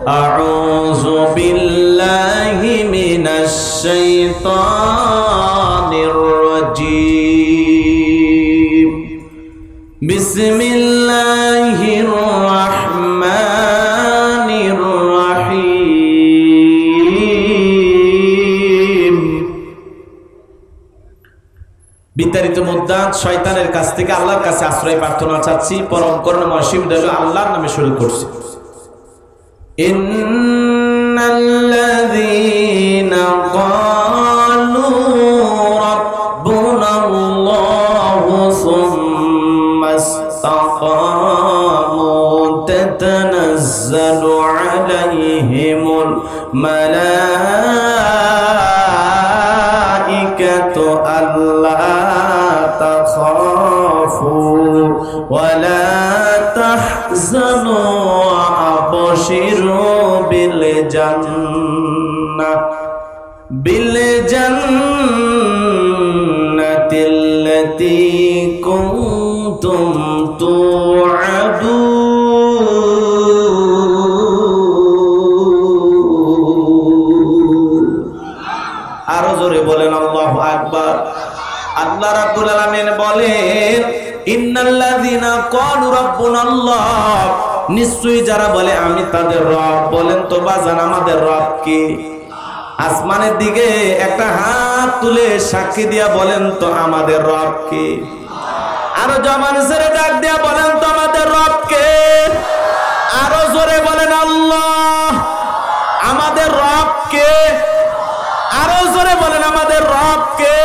أعوذ بالله من الشيطان الرجيم بسم الله الرحمن الرحيم বিতাড়িত মুদ্দাত শয়তানের কাছ থেকে আল্লাহর কাছে আশ্রয় প্রার্থনা চাচ্ছি। পরম করুণাময় সীমদয়ালু আল্লাহর নামে শুরু করছি। ইন্নাল্লাযীনা ক্বালু রাব্বুনাল্লাহু সুম্মা ইসতাকামু তাতানাজ্জালু আলাইহিমুল মালাইকাতু আল্লা তাখাফু ওয়া লা তাহজানু وابشروا بالجنة التي كنتم توعدون আরো জোরে বলেন আল্লাহু আকবার। আল্লাহ রাব্বুল আলামিন বলেন ইন্নাল্লাযীনা ক্বালু রাব্বুনাল্লাহ, নিশ্চয়ই যারা বলে আমি তাদের রব। বলেন তো বাজান আমাদের রব কে? আসমানের দিকে একটা হাত তুলে সাক্ষী দিয়া বলেন তো আমাদের রব কে? আরো জবান ছেড়ে ডাক দিয়া বলেন তো আমাদের রব কে? আরো জোরে বলেন আল্লাহ। আমাদের রব কে? আরো জোরে বলেন আমাদের রব কে?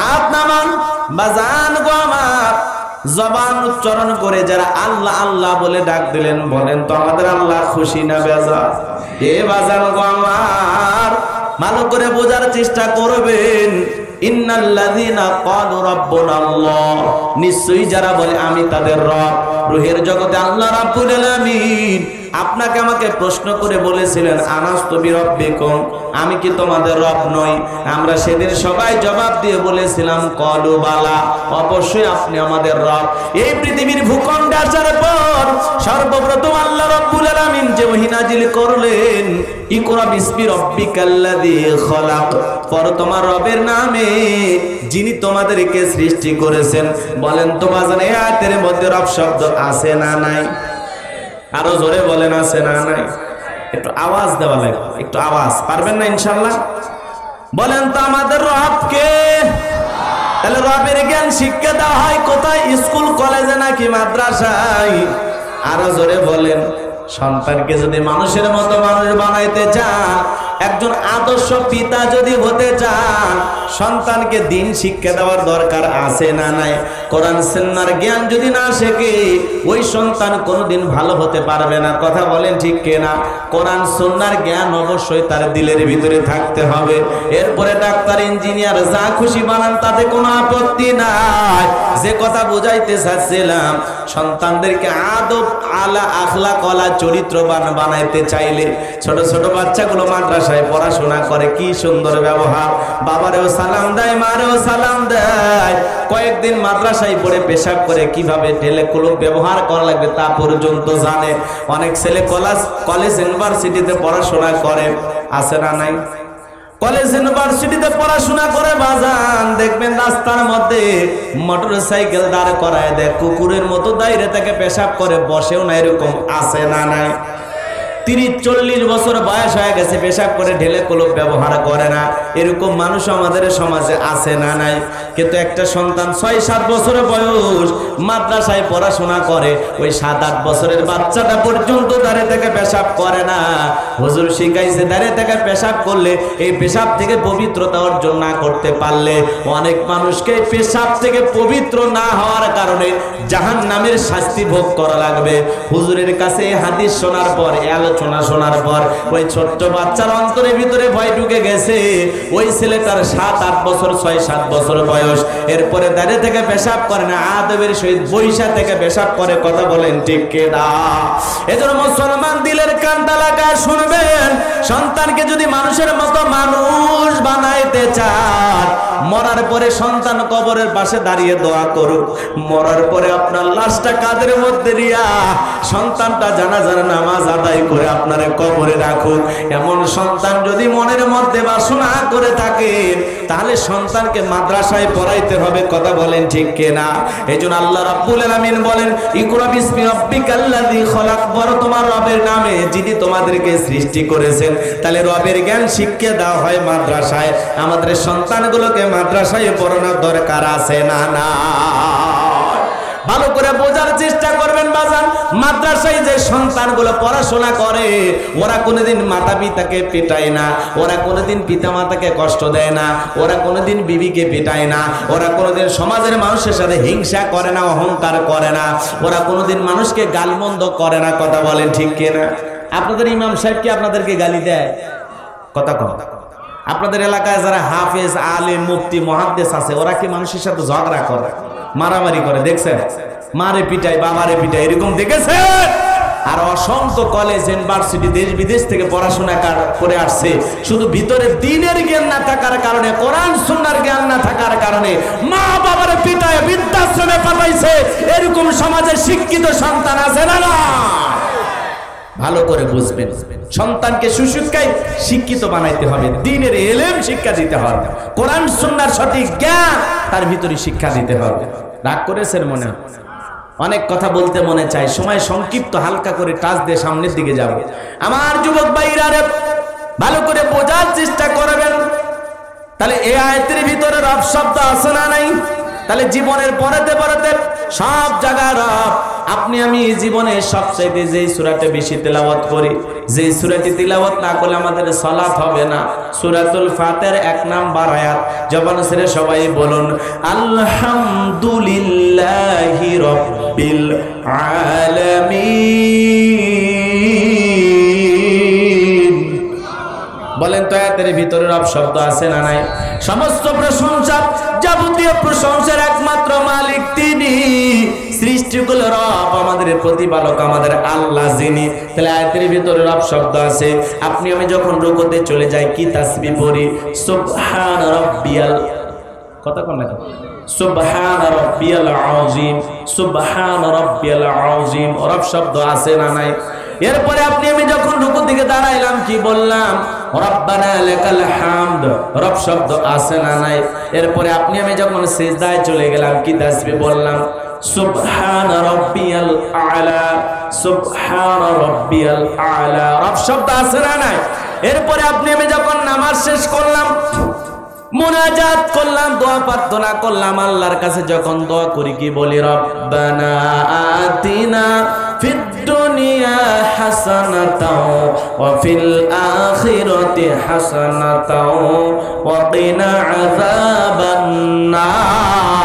হাত নামান বাজান গো আমার, জবান উচ্চারণ করে যারা আল্লাহ আল্লাহ বলে ডাক দিলেন, বলেন তো আমাদের আল্লাহ খুশি না বেজার? এ বাজান গো আমার, ভালো করে বোঝার চেষ্টা করবেন। ইন্নাল্লাযীনা ক্বালু রাব্বুনাল্লাহ, নিশ্চয়ই যারা বলে আমি তাদের রব। রূহের জগতে আল্লাহ রাব্বুল আলামিন আপনাকে আমাকে প্রশ্ন করে বলেছিলেন আনাস্তু বিরাব্বিকুম, আমি কি তোমাদের রব নই? আমরা সেদিন সবাই জবাব দিয়ে বলেছিলাম ক্বালু বালা, অবশ্যই আপনি আমাদের রব। এই পৃথিবীর ভূখণ্ডে আসার পর সর্বপ্রথম আল্লাহ রাব্বুল আলামিন যে ওহী নাজিল করলেন, ইকরা বিসমি রাব্বিকাল্লাযী খলাক, পড়ো তোমার রবের নামে যিনি তোমাদেরকে সৃষ্টি করেছেন। বলেন তো বাজান এই আয়াতের মধ্যে রব শব্দ আছে না নাই? আরো জোরে বলেন আছে না নাই? একটু আওয়াজ দেওয়া লাগবে, একটু আওয়াজ। পারবেন না ইনশাআল্লাহ? বলেন তো আমাদের রব কে? তাহলে রবের জ্ঞান শিক্ষা দেওয়া হয় কোথায়? স্কুল কলেজে নাকি মাদ্রাসায়? আরো জোরে বলেন। সন্তানকে যদি মানুষের মতো মানুষ বানাইতে চান, একজন আদর্শ পিতা যদি হতে চান, সন্তানকে দিন শিক্ষা দেওয়ার দরকার আছে না নাই? কোরআন সুন্নাহর জ্ঞান যদি না শেখে, ওই সন্তান কোনোদিন ভালো হতে পারবে না। কথা বলেন ঠিক কিনা? কোরআন সুন্নাহর জ্ঞান অবশ্যই তার দিলের ভিতরে থাকতে হবে। এরপরে ডাক্তার ইঞ্জিনিয়ার যা খুশি বানান, তাতে কোনো আপত্তি নাই। যে কথা বুঝাইতে চাচ্ছিলাম, সন্তানদেরকে আদব আলা আখলাক ওয়ালা চরিত্রবান বানাইতে চাইলে, ছোট ছোট বাচ্চাগুলো মাদ্রাসায় পড়াশোনা করে, কি সুন্দর ব্যবহার, বাবারেও সালাম দেয়, মারেও সালাম দেয়। কয়েকদিন মাদ্রাসায় পড়ে পেশাব করে কিভাবে ঢেলে কুলুপ ব্যবহার করা লাগবে তা পর্যন্ত জানে। অনেক ছেলে কলেজ ইউনিভার্সিটিতে পড়াশোনা করে, আছে না নাই? কলেজ ইউনিভার্সিটিতে পড়াশোনা করে বাজান, দেখবেন রাস্তার মধ্যে মোটরসাইকেল দাঁড় করায় দেয়, কুকুরের মতো দাঁড়িয়ে থেকে পেশাব করে, বসেও না, এরকম আছে না নাই? 30-40 বছর বয়স হয়ে গেছে, পেশাব করে ঢেলে কলপ ব্যবহার করে না, এরকম মানুষ আমাদের সমাজে আছে না নাই? কিন্তু একটা সন্তান 6-7 বছর বয়স মাদ্রাসায় পড়াশোনা করে, ওই 7-8 বছরের বাচ্চাটা পর্যন্ত দাঁড়িয়ে থেকে পেশাব করে না। হুজুর শিখাইছে দাঁড়িয়ে থেকে পেশাব করলে, এই পেশাব থেকে পবিত্রতা অর্জন না করতে পারলে, অনেক মানুষকে পেশাব থেকে পবিত্র না হওয়ার কারণে জাহান্নামের শাস্তি ভোগ করা লাগবে। হুজুরের কাছে এই হাদিস শোনার পর, এই আলোচনা শোনার পর, ওই ছোট্ট বাচ্চার অন্তরের ভিতরে ভয় ঢুকে গেছে। ওই ছেলেটার 7-8 বছর, 6-7 বছর বয়স, এরপরে দাঁড়িয়ে থেকে পেশাব করে না, আদবের সহিত বৈশা থেকে পেশাব করে। কথা বলেন ঠিক কিনা? এজন্য মুসলমান দিলের কানটা লাগায় শুনবেন, সন্তানকে যদি মানুষের মতো মানুষ বানাইতে চান, মরার পরে সন্তান কবরের পাশে দাঁড়িয়ে দোয়া করুক, মরার পরে আপনার লাশটা কাঁধের মধ্যে দিয়া সন্তানটা জানাজার নামাজ আদায় করে আপনারে কবরে রাখুক। এমন সন্তান যদি মনের মধ্যে বাসনা করে থাকেন তাহলে সন্তানকে মাদ্রাসায় পড়াইতে হবে। কথা বলেন ঠিক কিনা? এইজন্য আল্লাহ রাব্বুল আলামিন বলেন ইকরা বিসমি রাব্বিকাল্লাযী খলাক, বড় তোমার রবের নামে যিনি তোমাদেরকে সৃষ্টি করেছেন। তাহলে রবের জ্ঞান শিক্ষা দেওয়া হয় মাদ্রাসায়। আমাদের সন্তানগুলোকে মাদ্রাসায় পড়ানোর দরকার আছে না? না। ভালো করে বোঝার চেষ্টা করবেন বাজান, মাদ্রাসায় যে সন্তানগুলো পড়াশোনা করে ওরা কোনোদিন মাতা পিতাকে পেটায় না, ওরা কোনোদিন পিতা মাতাকে কষ্ট দেয় না, ওরা কোনোদিন বিবিকে পেটায় না, ওরা কোনোদিন সমাজের মানুষের সাথে হিংসা করে না, অহংকার করে না, ওরা কোনোদিন মানুষকে গালমন্দ করে না। কথা বলেন ঠিক কিনা? আপনাদের ইমাম সাহেব কি আপনাদেরকে গালি দেয়? কথা কম। আপনাদের এলাকায় যারা হাফেজ, আলেম, মুফতি, মুহাদ্দিস আছে ওরা কি মানুষের সাথে ঝগড়া করে, মারামারি করে? দেখছেন? মারে পিটাই, বাবারে পিটাই, এরকম দেখেছেন? আর অসংখ্য কলেজ, ইউনিভার্সিটি, দেশ বিদেশ থেকে পড়াশোনা করে আসছে, শুধু ভিতরে দ্বীনের জ্ঞান না থাকার কারণে, কোরআন সুন্নাহর জ্ঞান না থাকার কারণে মা বাবারে পিটায় বৃদ্ধাশ্রমে পাঠাইছে। এরকম সমাজে শিক্ষিত সন্তান আছে না? না। ভালো করে বুঝবেন, সন্তানকে সুশিক্ষায় শিক্ষিত বানাইতে হবে, দ্বীনের ইলম শিক্ষা দিতে হবে, কোরআন সুন্নাহর সঠিক জ্ঞান তার ভিতরে শিক্ষা দিতে হবে। রাগ করেছেন মনে? অনেক কথা বলতে মনে চায়, সময় সংক্ষিপ্ত, হালকা করে টাচ দিয়ে সামনের দিকে যাব। আমার যুবক ভাইরা ভালো করে বোঝার চেষ্টা করবেন। তাহলে এই আয়াতের ভিতরে রব শব্দ আছে না নাই? তাহলে জীবনের পরেতে পরেতে সব জায়গায় রব। আপনি আমি জীবনে সবচাইতে যেই সূরাতে বেশি তেলাওয়াত করি, যেই সূরাটি তেলাওয়াত না করলে আমাদের সালাত হবে না, সূরাতুল ফাতিহার 1 নাম্বার আয়াত। জবান ছেড়ে সবাই বলুন আলহামদুলিল্লাহি রাব্বিল আলামিন। বলেন তো আয়াতের ভিতরে রব শব্দ আছে না নাই? সমস্ত প্রশংসা, যাবতীয় প্রশংসার একমাত্র মালিক তিনি, সৃষ্টিগুলো রব, আমাদের প্রতিপালক আমাদের আল্লাহ যিনি। তাহলে আয়াতের ভিতরে রব শব্দ আছে। আপনি আমি যখন রুকুতে চলে যাই কি তাসবিহ পড়ি? সুবহান রাব্বিয়াল, কথা কোন না, সুবহান রাব্বিয়াল আযীম, সুবহান রাব্বিয়াল আযীম, রব শব্দ আছে না নাই? এরপরে আপনি আমি যখন রুকু দিকে দাঁড়াইলাম কি বললাম? রব্বানা লাকাল হামদ, রব শব্দ আছে না নাই? এরপরে আপনি আমি যখন সিজদায় চলে গেলাম কি তাসবিহ বললাম? সুবহান রাব্বিয়াল আলা, সুবহান রাব্বিয়াল আলা, রব শব্দ আছে না নাই? এরপরে আপনি আমি যখন নামাজ শেষ করলাম, মুনাজাত করলাম, দোয়া প্রার্থনা করলাম, আল্লাহর কাছে যখন দোয়া করি কি বলি? রব্বানা আতিনা ফিদ দুনিয়া হাসানাতাও ওয়া ফিল আখিরাতি হাসানাতাও ওয়া কিনা আযাবান নার।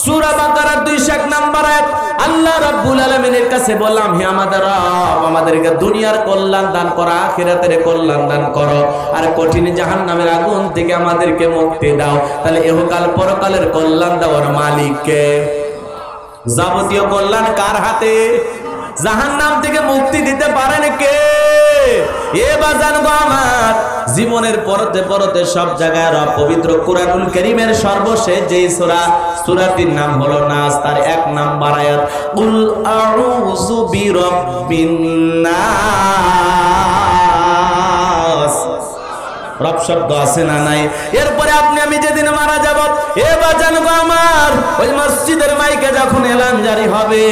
সূরা বাকারা 201 নম্বর আয়াত। আল্লাহ রাব্বুল আলামিনের কাছে বললাম, হে আমাদের রব, আমাদেরকে দুনিয়ার কল্যাণ দান করো, আখিরাতের কল্যাণ দান করো, আর কঠিন জাহান্নামের আগুন থেকে আমাদেরকে মুক্তি দাও। তাহলে ইহকাল পরকালের কল্যাণ দেওয়ার মালিক কে? যাবতীয় কল্যাণ কার হাতে? জাহান্নাম থেকে মুক্তি দিতে পারেন কে? এ বাজান গো আমার, জীবনের পরতে পরতে সব জায়গায় রব পবিত্র কুরআনুল কারীমের সর্বশেষ যেই সূরা, সূরাটির নাম হলো নাস, তার 1 নাম্বার আয়াত, কুল আউযু বিরাব্বিন নাস, রব শব্দ আছে না নাই? এরপরে আপনি আমি যেদিন মারা যাব, এ বাজান গো আমার, ওই মসজিদের মাইকে যখন এলান জারি হবে,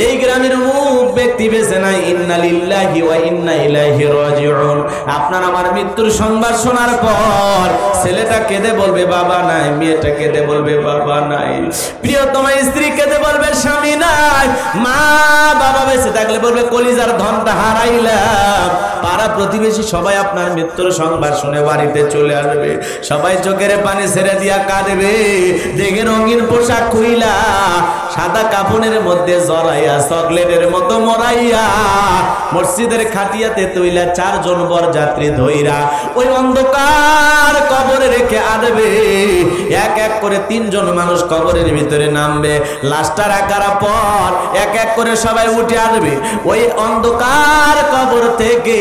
এই গ্রামের মুখ ব্যক্তি বেঁচে নাই, ইন্না লিল্লাহি ওয়া ইন্না ইলাইহি রাজিউন। আপনার আমার মৃত্যুর সংবাদ শোনার পর ছেলেটা কেঁদে বলবে বাবা নাই, মেয়েটা কেঁদে বলবে বাবা নাই, প্রিয়তমা স্ত্রী কেঁদে বলবে স্বামী নাই, মা বাবা বেঁচে থাকলে বলবে কলিজার ধনটা হারাইলাম। পাড়া প্রতিবেশী সবাই আপনার মৃত্যুর সংবাদ শুনে বাড়িতে চলে আসবে, সবাই চোখের পানি ছেড়ে দিয়া কাঁদবে। দেখে রঙিন পোশাক খুইলা, সাদা কাপড়ের মধ্যে জড়াইয়া, চকলেটের মতো মরাইয়া, মসজিদের খাটিয়াতে তুইলা 4 জন বরযাত্রী ধইরা ওই অন্ধকার কবরে রেখে আনবে। এক এক করে 3 জন মানুষ কবরের ভিতরে নামবে, লাশটা রাখার পর এক এক করে সবাই উঠে আসবে। ওই অন্ধকার কবর থেকে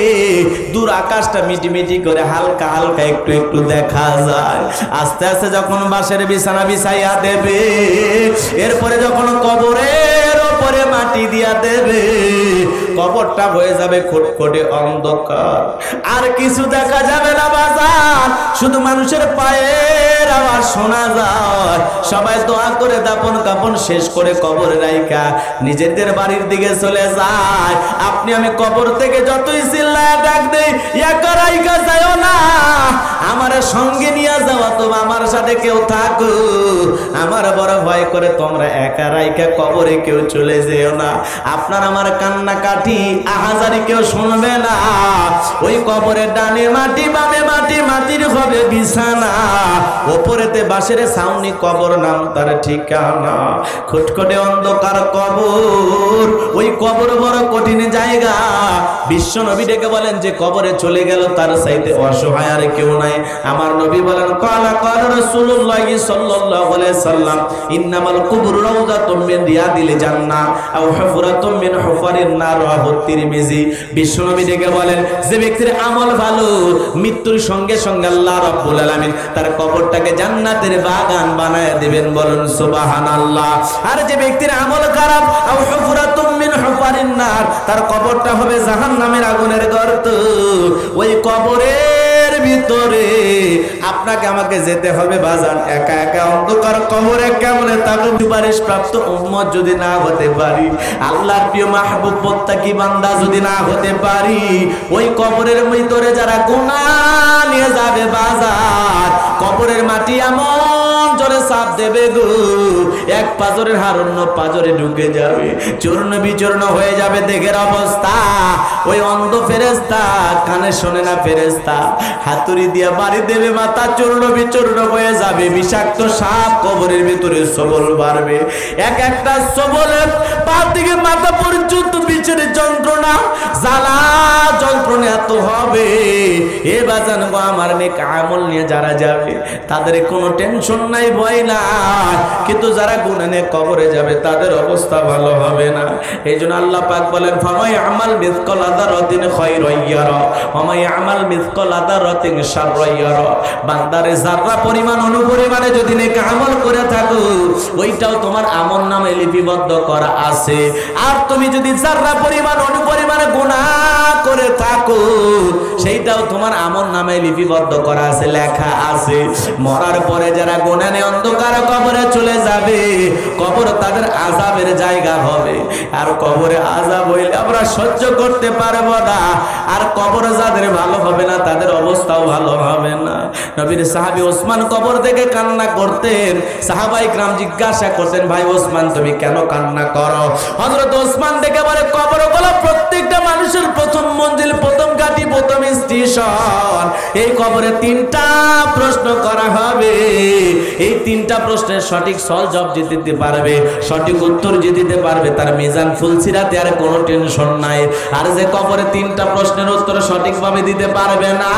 দূর আকাশটা মিটিমিটি করে হালকা হালকা একটু একটু দেখা যায়। আস্তে আস্তে যখন বাঁশের বিছানা বিছাইয়া দেবে, এরপরে যখন কবরের ওপরে মাটি দিয়া দেবে, কবরটা হয়ে যাবে খটখটে অন্ধকার, আর কিছু দেখা যাবে না বাজার, শুধু মানুষের পায়ের আওয়াজ শোনা যায়। সবাই দোয়া করে দাপন কাপন শেষ করে কবরে রাইখা নিজেদের বাড়ির দিকে চলে যায়। আপনি আমি কবর থেকে যতই চিল্লায় ডাক দেই, একা রাইখা যাও না, আমার সঙ্গে নিয়ে যাওয়া, তো আমার সাথে কেউ থাকো, আমার বড় ভয় করে তোমরা একা রাইখা কবরে কেউ চলে যেও না। আপনার আমার কান্না কাটি আহাজারি কেউ শুনবে না। ওই কবরের ডানে মাটি বামে মাটি, মাটির হবে বিছানা, ওপরেতে বাঁশের ছাউনি, কবর নাম তার ঠিকানা। খটখটে অন্ধকার কবর, ওই কবর বড় কঠিন জায়গা। বিশ্ব নবী ডেকে বলেন যে কবরে চলে গেল তার চাইতে অসহায় আর কেউ নাই। আমার নবী বলেন ক্বালা ক্বালা রাসূলুল্লাহ সাল্লাল্লাহু আলাইহি সাল্লাম ইন্নামাল কুবুর রাউযাতুম মিন রিয়াদিল জান্নাহ আও হুফরাতুম মিন হুফারিন নার, রাওয়াহু তিরমিজি। বিশ্ব নবী ডেকে বলেন যে ব্যক্তির আমল ভালো, মৃত্যুর সঙ্গে সঙ্গে আল্লাহ রাব্বুল আলামিন তার কবরটাকে জান্নাতের বাগান বানায় দিবেন, বলুন সুবহানাল্লাহ। আর যে ব্যক্তির আমল খারাপ, আও হুফরাতুম মিন হুফারিন নার, তার কবরটা হবে জাহান্নামের আগুনের গর্ত। ওই কবরের ভিতরে আপনাকে আমাকে যেতে হবে বাজান, একা একা অন্ধকার কবরে কেমনে তাকে সুপারিশ প্রাপ্ত উম্মত যদি না হতে পারি, আল্লাহর প্রিয় মাহবুব মুত্তাকি বান্দা যদি না হতে পারি, ওই কবরের ভিতরে যারা গুনাহ নিয়ে যাবে বাজার, কবরের মাটি এমন জোরে চাপ দেবে গো, এক পাজরের হাড় অন্য পাজরে ঢুকে যাবে, চূর্ণ বিচূর্ণ হয়ে যাবে দেহের অবস্থা। ওই অন্ধ ফেরেশতা, কানে শোনে না ফেরেশতা, হাতুড়ি দিয়ে বাড়ি দেবে, মাথা চূর্ণ বিচূর্ণ হয়ে যাবে। বিষাক্ত সাপ কবরের ভিতরে সবল বাড়বে, এক একটা সবলের পা থেকে মাথা পর্যন্ত বিচের যন্ত্রণা, জ্বালা যন্ত্রণা এত হবে। এ বাজান গো, আমার নেক আমল নিয়ে যারা যাবে তাদের কোনো টেনশন নাই, ভয় নাই, কিন্তু যারা গুনাহ নিয়ে কবরে যাবে তাদের অবস্থা ভালো হবে না। এই জন্য আল্লাহ পাক বলেন ফামাই আমাল মিসকাল আযারাতিন খায়রান ইয়ারা ওয়া মাই আমাল মিসকাল আযারাতিন শাররান ইয়ারা। বান্দারে যারা পরিমাণ অনুপরিমাণে যদি নেক আমল করে থাকো, ওইটাও তোমার আমল নামে লিপিবদ্ধ করা আছে। আর তুমি যদি যারা পরিমাণ অনুপরিমাণে গুনাহ করে থাকো, সেইটাও তোমার আমল নামে লিপিবদ্ধ করা আছে, লেখা আছে। মরার পরে যারা গুনাহ নিয়ে অন্ধকার কবরে চলে যাবে, কবর তাদের আযাবের জায়গা হবে। আর কবরে আযাব হইলে আমরা সহ্য করতে পারবো না, আর কবর যাদের ভালো হবে না তাদের অবস্থাও ভালো হবে না। নবীর সাহাবী ওসমান কবর থেকে কান্না করতেন। সাহাবায়ে کرام জিজ্ঞাসা করতেন, ভাই ওসমান তুমি কেন কান্না করো? হযরত ওসমান দেখে বলে কবরগুলো প্রত্যেকটা মানুষের প্রথম মঞ্জিল, প্রথম ঘাঁটি, প্রথম স্টেশন। এই কবরে তিনটা প্রশ্ন করা হবে। এই তিনটা প্রশ্নের সঠিক জবাব যে দিতে পারবে, সঠিক উত্তর যে দিতে পারবে, তার মিজান ফুলসিরাতে আর কোনো টেনশন নাই। আর যে কবরে তিনটা প্রশ্নের উত্তর সঠিকভাবে দিতে পারবে না,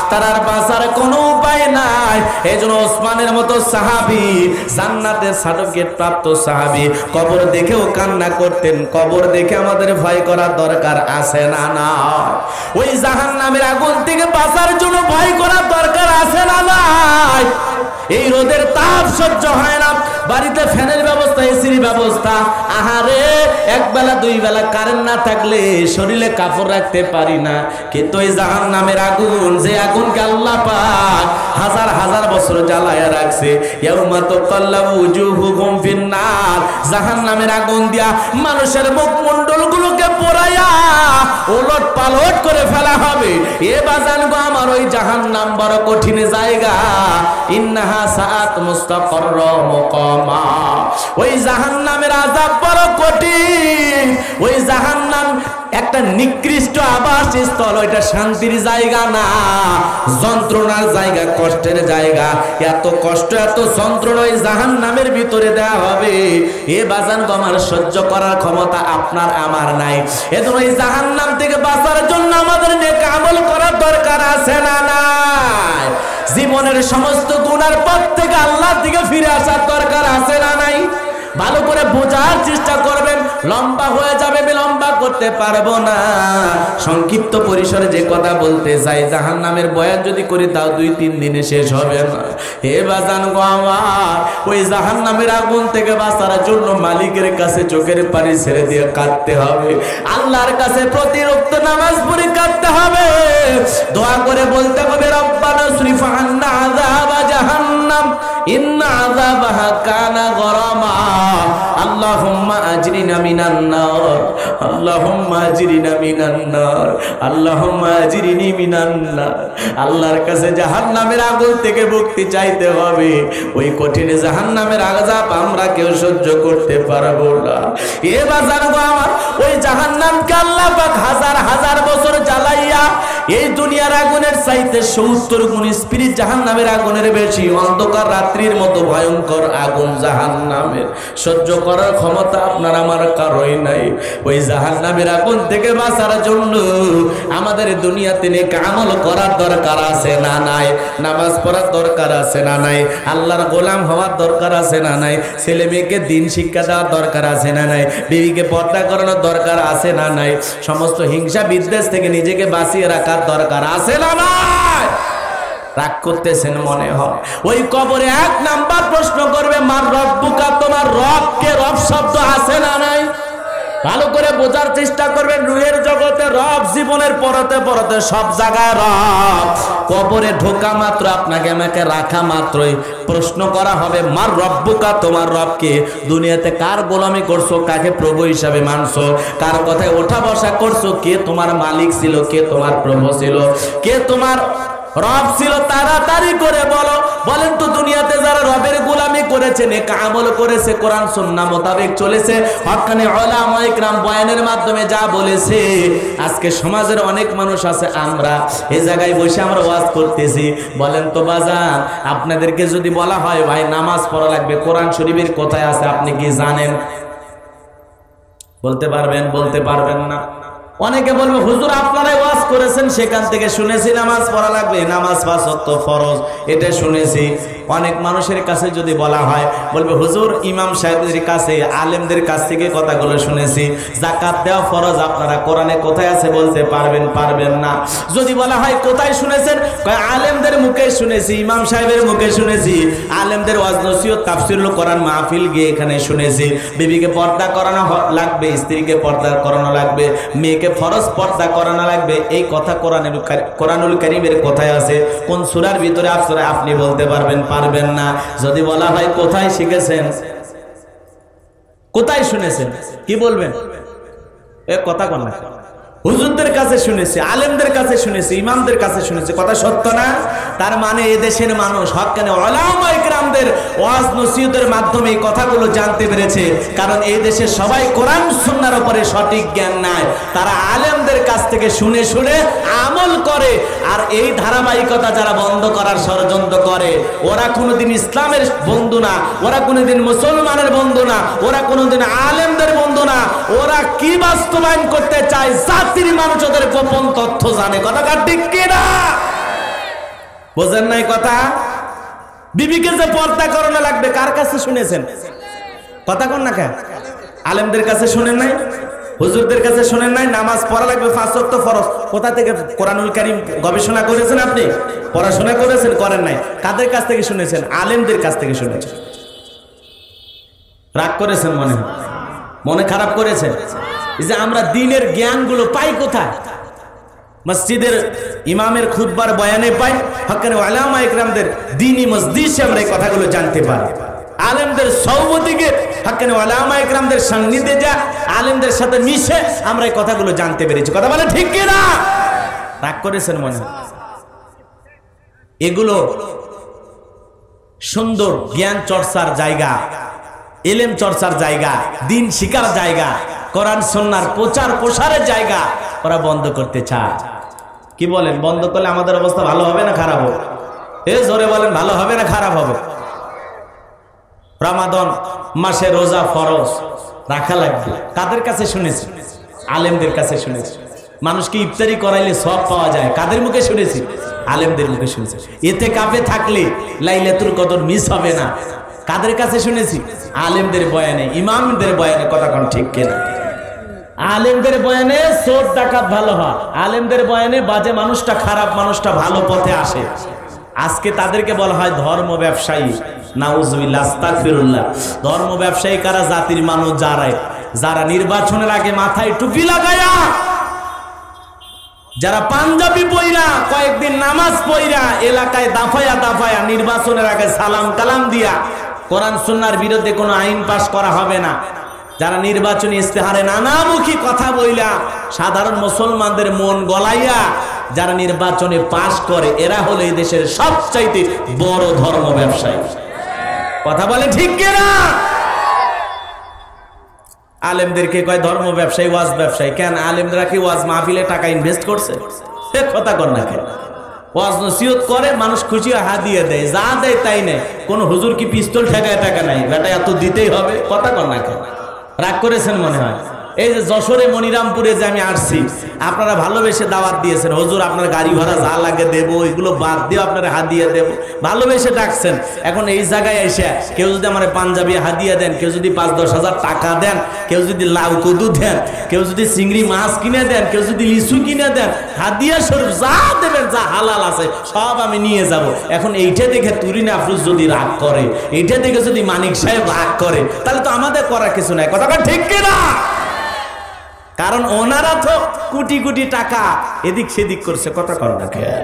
তার আর বাঁচার কোনো উপায় নাই। এই জন্য ওসমানের মতো সাহাবী, জান্নাতের সার্টিফিকেট প্রাপ্ত সাহাবী, কবর দেখেও কান্না করতেন। কবর দেখে আমাদের ভয় করার দরকার আছে না? না। ওই জাহান্নামের আগুন থেকে বাঁচার জন্য ভয় করার দরকার আছে না? নাই। এই রোদের তাপ সহ্য হয় না, বাড়িতে ফ্যানের ব্যবস্থা, এসির ব্যবস্থা, আহারে এক বেলা দুই বেলা কারেন্ট না থাকলে শরীরে কাপড় রাখতে পারি না। কিন্তু এই জাহান্নামের আগুন, যে আগুনকে আল্লাহ পাক হাজার হাজার বছর জ্বালায়া রাখছে, ইয়াউমা তাকাল্লাবু উজুহুহুম ফিন্নার, জাহান্নামের আগুন দিয়া মানুষের মুখমণ্ডলগুলোকে পোড়ায়া ওলট পালট করে ফেলা হবে। এ বাজান গো আমার, ওই জাহান্নাম বড় কঠিন জায়গা। ইন্নাহা সাআত মুস্তাকাররা মুকামা। ওই জাহান্নামের আযাব বড় কঠিন। ওই জাহান্নাম একটা নিকৃষ্ট আবাসস্থল, ওইটা শান্তির জায়গা না, যন্ত্রণার জায়গা, কষ্টের জায়গা। এত কষ্ট, এত যন্ত্রণা ওই জাহান্নামের ভিতরে দেওয়া হবে। এ বাজান গো আমার, সহ্য করার ক্ষমতা আপনার আমার নাই। এজন্য এই জাহান্নাম থেকে বাঁচার জন্য আমাদের নেক আমল করার দরকার আছে না? নাই। জীবনের সমস্ত গুনার পথ থেকে আল্লাহর দিকে ফিরে আসার দরকার আছে না? নাই। ভালো করে বোঝার চেষ্টা করবেন। লম্বা হয়ে যাবে, লম্বা করতে পারবো না। সংক্ষিপ্ত পরিসরে যে কথা বলতে চাই, জাহান্নামের বয়ান যদি করি তাও 2-3 দিনে শেষ হবে না। হে বাজান গো আমার, ওই জাহান্নামের আগুন থেকে বাঁচার জন্য মালিকের কাছে চোখের পানি ছেড়ে দিয়ে কাঁদতে হবে, আল্লাহর কাছে প্রতি ওয়াক্ত নামাজ পড়ে কাঁদতে হবে, দোয়া করে বলতে হবে রব্বানা সরিফ আন্না আযাবা জাহান্নাম ইন্না আযাবাহা কানা গরামা আল্লাহুম্মা আজরিনা মিনান নার আল্লাহুম্মা আজরিনা মিনান নার আল্লাহুম্মা আজরিনি মিনান নার। আল্লাহর কাছে জাহান্নামের আগুন থেকে মুক্তি চাইতে হবে। ওই কঠিন জাহান্নামের আযাব আমরা কেউ সহ্য করতে পারবো না। এ বাজার গো আমার, ওই জাহান্নামকে আল্লাহ পাক হাজার হাজার বছর জ্বালাইয়া এই দুনিয়ার আগুনের চাইতে 70 গুণ স্পিরিট জাহান্নামের আগুনের বেশি। অন্ধকার রাত্রির মতো ভয়ঙ্কর আগুন জাহান্নামের, সহ্য করার ক্ষমতা আপনার আমার কারোই নাই। ওই জাহান্নামের আগুন থেকে বাঁচার জন্য আমাদের দুনিয়াতে নেক আমল করার দরকার আছে না নাই? নামাজ পড়ার দরকার আছে না নাই? আল্লাহর গোলাম হওয়ার দরকার আছে না নাই? ছেলে মেয়েকে দিন শিক্ষা দেওয়ার দরকার আছে না নাই? বিবিকে পর্দা করানোর দরকার আছে না নাই? সমস্ত হিংসা বিদ্বেষ থেকে নিজেকে বাঁচিয়ে রাখার দরকার আছে না নাই? রাগ করতেছেন মনে হয়। ওই কবরে 1 নাম্বার প্রশ্ন করবে, মার রব্বুকা, তোমার রবকে? রব শব্দ আছে না নাই? ভালো করে বোঝার চেষ্টা করবেন। রুহের জগতে রব, জীবনের পরতে পরতে সব জায়গায় রব। কবরে ঢোকা মাত্র, আপনাকে আমাকে রাখা মাত্রই প্রশ্ন করা হবে, মার রব্বুকা, তোমার রবকে? দুনিয়াতে কার গোলামি করছো, কাকে প্রভু হিসাবে মানছো, কার কথায় ওঠা বসা করছো, কে তোমার মালিক ছিল, কে তোমার প্রভু ছিল, কে তোমার রব ছিল? তাড়াতাড়ি করে বলো। বলেন তো, দুনিয়াতে যারা রবের গোলামি করেছে, নেক আমল করেছে, কোরআন সুন্নাহ মোতাবেক চলেছে, হক্কানি উলামা ইকরাম বয়ানের মাধ্যমে যা বলেছে, আজকে সমাজের অনেক মানুষ আছে, আমরা এই জায়গায় বসে আমরা ওয়াজ করতেছি। বলেন তো বাজান, আপনাদেরকে যদি বলা হয় ভাই নামাজ পড়া লাগবে, কোরআন শরীফের কোথায় আছে আপনি কি জানেন? বলতে পারবেন? বলতে পারবেন না। অনেকে বলবে হুজুর আপনারাই ওয়াজ করেছেন, সেখান থেকে শুনেছি নামাজ পড়া লাগবে, নামাজ 5 ওয়াক্ত ফরজ, এটা শুনেছি। অনেক মানুষের কাছে যদি বলা হয়, বলবে হুজুর ইমাম সাহেবদের কাছে, আলেমদের কাছ থেকে কথাগুলো শুনেছি, যাকাত দেওয়া ফরজ, আপনারা কোরআনে কোথায় আছে বলতে পারবেন? পারবেন না। যদি বলা হয় কোথায় শুনেছেন, আলেমদের মুখে শুনেছি, ইমাম সাহেবের মুখে শুনেছি, আলেমদের ওয়াজ নসিহত তাফসীরুল কোরআন মাহফিল গিয়ে এখানে শুনেছি। বিবিকে পর্দা করানো লাগবে, স্ত্রীকে পর্দা করানো লাগবে, মেয়েকে ফরজ পর্দা করানো লাগবে। এই কথা কোরআনুল কারীমের কোথায় আছে, কোন সূরার ভিতরে আছে আপনি বলতে পারবেন? পারবেন না। যদি বলা হয় কোথায় শিখেছেন, কোথায় শুনেছেন, কি বলবেন? এ কথা কোন না, হুজুরদের কাছে শুনেছি, আলেমদের কাছে শুনেছি, ইমামদের কাছে শুনেছি। কথা সত্য না? তার মানে এই দেশের মানুষ হক্কানি উলামা ইকরামদের ওয়াজ নসিহতের মাধ্যমে এই কথাগুলো জানতে পেরেছে। কারণ এই দেশে সবাই কোরআন সুন্নাহর উপরে সঠিক জ্ঞান নাই, তারা আলেমদের কাছ থেকে শুনে শুনে আমল করে। আর এই ধারাবাহিকতা যারা বন্ধ করার ষড়যন্ত্র করে, ওরা কোনোদিন ইসলামের বন্ধু না, ওরা কোনোদিন মুসলমানের বন্ধু না, ওরা কোনোদিন আলেমদের বন্ধু না। ওরা কি বাস্তবায়ন করতে চায়, জাতির মানুষ ওদের গোপন তথ্য জানে। কথা ঠিক কি না? বোঝেন নাই কথা? বিবিকে যে পর্দা করানো লাগবে, কার কাছে শুনেছেন? কথা কোন না কেন? আলেমদের কাছে শুনেন নাই? হুজুরদের কাছে শুনেন নাই? নামাজ পড়া লাগবে 5 ওয়াক্ত ফরজ, কোথা থেকে? কোরআনুল কারীম গবেষণা করেছেন আপনি? পড়াশোনা করেছেন? করেন নাই। কাদের কাছ থেকে শুনেছেন? আলেমদের কাছ থেকে শুনেছেন। রাগ করেছেন মনে হয়, মনে খারাপ করেছেন যে আমরা দ্বীনের জ্ঞানগুলো পাই কোথায়? মসজিদের ইমামের খুতবার বয়ানে পাই, হক্কানি উলামা ইকরামদের দ্বীনি মজলিসে আমরা এই কথাগুলো জানতে পারি। আলেমদের সহবতিকে, হক্কানি উলামা ইকরামদের সান্নিধ্যে যা, আলেমদের সাথে মিশে আমরা এই কথাগুলো জানতে পেরেছি। কথা বলে ঠিক কি না? রাগ করেছেন মনে হয়? এগুলো সুন্দর জ্ঞান চর্চার জায়গা, ইলম চর্চার জায়গা, দ্বীন শিখার জায়গা, কোরআন সুন্নাহর প্রচার প্রসারের জায়গা ওরা বন্ধ করতে চায়। কি বলেন? বন্ধ করলে আমাদের অবস্থা ভালো হবে না খারাপ হবে? এ জোরে বলেন, ভালো হবে না খারাপ হবে? রমাদান মাসে রোজা ফরজ রাখা লাগবে, কাদের কাছে শুনেছি? আলেমদের কাছে শুনেছি। মানুষকে ইফতারি করাইলে সওয়াব পাওয়া যায়, কাদের মুখে শুনেছি? আলেমদের মুখে শুনেছি। এতে কাফে থাকলে লাইলাতুল কদর মিস হবে না। কাদের কাছে শুনেছি? আলেমদের বয়ানে, ইমামদের বয়ানে। কথা কোন ঠিক কিনা? আলেমদের বয়ানে চোর ডাকাত ভালো হয়, আলেমদের বয়ানে বাজে মানুষটা, খারাপ মানুষটা ভালো পথে আসে। আজকে তাদেরকে বলা হয় ধর্ম ব্যবসায়ী। নাউজুবিল্লাহ, আস্তাগফিরুল্লাহ। ধর্ম ব্যবসায়ী কারা? জাতির মানুষ যারা নির্বাচনের আগে মাথায় টুপি লাগায়া, যারা পাঞ্জাবি পইরা কয়েকদিন নামাজ পইরা এলাকায় দাফায়া দাফায়া নির্বাচনের আগে সালাম কালাম দিয়া কোরআন সুন্নাহর বিরুদ্ধে কোনো আইন পাস করা হবে না, যারা নির্বাচনী ইস্তেহারে নানামুখী কথা বইলা সাধারণ মুসলমানদের মন গলাইয়া যারা নির্বাচনে পাস করে, এরা হলো এই দেশের সবচাইতে বড় ধর্ম ব্যবসায়ী। কথা বলে ঠিক কিনা? আলেমদেরকে কয় ধর্ম ব্যবসায়ী, ওয়াজ ব্যবসায়ী। কেন? আলেমরা কি ওয়াজ মাহফিলে টাকা ইনভেস্ট করছে? কথা কর না কেন? ওয়াজ নসিহত করে, মানুষ খুশি হাদিয়া দেয়, যা দেয় তাই নেই। কোন হুজুর কি পিস্তল ঠেকায় টাকা নাই, বেটা এত দিতেই হবে? কথা কর না কেন? রাগ করেছেন মনে হয়? এই যে যশোরে মনিরামপুরে যে আমি আসছি, আপনারা ভালোবেসে দাওয়াত দিয়েছেন, হুজুর আপনার গাড়ি ভাড়া যা লাগে দেবো, এগুলো বাদ দিয়ে আপনারা হাদিয়া দেবো, ভালোবেসে ডাকছেন। এখন এই জায়গায় এসে কেউ যদি আমার পাঞ্জাবি হাদিয়া দেন, কেউ যদি 5-10 হাজার টাকা দেন, কেউ যদি লাউ কদু দেন, কেউ যদি চিংড়ি মাছ কিনে দেন, কেউ যদি লিচু কিনে দেন, হাদিয়া স্বরূপ যা দেবেন, যা হালাল আছে সব আমি নিয়ে যাব। এখন এইটা দেখে তুরিন আফরোজ যদি রাগ করে, এইটা দেখে যদি মানিক সাহেব রাগ করে, তাহলে তো আমাদের করার কিছু নাই। কথা ঠিক কিনা? কারণ ওনারা তো কোটি কোটি টাকা এদিক সেদিক করছে। কথা কর না কেন?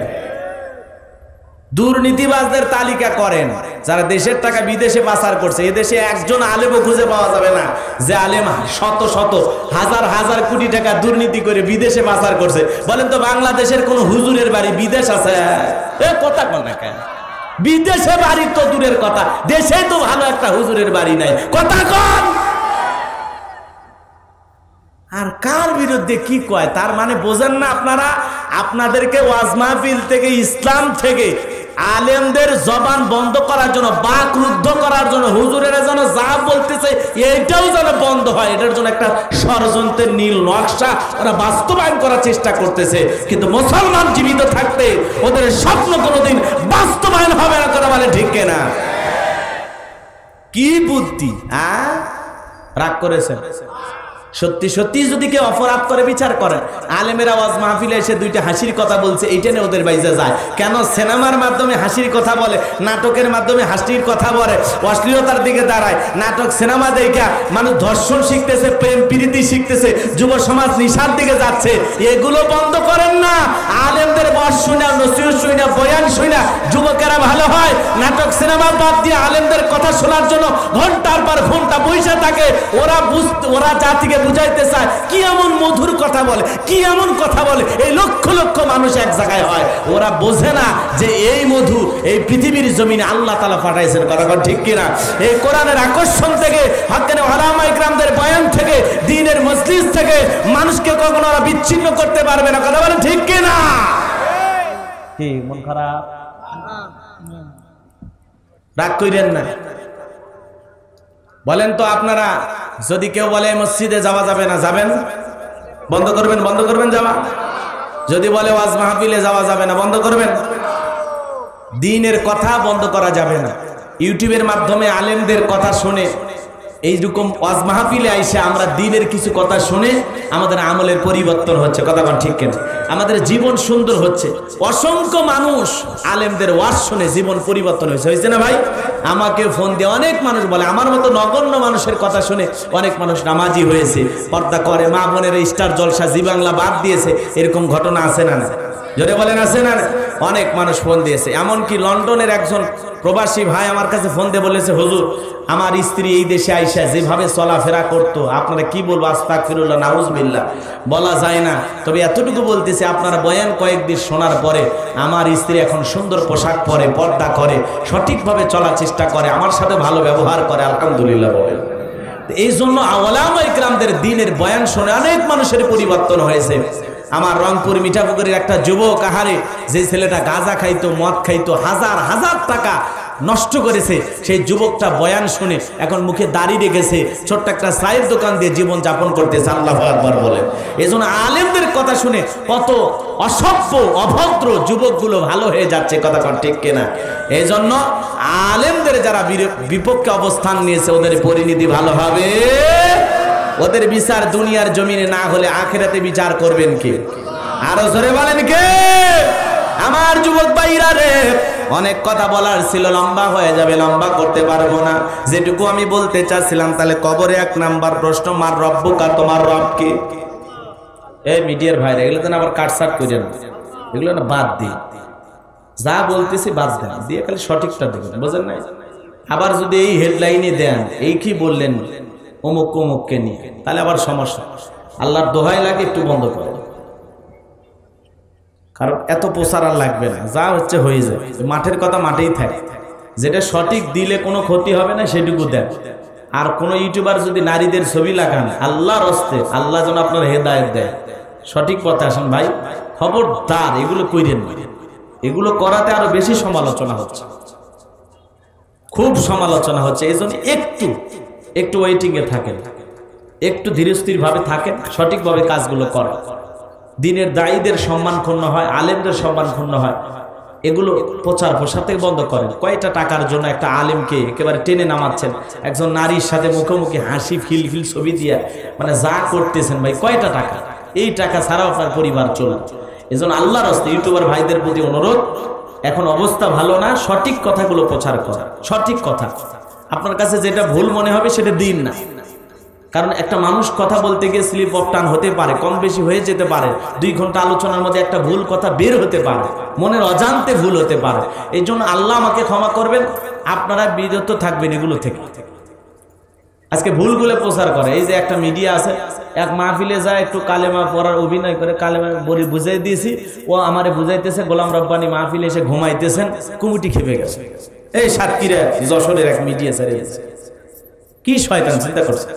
দুর্নীতিবাজদের তালিকা করেন, যারা দেশের টাকা বিদেশে পাচার করছে। এদেশে একজন আলেমও খুঁজে পাওয়া যাবে না যে আলেম শত শত হাজার হাজার কোটি টাকা দুর্নীতি করে বিদেশে পাচার করছে। বলেন তো বাংলাদেশের কোন হুজুরের বাড়ি বিদেশ আছে? কথা কর না কেন? বিদেশে বাড়ি তো দূরের কথা, দেশে তো ভালো একটা হুজুরের বাড়ি নাই। কথা কর। আর কার বিরুদ্ধে কি কয়? তার মানে বোঝেন না আপনারা? আপনাদেরকে ওয়াজ মাহফিল থেকে, ইসলাম থেকে আলেমদের জবান বন্ধ করার জন্য, বাক রুদ্ধ করার জন্য, হুজুরেরা যেন যা বলতেছে এইটাও যেন বন্ধ হয়, এটার জন্য একটা ষড়যন্ত্রের নীল নকশা ওরা বাস্তবায়ন করার চেষ্টা করতেছে। কিন্তু মুসলমান জীবিত থাকতে ওদের স্বপ্ন কোনোদিন বাস্তবায়ন হবে না। কথা বলে ঠিক কিনা? কি বুদ্ধি! রাগ করেছেন? সত্যি সত্যি যদি কেউ অপরাধ করে বিচার করেন। আলেমেরা ওয়াজ মাহফিলে এসে দুইটা হাসির কথা বলছে, এইটা নিয়ে ওদের বাইজে যায়। কেন? সিনেমার মাধ্যমে হাসির কথা বলে, নাটকের মাধ্যমে হাসির কথা বলে, অশ্লীলতার দিকে দাঁড়ায়। নাটক সিনেমা দেখা মানুষ ধর্ষণ শিখতেছে, প্রেম প্রীতি শিখতেছে, যুব সমাজ নিশার দিকে যাচ্ছে। এগুলো বন্ধ করেন না। আলেমদের ওয়াজ শুনে, নসিহত শুনে, বয়ান শুনে যুবকেরা ভালো হয়। নাটক সিনেমা বাদ দিয়ে আলেমদের কথা শোনার জন্য ঘন্টার পর ঘন্টা বসে থাকে। ওরা জাতিকে বুঝাইতে চায় কি এমন মধুর কথা বলে, কি এমন কথা বলে, এই লক্ষ লক্ষ মানুষ এক জায়গায় হয়। ওরা বোঝে না যে এই মধু এই পৃথিবীর জমিনে আল্লাহ তাআলা পাঠাইছেন। কথা ঠিক কিনা? এই কোরআনের আকর্ষণ থেকে, হাক্কানি উলামা ইকরামদের বয়ান থেকে, দ্বীনের মজলিস থেকে মানুষকে কখনো ওরা বিচ্ছিন্ন করতে পারবে না। কথা বলেন ঠিক কিনা? কি মন খারাপ? রাগ কইরেন না। বলেন তো আপনারা, যদি কেউ বলে মসজিদে যাওয়া যাবে না, যাবেন? বন্ধ করবেন? বন্ধ করবেন যাওয়া? যদি বলে ওয়াজ মাহফিলে যাওয়া যাবে না, বন্ধ করবেন? দ্বীনের কথা বন্ধ করা যাবে না। ইউটিউবের মাধ্যমে আলেমদের কথা শুনে এইরকম ওয়াজ মাহফিলে আইসে আমরা দ্বীনের কিছু কথা শুনে আমাদের আমলের পরিবর্তন হচ্ছে। কথা বল ঠিক কেন? আমাদের জীবন সুন্দর হচ্ছে। অসংখ্য মানুষ আলেমদের ওয়াজ শুনে জীবন পরিবর্তন হয়েছে না ভাই? আমাকে ফোন দিয়ে অনেক মানুষ বলে, আমার মতো নগণ্য মানুষের কথা শুনে অনেক মানুষ নামাজি হয়েছে, পর্দা করে, মা বোনের স্টার জলসা, জি বাংলা বাদ দিয়েছে। এরকম ঘটনা আছে না? না জোরে বলেন আছে না? অনেক মানুষ ফোন দিয়েছে। এমনকি লন্ডনের একজন প্রবাসী ভাই আমার কাছে ফোন দিয়ে বলেছে, হুজুর আমার স্ত্রী এই দেশে আইসা যেভাবে চলাফেরা করতো, আপনারা কি বলবো, আস্তাগফিরুল্লাহ নাউজুবিল্লাহ বলা যায় না, তবে এতটুকু বলতেছে আপনারা বয়ান কয়েকদিন শোনার পরে আমার স্ত্রী এখন সুন্দর পোশাক পরে, পর্দা করে, সঠিকভাবে চলার চেষ্টা করে, আমার সাথে ভালো ব্যবহার করে, আলহামদুলিল্লাহ বলেন। এই জন্য উলামা ইকরামদের দ্বীনের বয়ান শুনে অনেক মানুষের পরিবর্তন হয়েছে। আমার রংপুর মিঠাপুকুরের একটা যুবক, আহারে যে ছেলেটা গাঁজা খাইতো, মদ খাইতো, হাজার হাজার টাকা নষ্ট করেছে, সেই যুবকটা বয়ান শুনে এখন মুখে দাড়ি রেখেছে, ছোট্ট একটা চায়ের দোকান দিয়ে জীবন যাপন করতেছে। আল্লাহু আকবার বলে। এজন্য আলেমদের কথা শুনে কত অসভ্য অভদ্র যুবকগুলো ভালো হয়ে যাচ্ছে, কথা কোন ঠিক কিনা? এই জন্য আলেমদের যারা বিপক্ষে অবস্থান নিয়েছে ওদের পরিণতি ভালো হবে। ওদের বিচার দুনিয়ার জমিনে না হলে আখিরাতে বিচার করবেন কে? আরো জোরে বলেন কে? আমার যুবক ভাইরা রে, অনেক কথা বলার ছিল, লম্বা হয়ে যাবে, লম্বা করতে পারবো না। যেটুকু আমি বলতে চাচ্ছিলাম, তাহলে কবরে 1 নাম্বার প্রশ্ন, মার রব্বুকা, তোমার রব কে? এই মিডিয়ার ভাইরা, এগুলো তো আবার কাটসাট করে না, এগুলো না বাদ দিই, যা বলতেছি বাদ দেন, দিয়ে খালি সঠিকটা দেবেন, বুঝেন নাই? আবার যদি এই হেডলাইনে দেন এই কি বললেন অমুক অমুককে নিয়ে, তাহলে আবার সমস্যা। আল্লাহর দোহাই লাগে একটু বন্ধ করে, কারণ এত প্রচার আর লাগবে না, যা হচ্ছে হয়ে যাবে। মাঠের কথা মাঠেই থাকে, যেটা সঠিক দিলে কোনো ক্ষতি হবে না সেটুকু দেন। আর কোন ইউটিউবার যদি নারীদের ছবি লাগান, আল্লাহর হস্তে, আল্লাহ যেন আপনার হেদায়েত দেয়, সঠিক পথে আসেন ভাই, খবরদার এগুলো কইরেন না। এগুলো করাতে আরো বেশি সমালোচনা হচ্ছে, খুব সমালোচনা হচ্ছে। এই জন্য একটু ওয়েটিং এ থাকেন, একটু ধীরস্থির ভাবে থাকেন, সঠিকভাবে কাজগুলো করেন। দিনের দায়ীদের সম্মান ক্ষুণ্ণ হয়, আলেমদের সম্মান ক্ষুণ্ণ হয়, এগুলো প্রচার প্রসার থেকে বন্ধ করেন। কয়টা টাকার জন্য একটা আলেমকে একেবারে টেনে নামাচ্ছেন, একজন নারীর সাথে মুখোমুখি হাসি খিলখিল ছবি দিয়ে, মানে যা করতেছেন ভাই, কয়টা টাকা? এই টাকা ছাড়াও আপনার পরিবার চলে। এই জন্য আল্লাহর রাস্তায় ইউটিউবার ভাইদের প্রতি অনুরোধ, এখন অবস্থা ভালো না, সঠিক কথাগুলো প্রচার করা, সঠিক কথা। আপনার কাছে যেটা ভুল মনে হবে সেটা দিন না, কারণ একটা মানুষ কথা বলতে গিয়ে স্লিপ অফ টান হতে পারে, কম বেশি হয়ে যেতে পারে, 2 ঘন্টা আলোচনার মধ্যে একটা ভুল কথা বের হতে পারে, মনের অজান্তে ভুল হতে পারে। এই জন্য আল্লাহ আমাকে ক্ষমা করবেন, আপনারা বিরত থাকবেন এগুলো থেকে। আজকে ভুলগুলো প্রচার করে, এই যে একটা মিডিয়া আছে, এক মাহফিলে যায়, একটু কালেমা পড়ার অভিনয় করে, কালেমা বলি বুঝাই দিয়েছি, ও আমারে বুঝাইতেছে, গোলাম রব্বানী মাহফিলে এসে ঘুমাইতেছেন, কুমুটি খেপে গেছে। এই সাতক্ষীরা যশোরের এক মিডিয়া ছাড়িয়ে গেছে, কি শয়তান চিন্তা করছে।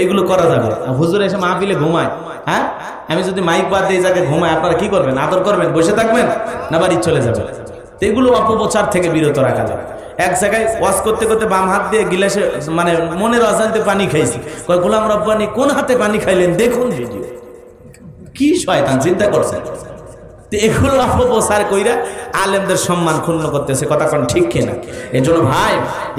এগুলো করা যাবে? হুজুর এসে মাহফিলে ঘুমায়, হ্যাঁ, আমি যদি মাইক বাদ দিয়ে জায়গায় ঘুমায়, আপনারা কি করবেন? আদর করবেন? বসে থাকবেন না বাড়ি চলে যাবেন? এগুলো অপপ্রচার থেকে বিরত রাখা যাবে। এক জায়গায় ওয়াজ করতে করতে বাম হাত দিয়ে গিলাসে, মানে মনের অজান্তে পানি খাইছি, গোলাম রব্বানী কোন হাতে পানি খাইলেন দেখুন ভিডিও। কি শয়তান চিন্তা করছেন? এগুলো অপপ্রচার কইরা আলেমদের সম্মান ক্ষুণ্ণ করতেছে, কথা কোন ঠিক কিনা? এই জন্য ভাই,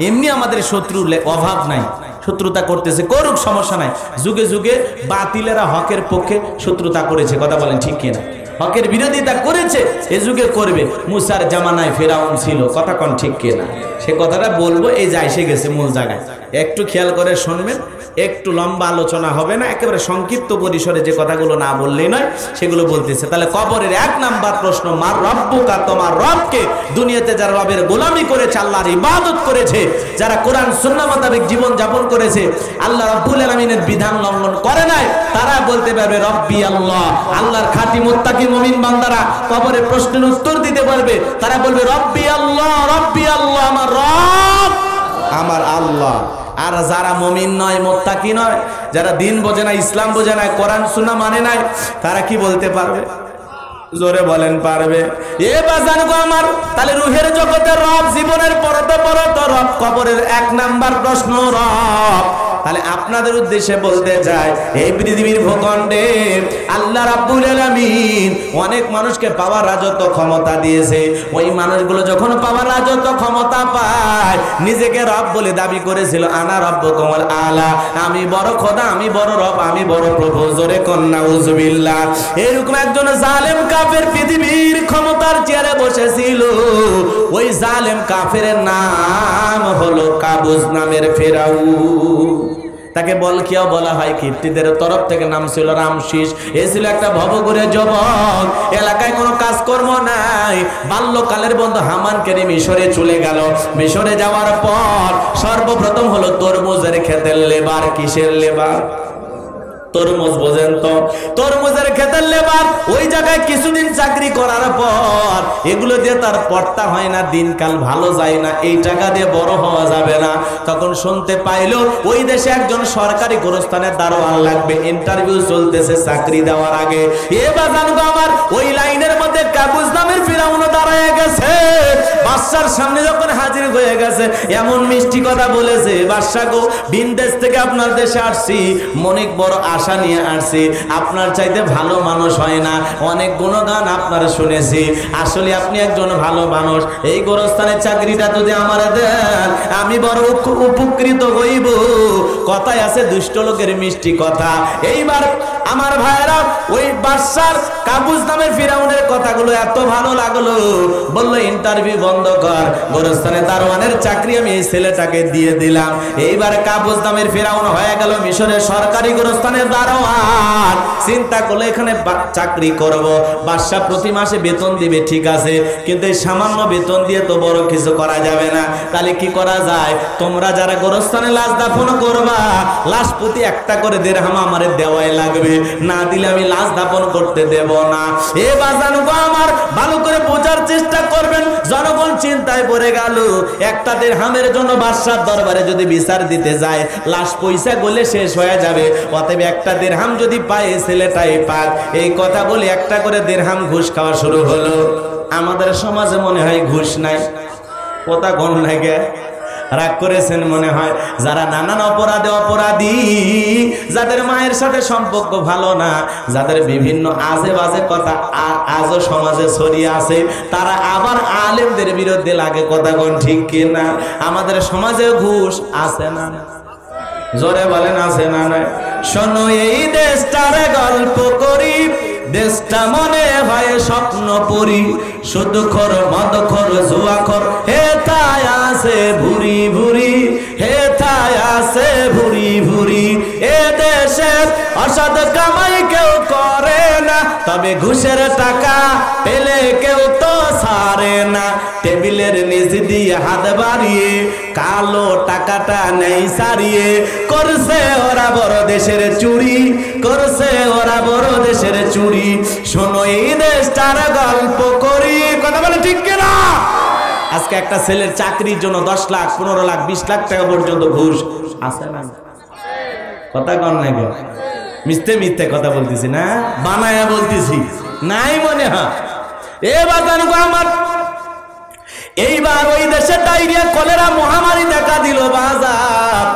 এমনি আমাদের শত্রুর অভাব নাই, শত্রুতা করতেছে, করুক, সমস্যা নাই। যুগে যুগে বাতিলেরা হকের পক্ষে শত্রুতা করেছে, কথা বলেন ঠিক কিনা? হকের বিরোধিতা করেছে, এ যুগে করবে। মুসার জামানায় ফেরাউন ছিল, কথা কোন ঠিক কিনা? সে কথাটা বলবো, এই যে এসে গেছে মূল জায়গায়, একটু খেয়াল করে শুনবেন, একটু লম্বা আলোচনা হবে না, একেবারে সংক্ষিপ্ত পরিসরে যে কথাগুলো না বললেই নয় সেগুলো বলতেছে। তাহলে কবরের 1 নাম্বার প্রশ্ন, মার রব্বুকা, তোমার রবকে? দুনিয়াতে যারা রবের গোলামি করেছে, আল্লাহর ইবাদত করেছে, যারা কোরআন সুন্নাহ মোতাবেক জীবন যাপন করেছে, আল্লাহ রাব্বুল আলামিনের বিধান লঙ্ঘন করে নাই, তারা বলতে পারবে রব্বি আল্লাহ। আল্লাহর খাঁটি মুত্তাকি মুমিন বান্দারা কবরে প্রশ্নের উত্তর দিতে পারবে, তারা বলবে রব্বি আল্লাহ, রব্বি আল্লাহ, আমার রব আমার আল্লাহ। আর যারা মুমিন নয়, মুত্তাকি নয়, যারা দিন বোঝে না, ইসলাম বোঝে না, কোরআন সুন্নাহ মানে নাই, তারা কি বলতে পারবে? জোরে বলেন পারবে? এ বাজান গো আমার, তাহলে রুহের জগতের রব, জীবনের পরত রব, কবরের 1 নাম্বার প্রশ্ন রব। তাহলে আপনাদের উদ্দেশ্যে বলতে চাই, এই পৃথিবীর ভূখণ্ডে আল্লাহ রাব্বুল আলামিন অনেক মানুষকে পাওয়ার রাজত্ব ক্ষমতা দিয়েছে। ওই মানুষগুলো যখন পাওয়ার রাজত্ব ক্ষমতা পায়, নিজেকে রব বলে দাবি করেছিল, আনা রব্বুকুমুল আলা, আমি বড় খোদা, আমি বড় রব, আমি বড় প্রভু। জোরে কন্যা উযুবিল্লাহ। এরকম একজন জালেম কাফের পৃথিবীর ক্ষমতার চেয়ারে বসেছিল। ওই জালেম কাফেরের নাম হলো কাবুস নামের ফেরাউন। তাকে বলকিয়াও বলা হয়, কিপ্তিদের তরফ থেকে নাম ছিল রামশিস। এ ছিল একটা ভবঘুরে যুবক, এলাকায় কোনো কাজকর্ম নাই। বাল্যকালের বন্ধু হামানকে নিয়ে মিশরে চলে গেল। মিশরে যাওয়ার পর সর্বপ্রথম হলো তরমুজের ক্ষেতের লেবার। কিসের লেবার? তরমুজ বোঝেন তো? তরমুজের ক্ষেতের লেবার। ওই জায়গায় কিছুদিন চাকরি করার পর এগুলো দিয়ে তার পড়তা হয় না, দিনকাল ভালো যায় না, এই টাকা দিয়ে বড় হওয়া যাবে না। তখন শুনতে পাইলো ওই দেশে একজন সরকারি গোরস্থানের দারোয়ান লাগবে, ইন্টারভিউ চলতেছে চাকরি দেওয়ার আগে। এবার জানবো আমার ওই লাইনের মধ্যে কাবুস নামের ফিরাউন দাঁড়ায় গেছে। বাদশার সামনে যখন হাজির হয়ে গেছে এমন মিষ্টি কথা বলেছে, বাদশা গো বিদেশ থেকে আপনার দেশে আসছি, অনেক বড় আশা নিয়ে আসছি, আপনার চাইতে ভালো মানুষ হয় না, অনেক গুণগান আপনার শুনেছি, আসলে আপনি একজন ভালো মানুষ, এই গোরস্থানের চাকরিটা যদি আমার দেন আমি বড় উপকৃত হইব। কথায় আছে দুষ্ট লোকের মিষ্টি কথা। এইবার আমার ভাইরা ওই বাদশার কাবুস নামের ফিরাউনের কথাগুলো এত ভালো লাগলো, বললো ইন্টারভিউ বন্ধ কর, গোরস্থানে দারোয়ানের চাকরি আমি এই ছেলেটাকে দিয়ে দিলাম। এইবার কাবুস নামের ফিরাউন হয়ে গেল মিশরের সরকারি গোরস্থানের দারোয়ান। চিন্তা করলে এখানে চাকরি করব, বাদশা প্রতি মাসে বেতন দিবে ঠিক আছে, কিন্তু এই সামান্য বেতন দিয়ে তো বড় কিছু করা যাবে না, তাহলে কি করা যায়, তোমরা যারা গোরস্থানে লাশ দাফন করবা লাশ প্রতি একটা করে দিরহাম আমারে দেওয়াই লাগবে, না দিলে আমি লাশ দাফন করতে দেব না। এ বাজান গো আমার ভালো করে বোঝার চেষ্টা করবেন। জনগণ চিন্তায় পড়ে গেল, একটা দিরহামের জন্য বাদশার দরবারে যদি বিচার দিতে যায় লাশ পয়সা গলে শেষ হয়ে যাবে, অতএব একটা দিরহাম যদি পায় ছেলেটাই পাক। এই কথা বলে একটা করে দিরহাম ঘুষ খাওয়া শুরু হলো। আমাদের সমাজে মনে হয় ঘুষ নাই, কথা গণ লাগে, রাগ করেছেন মনে হয়। যারা নানান অপরাধে অপরাধী, যাদের মায়ের সাথে সম্পর্ক ভালো না, যাদের বিভিন্ন আজে বাজে কথা আজও সমাজে ছড়িয়ে আছে, তারা আবার আলেমদের বিরুদ্ধে লাগে, কথা কোন ঠিক কিনা? আমাদের সমাজে ঘুষ আছে না? জোরে বলেন আছে না? নাই? শোনো এই দেশটার গল্প করি, দেশটা মনে হয় স্বপ্ন পরি, শুধু খর মদ খর জুয়া খর হে তাই আছে ভুরি ভুরি, হে তাই আছে ভুরি ভুরি। এ দেশে অসৎ কামাই কেউ করে না, তবে ঘুষের টাকা পেলে কেউ তো ছাড়ে না। টেবিলের নিচ দিয়ে হাত বাড়িয়ে কালো টাকাটা নেই সারিয়ে, করছে ওরা বড় দেশের চুরি, করছে ওরা বড় দেশের চুরি। শোনো এই দেশটার গল্প করি, কথা বলে ঠিক কিনা? আজকে একটা ছেলের চাকরির জন্য 10 লাখ 15 লাখ 20 লাখ টাকা পর্যন্ত ঘুষ আছে না? কথা কন না গো, মিথ্যে মিথ্যে কথা বলতেছি না, বানায়া বলতেছি, নাই মনে হয়। এ বাজান গো আমার, এইবার ওই দেশে ডায়রিয়া কলেরা মহামারী দেখা দিল বাজার।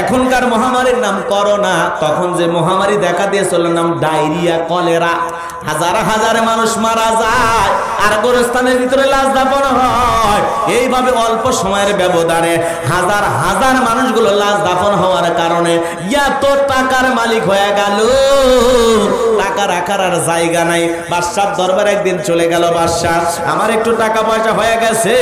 এখনকার মহামারীর নাম করোনা, তখন যে মহামারী দেখা দিয়েছিল নাম ডায়রিয়া কলেরা। হাজার হাজার মানুষ মারা যায় আর গোরস্থানের ভিতরে লাশ দাফন হয়। এইভাবে অল্প সময়ের ব্যবধানে হাজার হাজার মানুষগুলো লাশ দাফন হওয়ার কারণে এত টাকার মালিক হয়ে গেল, টাকা রাখার আর জায়গা নাই। বাদশার দরবারে একদিন চলে গেল, বাদশা আমার একটু টাকা পয়সা হয়ে গেছে,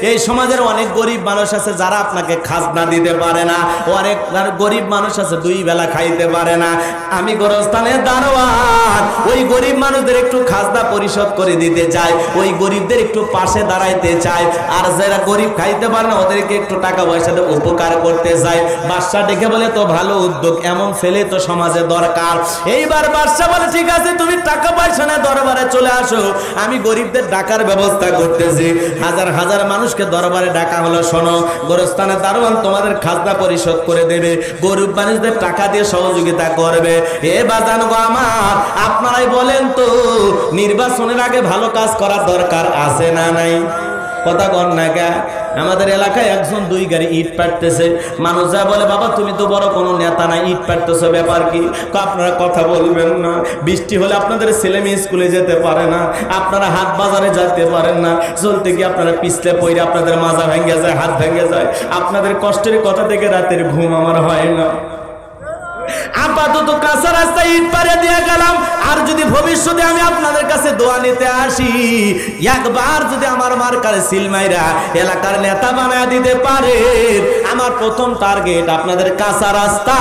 এই সমাজের অনেক গরিব মানুষ আছে যারা আপনাকে খাজনা দিতে পারে না, অনেক গরিব মানুষ আছে 2 বেলা খাইতে পারে না, আমি গোরস্থানের দারোয়ান, ওই গরিব মানুষদের একটু খাজনা পরিশোধ করে দিতে চাই, ওই গরিবদের একটু পাশে দাঁড়াইতে চাই, আর যারা গরিব খাইতে পারে না ওদেরকে একটু টাকা পয়সা দিয়ে উপকার করতে চাই। বাদশা দেখে বলে তো ভালো উদ্যোগ, এমন ছেলে তো সমাজে দরকার। এইবার বাদশা বলে ঠিক আছে তুমি টাকা পয়সা না দরবারে চলে আসো, আমি গরিবদের ডাকার ব্যবস্থা করতেছি। হাজার হাজার মানুষকে দরবারে ডাকা হলো, শোনো গোরস্থানের দারোয়ান তোমাদের খাজনা পরিশোধ করে দেবে, গরিব মানুষদের টাকা দিয়ে সহযোগিতা করবে। এ বাজান গো আমার, আপনারাই বলেন তো নির্বাচনের আগে ভালো কাজ করার দরকার আছে না নাই? কথা কন না কে? আমাদের এলাকায় একজন 2 গাড়ি ইট পাড়তেছে, মানুষ যা বলে বাবা তুমি তো বড় কোনো নেতা না, ইট পাড়তেছো ব্যাপার কি? আপনারা কথা বলবেন না, বৃষ্টি হলে আপনাদের ছেলে মেয়ে স্কুলে যেতে পারে না, আপনারা হাট বাজারে যেতে পারেন না, চলতে গিয়ে আপনারা পিছলে পড়ে আপনাদের মাজা ভেঙে যায়, হাত ভেঙে যায়, আপনাদের কষ্টের কথা থেকে রাতের ঘুম আমার হয় না। আপাতত কাঁচা রাস্তায় ইট পারে দিয়ে গেলাম, আর যদি ভবিষ্যতে আমি আপনাদের কাছে দোয়া নিতে আসি, একবার যদি আমার মার্কার সিলমাইরা এলাকার নেতা বানায় দিতে পারে, আমার প্রথম টার্গেট আপনাদের কাঁচা রাস্তা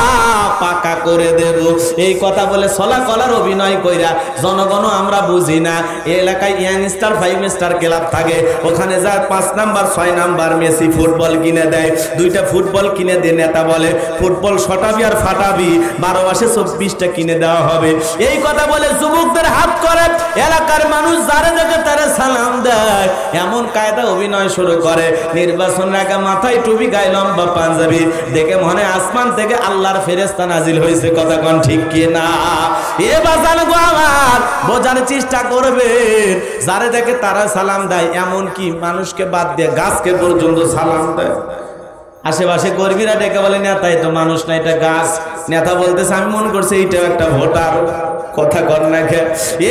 পাকা করে দেব। এই কথা বলে সলা কলার অভিনয় কইরা জনগণ আমরা বুঝি না, এই এলাকায় ইয়াংস্টার 5 স্টার ক্লাব থাকে, ওখানে যায় 5 নাম্বার 6 নাম্বার মেসি ফুটবল কিনে দেয়, 2টা ফুটবল কিনে দিয়ে নেতা বলে ফুটবল শটাবি আর ফাটাবি, 12 মাসে 24টা কিনে দেওয়া হবে। এই কথা বলে যুবক যুবকদের হাত করে, এলাকার মানুষ যারা দেখে তারা সালাম দেয়, এমন কায়দা অভিনয় শুরু করে। নির্বাচনের আগে মাথায় টুপি, গায়ে লম্বা পাঞ্জাবি, দেখে মনে আসমান থেকে আল্লাহর ফেরেশতা নাজিল হয়েছে। কথা কোন ঠিক কি না? এ বাজান গো আমার, বোঝার চেষ্টা করবেন, যারা দেখে তারা সালাম দেয়, এমন কি মানুষকে বাদ দিয়ে গাছকে পর্যন্ত সালাম দেয়। আশেপাশে কর্মীরা ডেকে বলে নেতা তো মানুষ না, এটা গাছ। নেতা বলতেছে আমি মনে করছি এইটাও একটা ভোটার। কথা কর না খে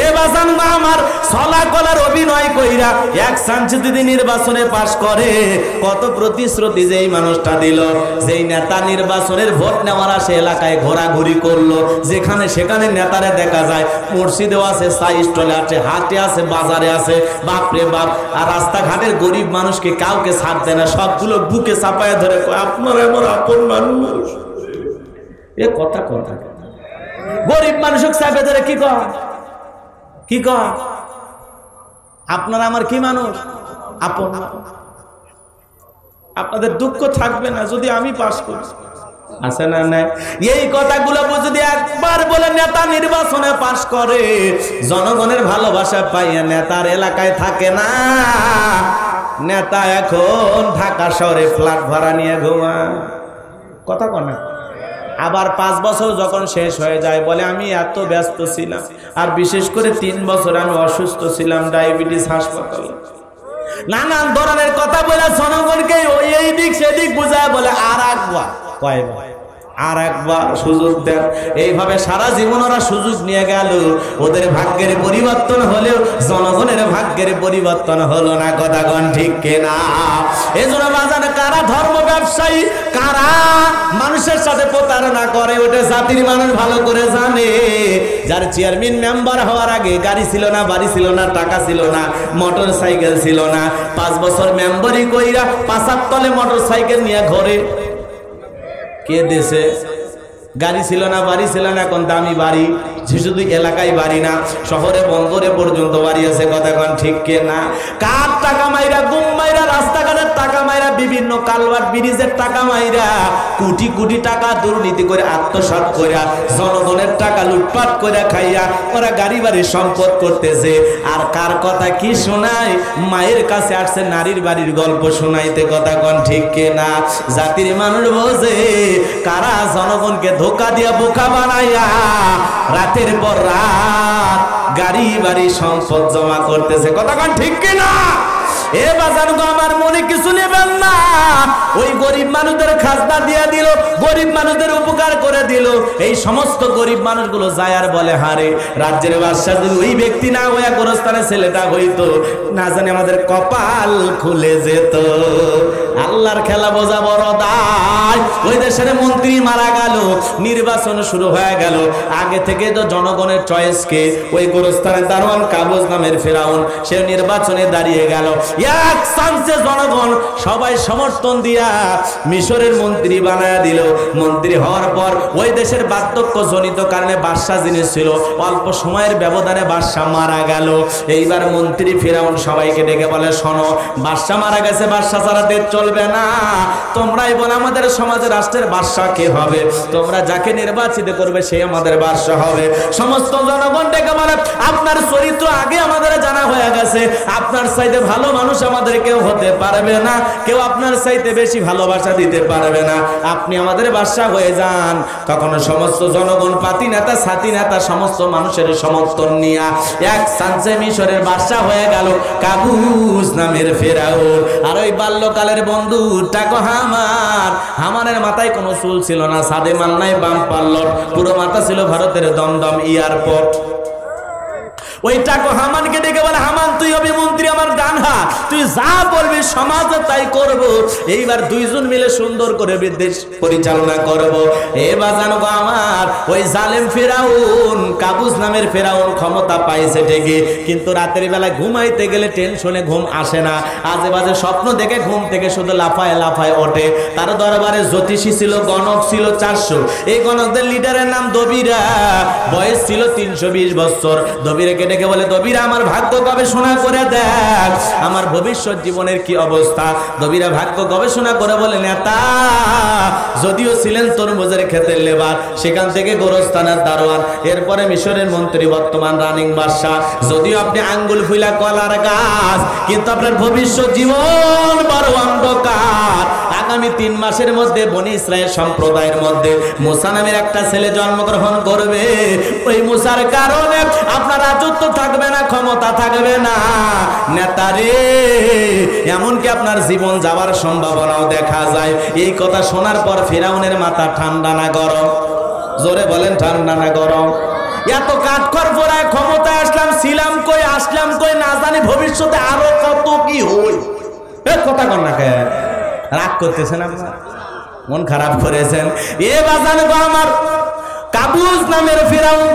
এ বাজান আমার, সলা কলার অভিনয় কইরা এক চান্সে যদি নির্বাচনে পাশ করে, কত প্রতিশ্রুতি যেই মানুষটা দিল। যেই নেতা নির্বাচনের ভোট নেওয়ার আসে এলাকায় ঘোরাঘুরি করলো, যেখানে সেখানে নেতারে দেখা যায়, মসজিদেও আছে, চা স্টলে আছে, হাটে আছে, বাজারে আছে। বাপরে বাপ। আর রাস্তাঘাটের গরিব মানুষকে কাউকে ছাড় দেয় না, সবগুলো বুকে চাপায় ধরে আপনারা আমার আপন মানুষ। এ কথা কথা গরিব মানুষকে চাপে ধরে কি কয়, কি কয় আপনারা আমার কি মানুষ, আপন। আপনাদের দুঃখ থাকবে না যদি আমি পাস করি, আছে না? না, এই কথাগুলো যদি একবার বলে নেতা নির্বাচনে পাস করে, জনগণের ভালোবাসা পাইয়া নেতার এলাকায় থাকে না। নেতা এখন ঢাকা শহরে ফ্ল্যাট ভাড়া নিয়ে ঘুমায়। কথা কনা। আবার 5 বছর যখন শেষ হয়ে যায় বলে আমি এত ব্যস্ত ছিলাম, আর বিশেষ করে 3 বছর আমি অসুস্থ ছিলাম, ডায়াবেটিস হাসপাতালে। নানান ধরনের কথা বলে জনগণকে এই দিক সেদিক বুঝায় বলে আর একবার, কয়বার আর একবার সুযোগ দেন। এইভাবে সারা জীবন ওরা সুযোগ নিয়ে গেল। ওদের ভাগ্যের পরিবর্তন হলেও জনগণের ভাগ্যের পরিবর্তন হলো না। কথা কোন ঠিক কিনা? এজন্য বাজারে কারা ধর্ম ব্যবসায়ী, কারা মানুষের সাথে প্রতারণা করে, ওটা জাতির মানুষ ভালো করে জানে। যার চেয়ারম্যান মেম্বার হওয়ার আগে গাড়ি ছিল না, বাড়ি ছিল না, টাকা ছিল না, মোটর সাইকেল ছিল না, 5 বছর মেম্বারি কইরা 5 তলে মোটর সাইকেল নিয়ে ঘরে কে দেশে গাড়ি ছিল না, বাড়ি ছিল না, এখন দামি বাড়ি। শুধু এলাকায় বাড়ি না, শহরে বন্দরে পর্যন্ত বাড়ি আছে। কথা কোন ঠিক কে না? কার টাকা মাইরা, গুম মাইরা, রাস্তাঘাটের টাকা মাইরা, বিভিন্ন কালভার্ট ব্রিজের টাকা মাইরা, কোটি কোটি টাকা দুর্নীতি করে আত্মসাৎ করে জনগণের টাকা লুটপাট করে খাইয়া ওরা গাড়ি বাড়ির সম্পদ করতেছে। আর কার কথা কি শোনায়? মায়ের কাছে আসছে নারীর বাড়ির গল্প শোনাইতে। কথা কোন ঠিক কে না? জাতির মানুষ বোঝে কারা জনগণকে ধোকা দিয়া বোকা বানাইয়া রাতের পর রাত গাড়ি বাড়ি সম্পদ জমা করতেছে। কথা কোন ঠিক কিনা? এ বাজার গো আমার, মনে কিছু নেবেন না। ওই গরিব মানুষদের খাজনা দিয়ে দিল, গরিব মানুষদের উপকার করে দিল। এই সমস্ত গরিব মানুষগুলো যায় আর বলে হারে রাজ্যের বাদশা যদি ওই ব্যক্তি না হইয়া গোরস্থানের ছেলেটা হইতো, না জানি আমাদের কপাল খুলে যেত। আল্লাহর খেলা বোঝা বড় দায়। ওই দেশের মন্ত্রী মারা গেল, নির্বাচন শুরু হয়ে গেল। আগে থেকে তো জনগণের চয়েসকে ওই গোরস্থানের দারোয়ান কাবুজ নামের ফেরাউন, সে নির্বাচনে দাঁড়িয়ে গেল। এক চান্সে জনগণ সবাই সমর্থন দিয়া মিশরের মন্ত্রী বানায় দিল। মন্ত্রী হওয়ার পর ওই দেশের বার্ধক্য জনিত কারণে বাদশা জিনিস ছিল, অল্প সময়ের ব্যবধানে বাদশা মারা গেল। এইবার মন্ত্রী ফেরাউন সবাইকে ডেকে বলে শোনো, বাদশা মারা গেছে, বাদশা ছাড়া দেশ চলবে না। তোমরাই বলে আমাদের সমাজের রাষ্ট্রের বাদশা কে হবে? তোমরা যাকে নির্বাচিত করবে সে আমাদের বাদশা হবে। সমস্ত জনগণ ডেকে বলে আপনার চরিত্র আগে আমাদের জানা হয়ে গেছে, আপনার চাইতে ভালো মানুষ আমাদের কেউ হতে পারবে না, কেউ আপনার চাইতে বেশি ভালোবাসা দিতে পারবে না, আপনি আমাদের বাদশা হয়ে যান। তখন সমস্ত জনগণ, পাতি নেতা, সাথী নেতা, সমস্ত মানুষের সমর্থন নিয়ে এক চান্সে মিশরের বাদশা হয়ে গেল কাবুস নামের ফেরাউন। আর ওই বাল্যকালের বন্ধু টাকো হামান, হামানের মাথায় কোনো চুল ছিল না, সাদে মাল নাই, বাম পাল্লর, পুরো মাথা ছিল ভারতের দমদম এয়ারপোর্ট। ওই টাকো হামানকে ডেকে বলে হামান তুই হবি মন্ত্রী, আমার ডান হাত, তুই যা বলবি সমাজে তাই করব। এইবার দুইজন মিলে সুন্দর করে দেশ পরিচালনা করব। এ বাজানো গো আমার, ওই জালেম ফেরাউন, কাবুস নামের ফেরাউন ক্ষমতা পাইছে ঠিকই, কিন্তু রাতের বেলা ঘুমাইতে গেলে টেনশনে ঘুম আসে না, আজে বাজে স্বপ্ন দেখে ঘুম থেকে শুধু লাফায় লাফায় ওঠে। তার দরবারে জ্যোতিষী ছিল, গণক ছিল 400। এই গণকদের লিডারের নাম দবিরা, বয়স ছিল 320 বছর। দবিরাকে ডেকে বলে, দবিরা আমার ভাগ্য গবেষণা করে দেখ, আমার ভবিষ্যৎ জীবনের কি অবস্থা। দবিরা ভাগ্য গবেষণা করে বলে, নেতা যদিও ছিলেন তরমুজের ক্ষেতের লেবার, সেখান থেকে গোরস্থানের দারোয়ান, এরপরে মিশরের মন্ত্রী, বর্তমান রানিং বাদশা। যদিও আপনি আঙ্গুল ফুলা কলার গাছ, কিন্তু আপনার ভবিষ্যৎ জীবন বড় অন্ধকার। আগামী 3 মাসের মধ্যে বনি ইসরায়েল সম্প্রদায়ের মধ্যে মুসা নামের একটা ছেলে জন্মগ্রহণ করবে। ওই মুসার কারণে আপনার রাজত্ব থাকবে না, ক্ষমতা থাকবে না। নেতারে, এমনকি আপনার জীবন যাওয়ার সম্ভাবনাও দেখা যায়। এই কথা শোনার পর ফিরাউনের মাথা ঠান্ডা না গরম? জোরে বলেন, ঠান্ডা না গরম? এত কাঠখড় পোড়ায় ক্ষমতায় আসলাম, ছিলাম কই, আসলাম কই, না জানি ভবিষ্যতে আরো কত কি হই। কথা কন না, কে রাগ করতেছেন আপনার, মন খারাপ করেছেন? এ বাজান গো আমার, কাবুস নামের ফিরাউন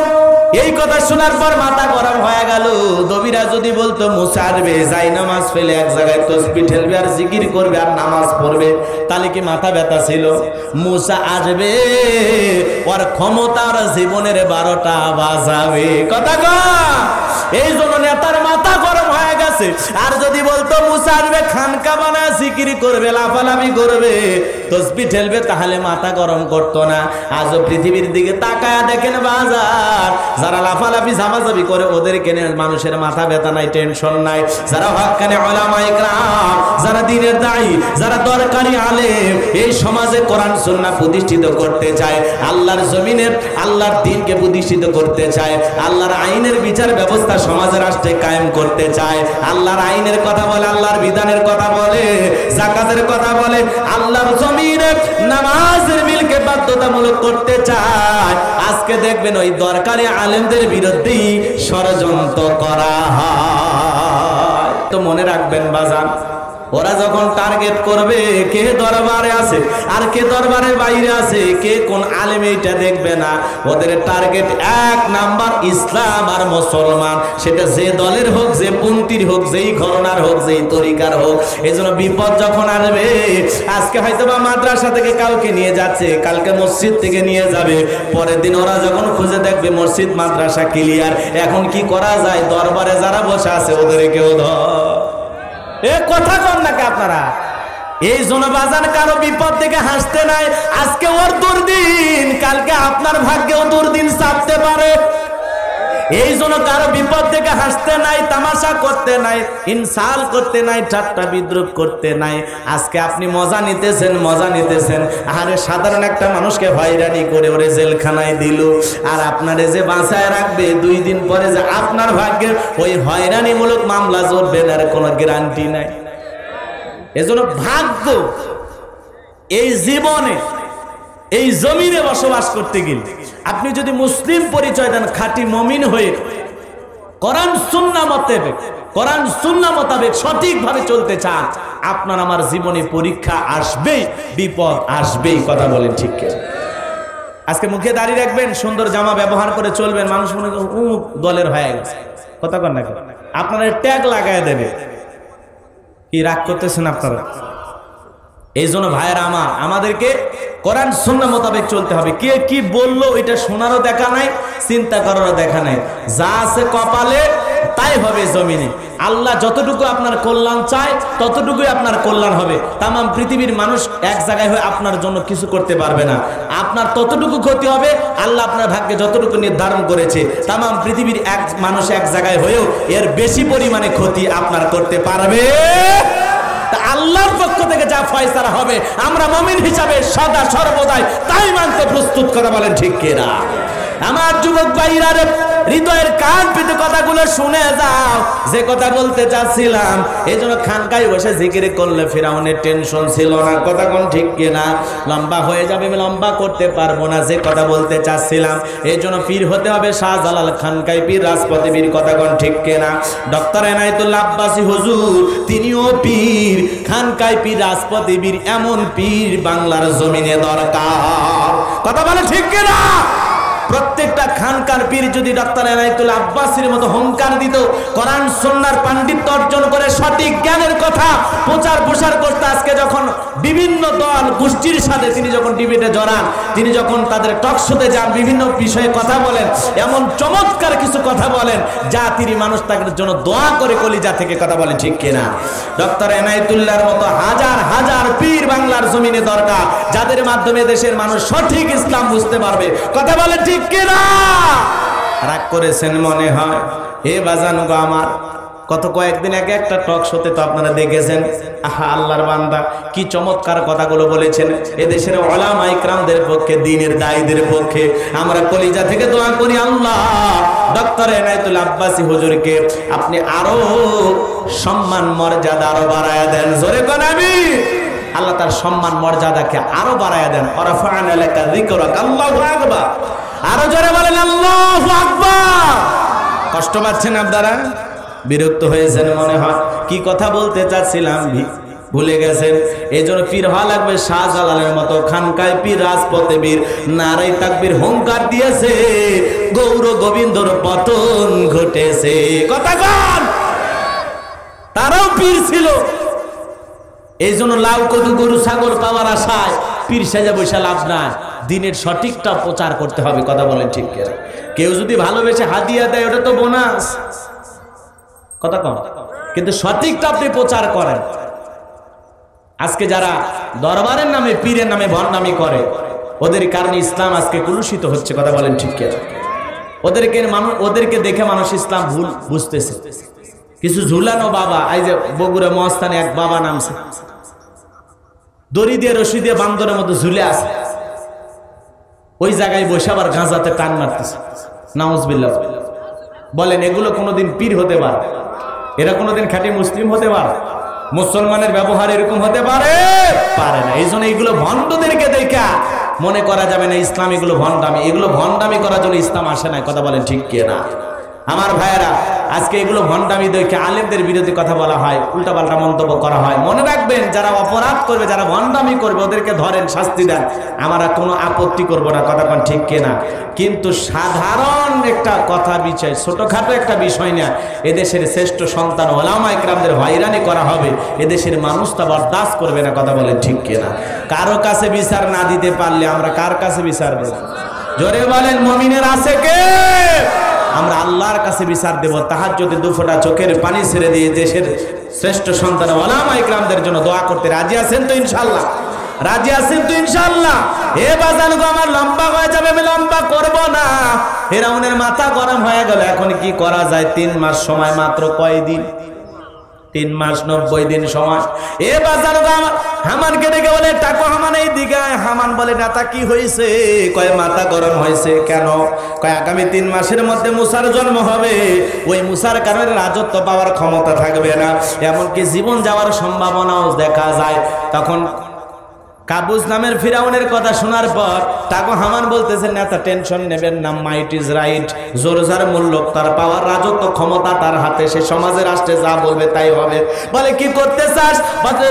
এই কথা শোনার পর মাথা গরম হয়ে গেল। দবিরা যদি বলতো মুসা আসবে, যাই নামাজ ফেলে এক জায়গায় তসবিহ ঠেলবে আর জিকির করবে আর নামাজ পড়বে, তাহলে কি মাথা ব্যথা ছিল? মুসা আসবে, ওর ক্ষমতার জীবনের 12টা বাজাবে। কথা কয়, এই জন্য নেতার মাথা গরম হয়ে গেছে। আর যদি বলতো মুসা আসবে, খানকা বানায় জিকির করবে, লাফালাফি করবে, তসবিহ ঠেলবে, তাহলে মাথা গরম করতো না। আজও পৃথিবীর দিকে তাকায়া দেখেন বাজার, যারা লাফালাফি ঝামাঝামি করে ওদেরকে নিয়ে মানুষের মাথা ব্যথা নাই, টেনশন নাই। যারা হক্কানে উলামা ইকরাম, যারা দ্বীনের দায়ী, যারা দরকারি আলেম, এই সমাজে কোরআন সুন্নাহ প্রতিষ্ঠিত করতে চায়, আল্লাহর জমিনের আল্লাহর দ্বীনকে প্রতিষ্ঠিত করতে চায়, আল্লাহর আইনের বিচার ব্যবস্থা সমাজের রাষ্ট্রে কায়েম করতে চায়, আল্লাহর আইনের কথা বলে, আল্লাহর বিধানের কথা বলে, যাকাতের কথা বলে, আল্লাহর জমিনে নামাজের বিলকে বাধ্যতামূলক করতে চায়, আজকে দেখবেন ওই দরকারি আলেমদের বিরুদ্ধেই ষড়যন্ত্র করা হয়। তো মনে রাখবেন বাজান, ওরা যখন টার্গেট করবে কে দরবারে আছে আর কে দরবারের বাইরে আছে, কে কোন আলেম, এইটা দেখবে না। ওদের টার্গেট 1 নাম্বার ইসলাম আর মুসলমান। সেটা যে দলের হোক, যে পন্থীর হোক, যেই ঘরানার হোক, যেই তরিকার হোক। এই জন্য বিপদ যখন আসবে, আজকে হয়তো বা মাদ্রাসা থেকে কাউকে নিয়ে যাচ্ছে, কালকে মসজিদ থেকে নিয়ে যাবে, পরের দিন ওরা যখন খুঁজে দেখবে মসজিদ মাদ্রাসা ক্লিয়ার, এখন কি করা যায়? দরবারে যারা বসে আছে ওদেরকেও ধর। এ কথা কন নাকি আপনারা? এই জন্য বাজান কারো বিপদ থেকে হাসতে নাই। আজকে ওর দুর্দিন, কালকে আপনার ভাগ্যেও দুর্দিন চাপতে পারে। এই জন্য কারো বিপদ থেকে হাসতে নাই, তামাশা করতে নাই, ইনসাল করতে নাই, ঠাট্টা বিদ্রুপ করতে নাই। আজকে আপনি মজা নিতেছেন, মজা নিতেছেন। আরে সাধারণ একটা মানুষকে হয়রানি করে ওরে জেলখানায় দিল, আর আপনারে যে বাঁচায় রাখবে 2 দিন পরে যে আপনার ভাগ্যে ওই হয়রানিমূলক মামলা জড়বে না, কোনো গ্যারান্টি নাই। এজন্য ভাগ্য, এই জীবনে এই জমিনে বসবাস করতে গেলে আপনি যদি মুসলিম পরিচয় দেন, খাঁটি মুমিন হয়ে কোরআন সুন্নাহ মোতাবেক, কোরআন সুন্নাহ মোতাবেক সঠিকভাবে চলতে চান, আপনার আমার জীবনে পরীক্ষা আসবেই, বিপদ আসবেই। কথা বলেন ঠিক কি? আজকে মুখে দাঁড়িয়ে রাখবেন, সুন্দর জামা ব্যবহার করে চলবেন, মানুষ মনে করে অমুক দলের হয়ে গেছে। কথা কন না, আপনারা ট্যাগ লাগায় দেবে। কি রাগ করতেছেন আপনারা? এই জন্য ভাইয়েরা আমার, আমাদেরকে কোরআন সুন্নাহ মোতাবেক চলতে হবে। কে কি বললো এটা শোনারও দেখা নাই, চিন্তা করারও দেখা নাই। যা আছে কপালে তাই হবে জমিনে। আল্লাহ যতটুকু আপনার কল্যাণ চায় ততটুকুই আপনার কল্যাণ হবে। তাম পৃথিবীর মানুষ এক জায়গায় হয়ে আপনার জন্য কিছু করতে পারবে না। আপনার ততটুকু ক্ষতি হবে, আল্লাহ আপনার ভাগ্যে যতটুকু নির্ধারণ করেছে, তাম পৃথিবীর এক মানুষ এক জায়গায় হয়েও এর বেশি পরিমাণে ক্ষতি আপনার করতে পারবে। আল্লাহর পক্ষ থেকে যা ফয়সালা হবে, আমরা মুমিন হিসাবে সদা সর্বদাই তাই মানতে প্রস্তুত। কথা বলেন ঠিক কিনা? আমার যুবক ভাইরা, হৃদয়ের কান পেতে কথাগুলো শুনে যাও, যে কথা বলতে চাচ্ছিলাম। এই জন্য খানকায় বসে জিকির করলে ফিরাউনের টেনশন ছিল না। কথা কোন ঠিক কিনা? লম্বা হয়ে যাবে, লম্বা করতে পারবো না। যে কথা বলতে চাচ্ছিলাম, এই জন্য পীর হতে হবে শাহজালাল খানকাই পীর, রাজপথে পীর। কথা কোন ঠিক কিনা? ডক্টর এনায়েতুল্লাহ আব্বাসী হুজুর, তিনিও পীর, খানকাই পীর, রাজপথে পীর। এমন পীর বাংলার জমিনে দরকার। কথা বলে ঠিক কিনা? প্রত্যেকটা খানকার পীর যদি ডক্টর এনায়েতুল্লাহ আব্বাসীর মতো হুঙ্কার দিত, কোরআন সুন্নাহর পাণ্ডিত্য অর্জন করে সঠিক জ্ঞানের কথা প্রচার প্রসার করতে, আজকে যখন বিভিন্ন দল গোষ্ঠীর সাথে তিনি যখন ডিবেটে জড়ান, তিনি যখন তাদের টক শোতে যান, বিভিন্ন বিষয়ে কথা বলেন, এমন চমৎকার কিছু কথা বলেন যা তিনি মানুষ তাদের জন্য দোয়া করে কলিজা থেকে কথা বলেন, ঠিক কিনা? ডক্টর এনায়েতুল্লাহর মতো হাজার হাজার পীর বাংলার জমিনে দরকার, যাদের মাধ্যমে দেশের মানুষ সঠিক ইসলাম বুঝতে পারবে, কথা বলেন ঠিক কিনা? রাগ করেছেন মনে হয়। এ বাজানো গো আমার, কত কয়েকদিন আগে একটা টক শোতে তো আপনারা দেখেছেন, আহা আল্লাহর বান্দা কি চমৎকার কথাগুলো বলেছেন। এদেশের উলামা ইকরামদের পক্ষে, দ্বীনের দায়ীদের পক্ষে আমরা কলিজা থেকে দোয়া করি, আল্লাহ ডক্টর এনায়েতুল আব্বাসী হুজুরকে আপনি আরো সম্মান মর্যাদা আরো বাড়ায়া দেন, জোরে কোন আমিন। আল্লাহ তার সম্মান মর্যাদাকে আরো বাড়ায়া দেন। ওয়ারাফা'না লাকা যিকরাক, আল্লাহু আকবার। আরো জোরে বলেন আল্লাহু আকবার। কষ্ট পাচ্ছেন আপনারা? বিরক্ত হয়েছেন মনে হয়। কি কথা বলতে চাচ্ছিলাম ভুলে গেছেন। এই জন্য পীর হওয়া লাগবে শাহজালালের মতো, খানকায় পীর, রাজপথে বীর, নারাই তাকবীর হুঙ্কার দিয়েছে, গৌর গোবিন্দর পতন ঘটেছে, কথা কন। তারাও পীর ছিল। এই জন্য লাউ কদু গরু ছাগল পাওয়ার আশায় পীর সেজে বসে লাভ নাই, দিনের সঠিকটা প্রচার করতে হবে, কথা বলেন ঠিক কিনা? কেউ যদি ভালোবেসে হাদিয়া দেয় ওটা তো বোনাস, কথা কম, কিন্তু সঠিকটা আপনি প্রচার করেন। আজকে যারা দরবারের নামে, পীরের নামে ভণ্ডামি করে, ওদের কারণে ইসলাম আজকে কলুষিত হচ্ছে, কথা বলেন ঠিক কিনা? ওদেরকে দেখে মানুষ ইসলাম ভুল বুঝতেছে। কিছু ঝুলানো বাবা, এই যে বগুড়া মহাস্থানে এক বাবা নামছে, দড়ি দিয়ে রশি দিয়ে বান্দরের মতো ঝুলে আছে, ওই জায়গায় বসে আবার গাঁজাতে টান মারতেছে, নাউজুবিল্লাহ। বলেন এগুলো কোনোদিন পীর হতে পারে? এরা কোনোদিন খাঁটি মুসলিম হতে পারে? মুসলমানের ব্যবহার এরকম হতে পারে? পারে না। এই জন্য এইগুলো ভণ্ডদেরকে দেখা মনে করা যাবে না ইসলাম এগুলো ভণ্ডামি। এগুলো ভণ্ডামি করার জন্য ইসলাম আসে না, কথা বলেন ঠিক কিনা? আমার ভাইয়েরা, আজকে এগুলো ভণ্ডামি দেখে আলেমদের বিরোধী কথা বলা হয়, উল্টাপাল্টা মন্তব্য করা হয়। মনে রাখবেন, যারা অপরাধ করবে, যারা ভণ্ডামি করবে, ওদেরকে ধরেন, শাস্তি দেন, আমরা কোনো আপত্তি করব না, কথা কোন ঠিক কিনা? কিন্তু সাধারণ একটা কথা বিষয়, ছোটখাটো একটা বিষয় না, এদেশের শ্রেষ্ঠ সন্তান ওলামা ইকরামদের হয়রানি করা হবে, এদেশের মানুষ তা বরদাস্ত করবে না, কথা বলেন ঠিক কিনা? কারো কাছে বিচার না দিতে পারলে আমরা কার কাছে বিচার দেব? জোরে বলেন, মুমিনের আছে কে? আমরা আল্লাহর কাছে বিচার দেব। তাহাজ্জুদে দুফোঁটা চোখের পানি ছেড়ে দিয়ে দেশের শ্রেষ্ঠ সন্তান ওলামা ইকরামদের জন্য দোয়া করতে রাজি আছেন তো ইনশাআল্লাহ? রাজি আছেন তো ইনশাআল্লাহ? এ বাজান গো, আমার লম্বা হয়ে যাবে, আমি লম্বা করব না। ফিরআউনের মাথা গরম হয়ে গেল, এখন কি করা যায়? 3 মাস সময়, মাত্র কয়দিন? 3 মাস 90 দিন সময়। এ বাজার হামানকে ডেকে বলে, টাকো হামান এই দিকে। হামান বলে, নেতা কি হয়েছে? কয় মাথা গরম হয়েছে। কেন? কয় আগামী 3 মাসের মধ্যে মুসার জন্ম হবে, ওই মুসার কারণে রাজত্ব পাওয়ার ক্ষমতা থাকবে না, এমনকি জীবন যাওয়ার সম্ভাবনাও দেখা যায়। তখন কাবুস নামের ফিরাউনের কথা শোনার পর তাকে হামান বলতেছেন, নেতা টেনশন নেবেন না, মাইট ইজ রাইট, জোর যার মূল্য তার পাওয়ার, রাজত্ব ক্ষমতা তার হাতে, সে সমাজে রাষ্ট্রে যা বলবে তাই হবে। বলে কি করতে চাস?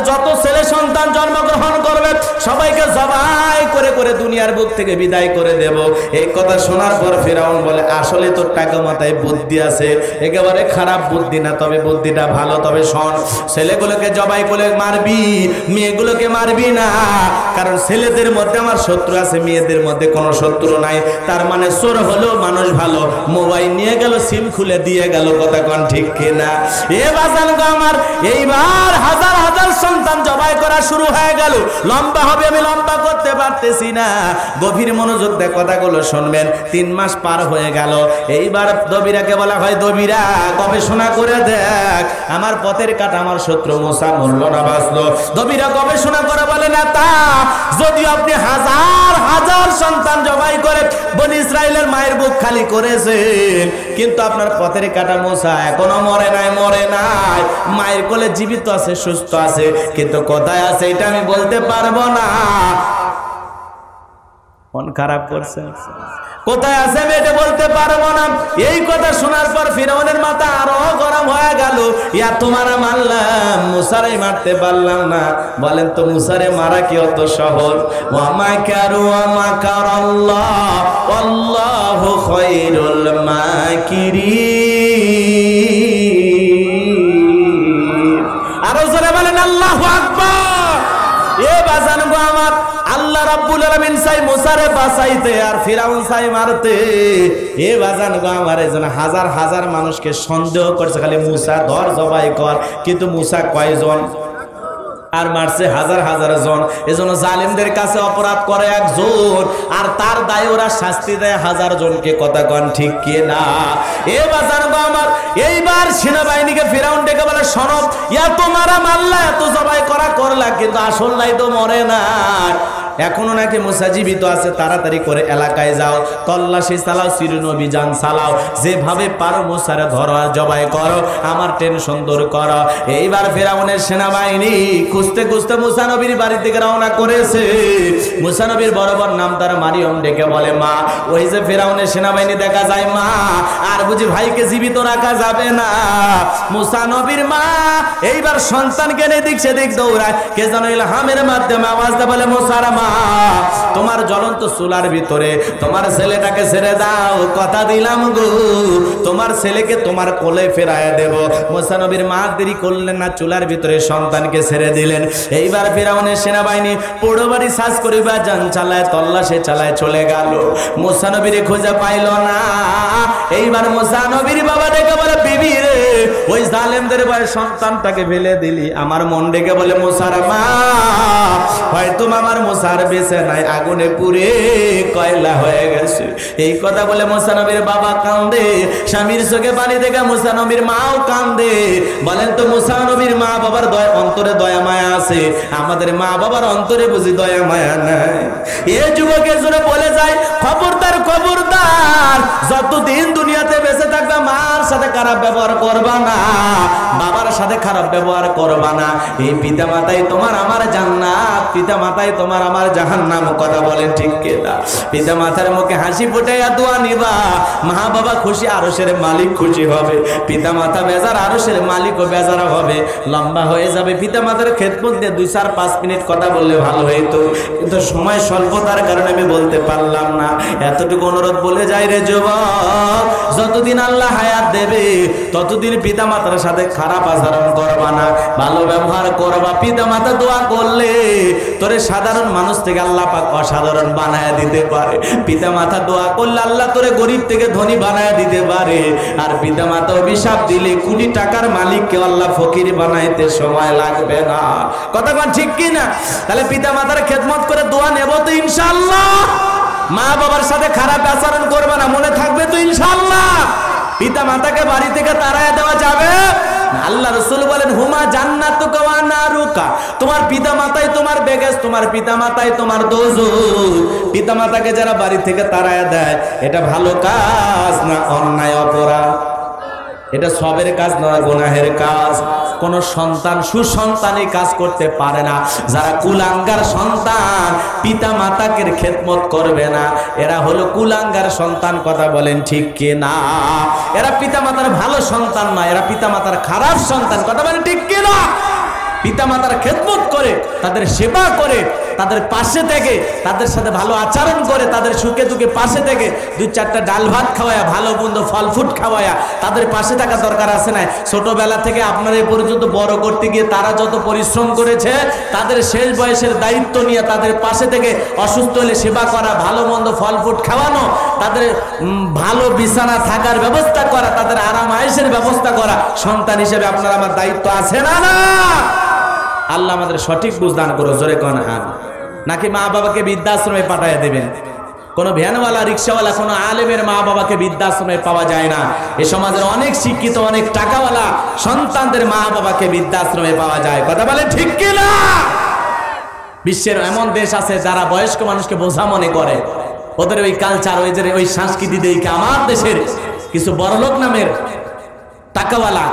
যত ছেলে সন্তান জন্মগ্রহণ করবে সবাইকে জবাই করে করে দুনিয়ার বুক থেকে বিদায় করে দেব। এই কথা শোনার পর ফিরাউন বলে, আসলে তোর টাকা মাথায় বুদ্ধি আছে, একেবারে খারাপ বুদ্ধি না, তবে বুদ্ধিটা ভালো। তবে শোন, ছেলেগুলোকে জবাই করে মারবি, মেয়েগুলোকে মারবি না, কারণ ছেলেদের মধ্যে আমার শত্রু আছে, মেয়েদের মধ্যে কোনো শত্রু নাই। তার মানে চোর হলো মানুষ ভালো, মোবাইল নিয়ে গেল, সিম খুলে দিয়ে গেল, কথা কোন ঠিক কিনা? এ বাজান গো আমার, এইবার হাজার হাজার সন্তান জবাই করা শুরু হয়ে গেল। লম্বা হবে, আমি লম্বা করতে পারতেছি না, গভীর মনোযোগ দিয়ে কথাগুলো শুনবেন। 3 মাস পার হয়ে গেল। এইবার দবিরাকে বলা হয়, দবিরা গবেষণা করে দেখ, আমার পথের কাটা আমার শত্রু মুসা মরল না বাঁচলো। দবিরা গবেষণা করে বলে, না তা যদি আপনি হাজার হাজার সন্তান জবাই করে বনি ইসরাইলের মায়ের বুক খালি করেছেন, কিন্তু আপনার পথের কাটা মুসা এখনো মরে নাই, মায়ের কোলে জীবিত আছে, সুস্থ আছে, কিন্তু কোথায় আছে এটা আমি বলতে পারবো না। মন খারাপ করছে। কোথায় আছে আমি এটা বলতে পারবো না। এই কথা শোনার পর ফিরআউনের মাথা আরো গরম হয়ে গেল। ইয়া তোমারা মারলাম, মুসারে মারতে পারলাম না। বলেন তো মুসারে মারা কি অত সহজ? ওয়া মাকারু ওয়া মাকারাল্লাহ ওয়াল্লাহু খায়রুল মাকিরিন। আরো জোরে বলেন আল্লাহু আকবার। এ বাজান গো আমার, আল্লাহ রাব্বুল আলামিন চাই মুসারে বাঁচাইতে আর ফিরআউন চাই মারতে। এ বাজান গো আমার, এজন্য হাজার হাজার মানুষকে সন্দেহ করছে খালি মুসা ধর জবাই কর, কিন্তু মুসা কয়জন আর মারছে হাজার হাজার জন। এজন্য জালিমদের কাছে অপরাধ করে একজন আর তার দায় ওরা শাস্তি দেয় হাজার জনকে। কথা কন ঠিক কি না? এ বাজান গো আমার, এইবার সেনাবাহিনীকে ফিরআউন ডেকে বলে শোনব, এত মারা মারলা, এত জবাই করা করলা, কিন্তু আসল নাই তো মরে না, এখনো নাকি মুসা জীবিত আছে। তাড়াতাড়ি করে এলাকায় যাও, তল্লাশি চালাও, চিরুন অভিযান চালাও, যেভাবে পারো মুসারে ধরো আর জবাই করো, আমার টেনশন দূর করো। এইবার ফিরআউনের সেনাবাহিনী খুঁজতে খুঁজতে মুসা নবীর বাড়ির দিকে রওনা করেছে। মুসা নবীর বরাবর নাম তার মারিয়ম ডেকে বলে, মা ওই যে ফিরআউনের সেনাবাহিনী দেখা যায় মা, আর বুঝি ভাইকে জীবিত রাখা যাবে না। মুসা নবীর মা এইবার সন্তানকে এদিক সেদিক দৌড়ায়, কে যেন ইলহামের মাধ্যমে আওয়াজ দেয়, বলে মুসার মা, তোমার জ্বলন্ত চুলার ভিতরে তোমার ছেলেটাকে ছেড়ে দাও, কথা দিলাম গো, তোমার ছেলেকে তোমার কোলে ফেরায় দেব। মুসা নবীর মা দেরি করলেন না, চুলার ভিতরে সন্তানকে ছেড়ে দিলেন। এইবার ফিরআউনের সেনাবাহিনী পুরো বাড়ি সার্চ করিবা যান চালায়, তল্লাশি চালায় চলে গেল, মুসা নবীরে খুঁজে পাইল না। এইবার মুসা নবীর বাবা ডেকে বলে, বিবি রে, ওই জালেমদের ভয়ে সন্তানটাকে ফেলে দিলি। আমার মন ডেকে বলে, মুসার মা, হয়তো আমার মুসার বেঁচে নাই, আগুনে পুড়ে কয়লা হয়ে গেছে। এই কথা বলে মুসা নবীর বাবা কান্দে, স্বামীর চোখে পানি দেখে মুসা নবীর মাও কান্দে। বলেন তো মুসা নবীর মা বাবার অন্তরে দয়া মায়া আছে? আমাদের মা বাবার অন্তরে বুঝি দয়া মায়া নাই? এ যুবকের জন্য বলে যায়, খবরদার খবরদার, যতদিন দুনিয়াতে বেঁচে থাকবে মার সাথে খারাপ ব্যবহার করবা না, বাবার সাথে খারাপ ব্যবহার করবা না। এই পিতা মাতাই তোমার আমার জান্নাত, পিতা মাতাই তোমার আমার জাহান্নাম। কথা বলেন ঠিক কিনা? পিতা মাতার মুখে হাসি ফুটাইয়া দোয়া নিবা, মা বাবা খুশি, আরশের মালিক খুশি হবে। পিতা মাতা বেজার, আরশের মালিকও বেজার হবে। লম্বা হয়ে যাবে পিতা মাতার খেদমত দিয়ে 2-4-5 মিনিট কথা বললে ভালো হইতো, কিন্তু সময় স্বল্পতার কারণে আমি বলতে পারলাম না। এতটুকু অনুরোধ বলে যাই রে যুবক, যতদিন আল্লাহ হায়াত দেবে ততদিন পিতা মাতার সাথে খারাপ আচরণ করবা না, ভালো ব্যবহার করবা। পিতা মাতা দোয়া করলে তোরে সাধারণ মানুষ থেকে আল্লাহ পাক অসাধারণ বানায় দিতে পারে। পিতা মাতা দোয়া করলে আল্লাহ তোরে গরিব থেকে ধনী বানায় দিতে পারে। আর পিতা মাতা অভিশাপ দিলে কোটি টাকার মালিককে আল্লাহ ফকির বানাইতে সময় লাগবে না। কথা কোন ঠিক কি না? তাহলে পিতা মাতার খেদমত করে দোয়া নেব তো ইনশাআল্লাহ। মা বাবার সাথে খারাপ আচরণ করবে না, মনে থাকবে তো ইনশাআল্লাহ। পিতা মাতাকে বাড়ি থেকে তাড়ায় দেওয়া যাবে? আল্লাহ রাসূল বলেন, হুমা জান্নাতুকা ওয়া নারুকা, তোমার পিতা মাতাই তোমার বেহেশত, তোমার পিতা মাতাই তোমার দোজখ। পিতা মাতাকে যারা বাড়ি থেকে তাড়ায় দেয়, এটা ভালো কাজ না অন্যায় অপরাধ? এটা সবের কাজ না গুনাহের কাজ? কোন সন্তান সুসন্তানই কাজ করতে পারে না। যারা কুলাঙ্গার সন্তান পিতা মাতাকে খেদমত করবে না, এরা হলো কুলাঙ্গার সন্তান। কথা বলেন ঠিক কি না? এরা পিতা মাতার ভালো সন্তান না, এরা পিতা মাতার খারাপ সন্তান। কথা বলেন ঠিক কি না? পিতা মাতার খেদমত করে, তাদের সেবা করে, তাদের পাশে থেকে, তাদের সাথে ভালো আচরণ করে, তাদের সুখে দুঃখে পাশে থেকে 2-4টা ডাল ভাত খাওয়ায়া, ভালো মন্দ ফল ফুট খাওয়ায়া তাদের পাশে থাকা দরকার আছে না? ছোটবেলা থেকে আপনার এই পর্যন্ত বড় করতে গিয়ে তারা যত পরিশ্রম করেছে, তাদের শেষ বয়সের দায়িত্ব নিয়ে তাদের পাশে থেকে অসুস্থ হলে সেবা করা, ভালো মন্দ ফল ফুট খাওয়ানো, তাদের ভালো বিছানা থাকার ব্যবস্থা করা, তাদের আরাম আয়েশের ব্যবস্থা করা, সন্তান হিসেবে আপনার আমার দায়িত্ব আছে না? না, আল্লাহ আমাদের সঠিক বুঝ দান করো। জোরে কোন হ্যাঁ? নাকি মা বাবাকে বৃদ্ধাশ্রমে পাঠিয়ে দেবেন? কোন ভ্যানওয়ালা, রিক্সাওয়ালা, কোন আলেমের মা বাবাকে বৃদ্ধাশ্রমে পাওয়া যায় না। এই সমাজের অনেক শিক্ষিত, অনেক টাকাওয়ালা সন্তানদের মা বাবাকে বৃদ্ধাশ্রমে পাওয়া যায়। কথা বলে ঠিক কি না? বিশ্বের এমন দেশ আছে যারা বয়স্ক মানুষকে বোঝা মনে করে, ওদের ওই কালচার, ওই সংস্কৃতি দেখে আমার দেশের কিছু বড়লোক নামের টাকাওয়ালা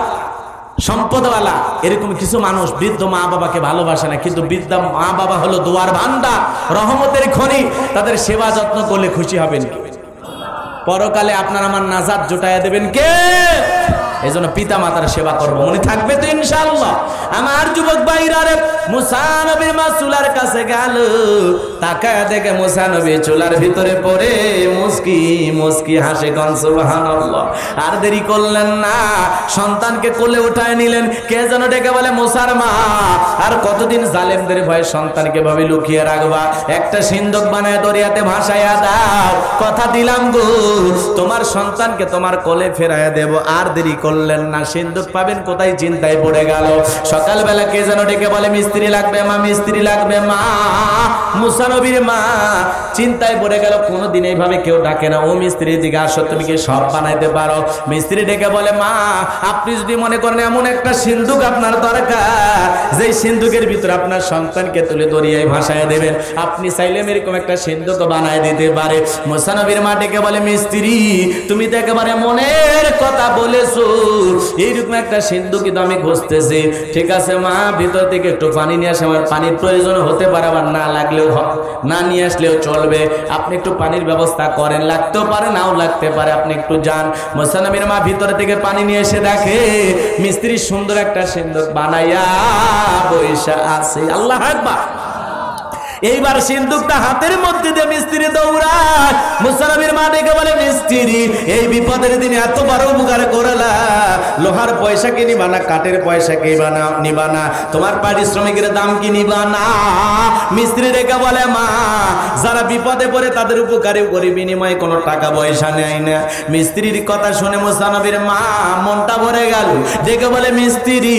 সম্পদওয়ালা এরকম কিছু মানুষ বৃদ্ধ মা বাবাকে ভালোবাসে না, কিন্তু বৃদ্ধ মা বাবা হলো দোয়ার ভান্ডার, রহমতের খনি। তাদের সেবা যত্ন করলে খুশি হবেন কে? পরকালে আপনার আমার নাজাত জোটাইয়া দেবেন কে? এই জন্য পিতা মাতার সেবা করবো, মনে থাকবে তো ইনশাআল্লাহ। আমার যুবক ভাইরা রে, মুসা নবীর মা চুলার কাছে গেল, তাকায় দেখে মুসা নবী চুলার ভিতরে পড়ে মুস্কি মুস্কি হাসে, গান সুবহানাল্লাহ। আর দেরি করলেন না, সন্তানকে কোলে উঠায় নিলেন। কে যেন ডেকে বলে, মুসার মা। আর কতদিন জালেমদের ভয়ে সন্তানকে ভাবে লুকিয়ে রাখবা? একটা সিন্ধুক বানায় দরিয়াতে ভাসাইয়া দাও, কথা দিলাম গো তোমার সন্তানকে তোমার কোলে ফেরাইয়া দেব। আর দেরি করলেন না, সিন্ধুক পাবেন কোথায় চিন্তায় পড়ে গেল। সকালবেলা কে যেন ডেকে বলে, মিস্ত্রি লাগবে মা, মিস্ত্রি লাগবে মা। মুসা নবীর মা চিন্তায় পড়ে গেল, কোনোদিন এইভাবে কেউ ডাকে না। ও মিস্ত্রি দিকে আসো, তুমি কি সব বানাইতে পারো? মিস্ত্রি ডেকে বলে, মা আপনি যদি মনে করেন এমন একটা সিন্ধুক আপনার দরকার, যেই সিন্ধুকের ভিতরে আপনার সন্তানকে তুলে দরিয়ায় ভাসায় দেবেন, আপনি চাইলে এরকম একটা সিন্ধুক বানায় দিতে পারে। মুসা নবীর মা ডেকে বলে, মিস্ত্রি তুমি তো একেবারে মনের কথা বলেছো, এইরকম একটা সিন্ধুক কিন্তু আমি খুঁজতেছি। ঠিক আছে মা, ভিতর থেকে একটু পানি নিয়ে আসে, আমার পানির প্রয়োজন হতে পারে, আবার না লাগলেও না নিয়ে আসলেও চলবে। আপনি একটু পানির ব্যবস্থা করেন, লাগতেও পারে নাও লাগতে পারে, আপনি একটু যান। মুসা নবীর মা ভিতর থেকে পানি নিয়ে এসে দেখে মিস্ত্রি সুন্দর একটা সিন্ধুক বানাইয়া বৈশা আছে। আল্লাহ আকবার। এইবার সিন্ধুকটা হাতের মধ্যে দিয়ে মিস্ত্রি দৌড়ায়। মুসা নবীর মা ডেকে বলে, মিস্ত্রি এই বিপদের দিনে এত বড় উপকার করলা, লোহার পয়সা কি নিবা না, কাঠের পয়সা কি নিবা না, তোমার পারিশ্রমিকের দাম কি নিবা না? মিস্ত্রি ডেকে বলে, মা যারা বিপদে পড়ে তাদের উপকারে করি, বিনিময়ে কোনো টাকা পয়সা নেয় না। মিস্ত্রির কথা শুনে মুসা নবীর মা মনটা ভরে গেল। ডেকে বলে, মিস্ত্রি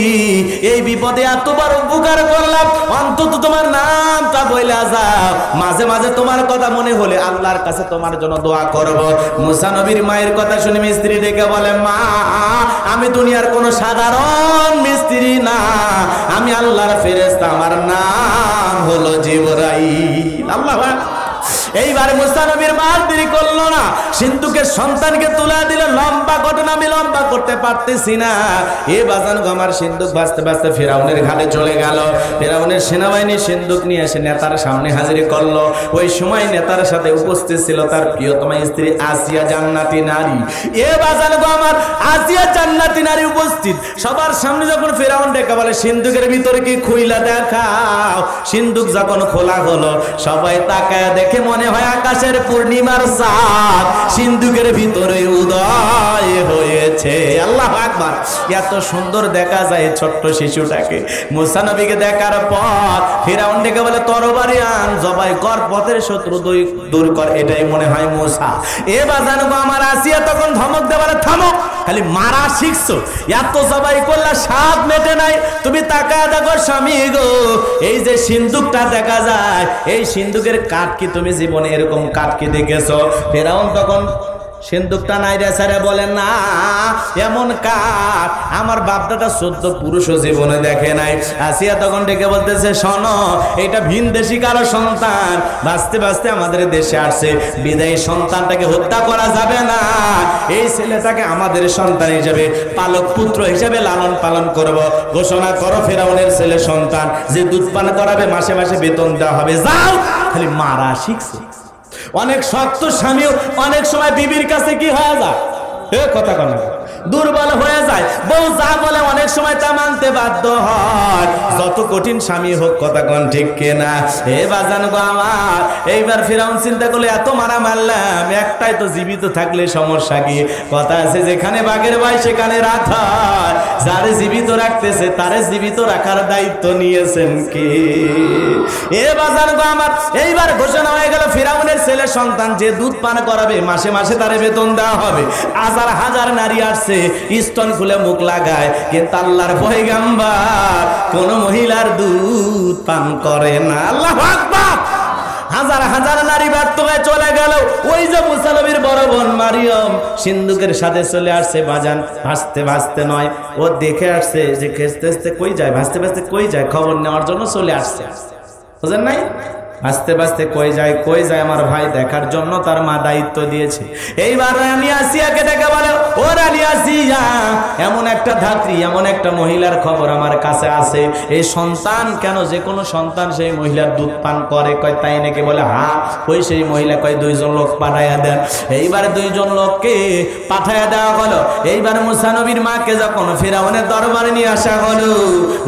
এই বিপদে এত বড় উপকার করলাম, অন্তত তোমার নামটা বলে যাও, মাঝে মাঝে তোমার কথা মনে হলে আল্লাহর কাছে তোমার জন্য দোয়া করব। মুসা নবীর মায়ের কথা শুনে মিস্ত্রি ডেকে বলে, মা আমি দুনিয়ার কোন সাধারণ মিস্ত্রি না, আমি আল্লাহর ফেরেশতা, আমার নাম হলো জিবরাইল। আল্লাহ। এইবার মুসা নবীর মা দেরি করলো না, সিন্ধুকের সন্তানকে তুলে দিল। লম্বা ঘটনা, আমি লম্বা করতে পারতেছি না। এ বাজান গো, আমার সিন্ধুক ভাসতে ভাসতে ফিরাউনের ঘাটে চলে গেল। ফিরাউনের সেনাবাহিনী সিন্ধুক নিয়ে এসে নেতার সামনে হাজির করলো। ওই সময় নেতার সাথে উপস্থিত ছিল তার প্রিয়তমা স্ত্রী আসিয়া জান্নাতি নারী। এ বাজান গো, আমার আসিয়া জান্নাতি নারী উপস্থিত। সবার সামনে যখন ফিরাউন ডেকে বলে, সিন্ধুকের ভিতরে কি খুইলা দেখাও। সিন্ধুক যখন খোলা হলো, সবাই তাকায় দেখে মনে হয় আকাশের পূর্ণিমার চাঁদ সিন্ধুকের ভিতরে উদয় হয়েছে। আল্লাহ আকবার। এত সুন্দর দেখা যায় ছোট্ট শিশুটাকে। মুসা নবীকে দেখার পর ফিরাউন ডেকে বলে, তরবারি আন, জবাই কর, পথের শত্রু দূর কর। এটাই মনে হয় মুসা। এবার জানবো আমার আসিয়া তখন ধমক দেওয়ার, থামো, খালি মারা শিখছো, এত জবাই করলা স্বাদ মেটে নাই। তুমি তাকায় দেখো স্বামী গো, এই যে সিন্ধুকটা দেখা যায়, এই সিন্ধুকের কাঠ কি তুমি জীবনে এরকম কাঠ কি দেখেছো? ফেরাউন তখন সিন্ধুকটা নাই রে স্যারে বলে, না এমন কাঠ আমার বাপদাদা 14 পুরুষও জীবনে দেখে নাই। আসিয়া তখন ডেকে বলতেছে, শোনো, এটা ভিনদেশী কারো সন্তান, বাঁচতে বাঁচতে আমাদের দেশে আসছে, বিদায়ী সন্তানটাকে হত্যা করা যাবে না। এই ছেলেটাকে আমাদের সন্তান হিসেবে, পালক পুত্র হিসেবে লালন পালন করব। ঘোষণা করো ফেরাউনের ছেলে সন্তান, যে দুধ পান করাবে মাসে মাসে বেতন দেওয়া হবে। যাও, খালি মারা শিখছে। অনেক শক্ত স্বামীও অনেক সময় বিবির কাছে কি হয়ে যায়, কথা কন, দুর্বল হয়ে যায়। বউ যা বলে অনেক সময় তা মানতে বাধ্য হয়, যত কঠিন স্বামী হোক, কথা কন ঠিক কিনা? হে বাজান গো আমার, এইবার ফিরাউন চিন্তা করলে, এত মারা মারলাম, একটাই তো জীবিত থাকলে সমস্যা কি? কথা আছে, যেখানে বাঘের ভাই সেখানে রাত হয়। যারে জীবিত রাখতেছে তারে জীবিত রাখার দায়িত্ব নিয়েছেন কে? এ বাজান গো আমার, এইবার ঘোষণা হয়ে গেল, ফিরাউনের ছেলে সন্তান যে দুধ পান করাবে মাসে মাসে তারে বেতন দেওয়া হবে। হাজার হাজার নারী আসছে, স্তন খুলে মুখ লাগায়, কিন্তু আল্লাহর পয়গাম্বার কোন মহিলার দুধ পান করে না। আল্লাহু আকবার। হাজার হাজার নারী ব্যর্থ হয়ে চলে গেল। ওই যে মুসা নবীর বড় বোন মারিয়ম সিন্ধুকের সাথে চলে আসছে। বাজান ভাসতে ভাসতে নয়, ও দেখে আসছে যে খেসতে খেসতে কই যায়, ভাসতে ভাসতে কই যায়, খবর নেওয়ার জন্য চলে আসছে। বুঝেন নাই? ভাসতে ভাসতে কই যায় আমার ভাই দেখার জন্য তার মা দায়িত্ব দিয়েছে। এইবার রানী আসিয়াকে ডেকে বলে, ও রানী আসিয়া, এমন একটা ধাত্রী, এমন একটা মহিলার খবর আমার কাছে আছে। এই সন্তান কেন, যে কোনো সন্তান সেই মহিলার দুধ পান করে? কয় তাই নাকি? বলে হ্যাঁ। ওই সেই মহিলা কয় 2 জন লোক পাঠাইয়া দেন। এইবার 2 জন লোককে পাঠাইয়া দেওয়া হলো। এইবার মুসা নবীর মাকে যখন ফিরআউনের দরবারে নিয়ে আসা হলো,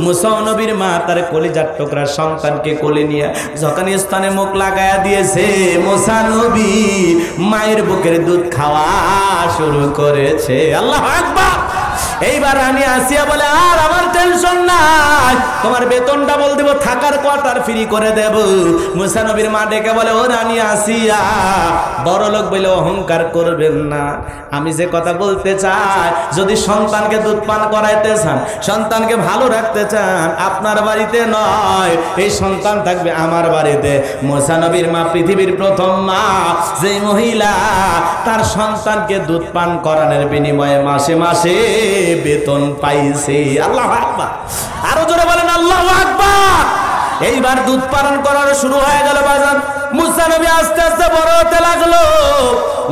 মুসা নবীর মা তার কলিজার টুকরা সন্তানকে কোলে নিয়ে যখন স্থানে মুখ লাগায়া দিয়েছে, মুসা নবী মায়ের বুকের দুধ খাওয়া শুরু করেছে। আল্লাহু আকবার। এইবার রানী আসিয়া বলে আর আমার টেনশন নাই, তোমার বেতনটা বল দেব, থাকার কোয়ার্টার ফ্রি করে দেব। মুসা নবীর মা ডেকে বলে ও রানী আসিয়া, বড় লোক বলে অহংকার করবেন না। আমি যে কথা বলতে চাই, যদি সন্তানকে দুধ পান করাইতে চান, সন্তানকে ভালো রাখতে চান, আপনার বাড়িতে নয়, এই সন্তান থাকবে আমার বাড়িতে। মুসা নবীর মা পৃথিবীর প্রথম মা, যে মহিলা তার সন্তানকে দুধ পান করানোর বিনিময়ে মাসে মাসে বেতন পাইছে। আল্লাহু আকবার। আরো জোরে বলেন আল্লাহু আকবার। এইবার দুধ পান করার শুরু হয়ে গেল বাজান। মুসা নবী আস্তে আস্তে বড় হতে লাগলো।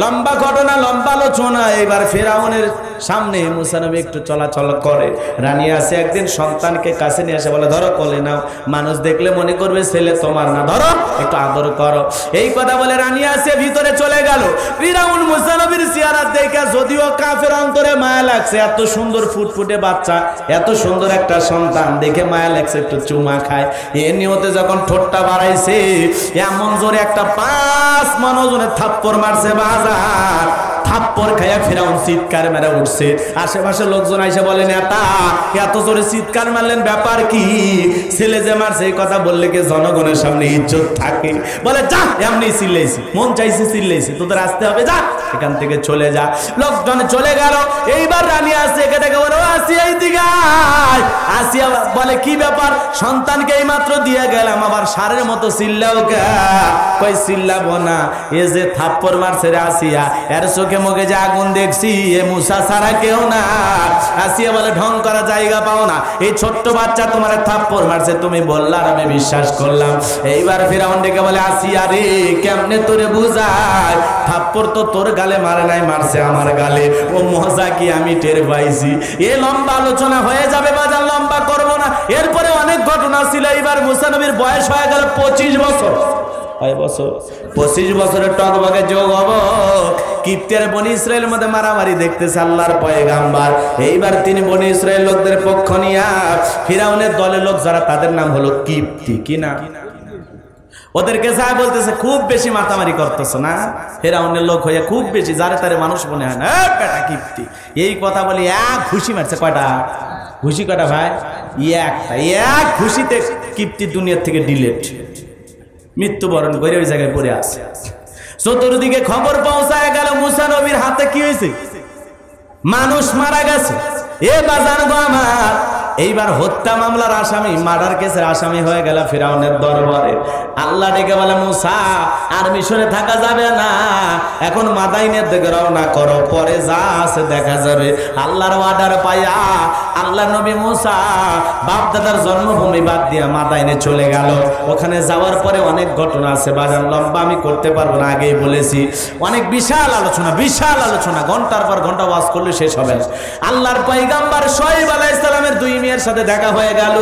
লম্বা ঘটনা, লম্বা আলোচনা। এবার ফিরআউনের সামনে মুসা নবী একটু চলাচল করে। রানী আসে একদিন সন্তানকে কাছে নিয়ে আসে, বলে ধরো কোলে নাও, মানুষ দেখলে মনে করবে ছেলে তোমার না, ধরো একটু আদর করো। এই কথা বলে রানী আসে ভিতরে চলে গেল। ফিরআউন মুসা নবীর চেহারা দেখে যদিও কাফের অন্তরে মায়া লাগছে, এত সুন্দর ফুটফুটে বাচ্চা, এত সুন্দর একটা সন্তান দেখে মায়া লাগছে, একটু চুমা খায়। এ নিয়তে যখন ঠোঁটটা বাড়াইছে, এমন জোরে একটা 5 মণ ওজনের থাপ্পড় মারছে বাজার। থাপ্পড় খাইয়া ফিরআউন চিৎকার মেরে উঠছে। আশেপাশে লোকজন আইসা বলে নেতা এত জোরে চিৎকার মারলেন, ব্যাপার কি? ছেলে যে মারছে এই কথা বললে কি জনগণের সামনে ইজ্জত থাকে? বলে যা, এমনি চিল্লাইছি, মন চাইছে চিল্লাইছি, তোদের আসতে হবে, যা এখান থেকে চলে যা। লোকজন চলে গেল। এইবার রানী আসে একে দেখে বলে আসিয়া এইদিকে আয়। আসিয়া বলে কি ব্যাপার? সন্তানকে এই মাত্র দিয়ে গেলাম, আবার সারের মতো চিল্লাও কে? কই চিল্লাবো না, এ যে থাপ্পড় মারছে রে আসিয়া, এর চোখে মুখে যে আগুন দেখছি, এ মুসা ছাড়া কেউ না। আসিয়া বলে ঢং করা জায়গা পাও না, এই ছোট্ট বাচ্চা তোমার থাপ্পড় মারছে, তুমি বললা আর আমি বিশ্বাস করলাম। এইবার ফিরআউন ডেকে বলে আসিয়া রে, কেমনে তোরে বুঝায়? থাপ্পড় তো তোর গালে মারে নাই, মারছে আমার গালে। ও মজা কি আমি টের পাইছি। এ লম্বা আলোচনা হয়ে যাবে বাজার, লম্বা করবো না। এরপরে অনেক ঘটনা ছিল। এইবার মুসা নবীর বয়স হয়ে গেল 25 বছর। 25 বছরের টকবকে যোগ হবো। কিপ্তের বনি ইসরায়েলের মধ্যে মারামারি দেখতেছে আল্লাহর পয়গাম্বার। এইবার তিনি বনি ইসরায়েল লোকদের পক্ষ নিয়ে ফিরআউনের দলের লোক যারা, তাদের নাম হলো কিপ্তি। কি না? ওদেরকে যা বলতেছে, খুব বেশি মাতামারি করতেছ না? ফিরআউনের লোক হয়ে খুব বেশি, যারে তারে মানুষ মনে হয় না, বেটা কিপ্তি। এই কথা বলি এক ঘুষি মারছে। কয়টা ঘুষি? কয়টা ভাই? একটা। এক ঘুষিতে কিপ্তি দুনিয়ার থেকে ডিলেট, মৃত্যুবরণ করে ওই জায়গায় পড়ে আছে। চতুর্দিকে খবর পৌঁছায় গেল মুসা নবীর হাতে কি হয়েছে, মানুষ মারা গেছে। এ বাজার গো আমার, এইবার হত্যা মামলার আসামি, মার্ডার কেসের আসামি হয়ে গেল ফিরআউনের দরবারে। আল্লাহ ডেকে বলে মুসা আর মিশরে থাকা যাবে না, এখন মাদাইনের দিকে রওনা করো, পরে যা আছে দেখা যাবে। আল্লাহর অর্ডার পাইয়া আল্লাহ নবী মুসা বাপ দাদার জন্মভূমি বাদ দিয়া মাদাইনে চলে গেল। ওখানে যাওয়ার পরে অনেক ঘটনা আছে বাজান, লম্বা আমি করতে পারবো না, আগেই বলেছি। অনেক বিশাল আলোচনা, বিশাল আলোচনা, ঘন্টার পর ঘন্টা ওয়াজ করলে শেষ হবে না। আল্লাহর পয়গাম্বার শুআয়ব আলাইহিস সালামের 2 মেয়ের সাথে দেখা হয়ে গেল।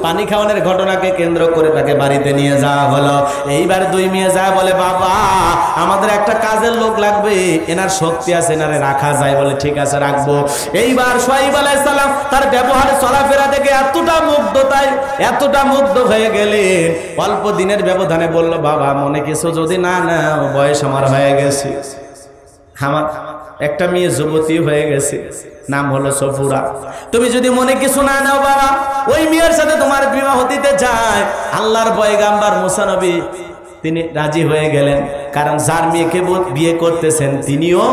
পানি খাওয়ানোর ঘটনাকে কেন্দ্র করে তাকে বাড়িতে নিয়ে যাওয়া হলো। এইবার 2 মেয়ে যায় বলে বাবা আমাদের একটা কাজের লোক লাগবে, এনার শক্তি আছে, এনারে রাখা যায়। বলে ঠিক আছে রাখবো। এইবার শুআয়ব আলাইহিস সালাম তার ব্যবহার চলাফেরা দেখে এতটা মুগ্ধ হয়ে গেলেন, অল্প দিনের ব্যবধানে বলল বাবা মনে কিছু যদি না নাও, বয়স আমার হয়ে গেছে, আমার একটা মেয়ে যুবতী হয়ে গেছে, নাম হলো সফুরা, তুমি যদি মনে কিছু না নাও বাবা, ওই মেয়ের সাথে তোমার বিবাহ দিতে চায়। আল্লাহর পয়গাম্বার মুসা নবী তিনি রাজি হয়ে গেলেন, কারণ যার মেয়েকে বিয়ে করতেছেন তিনিও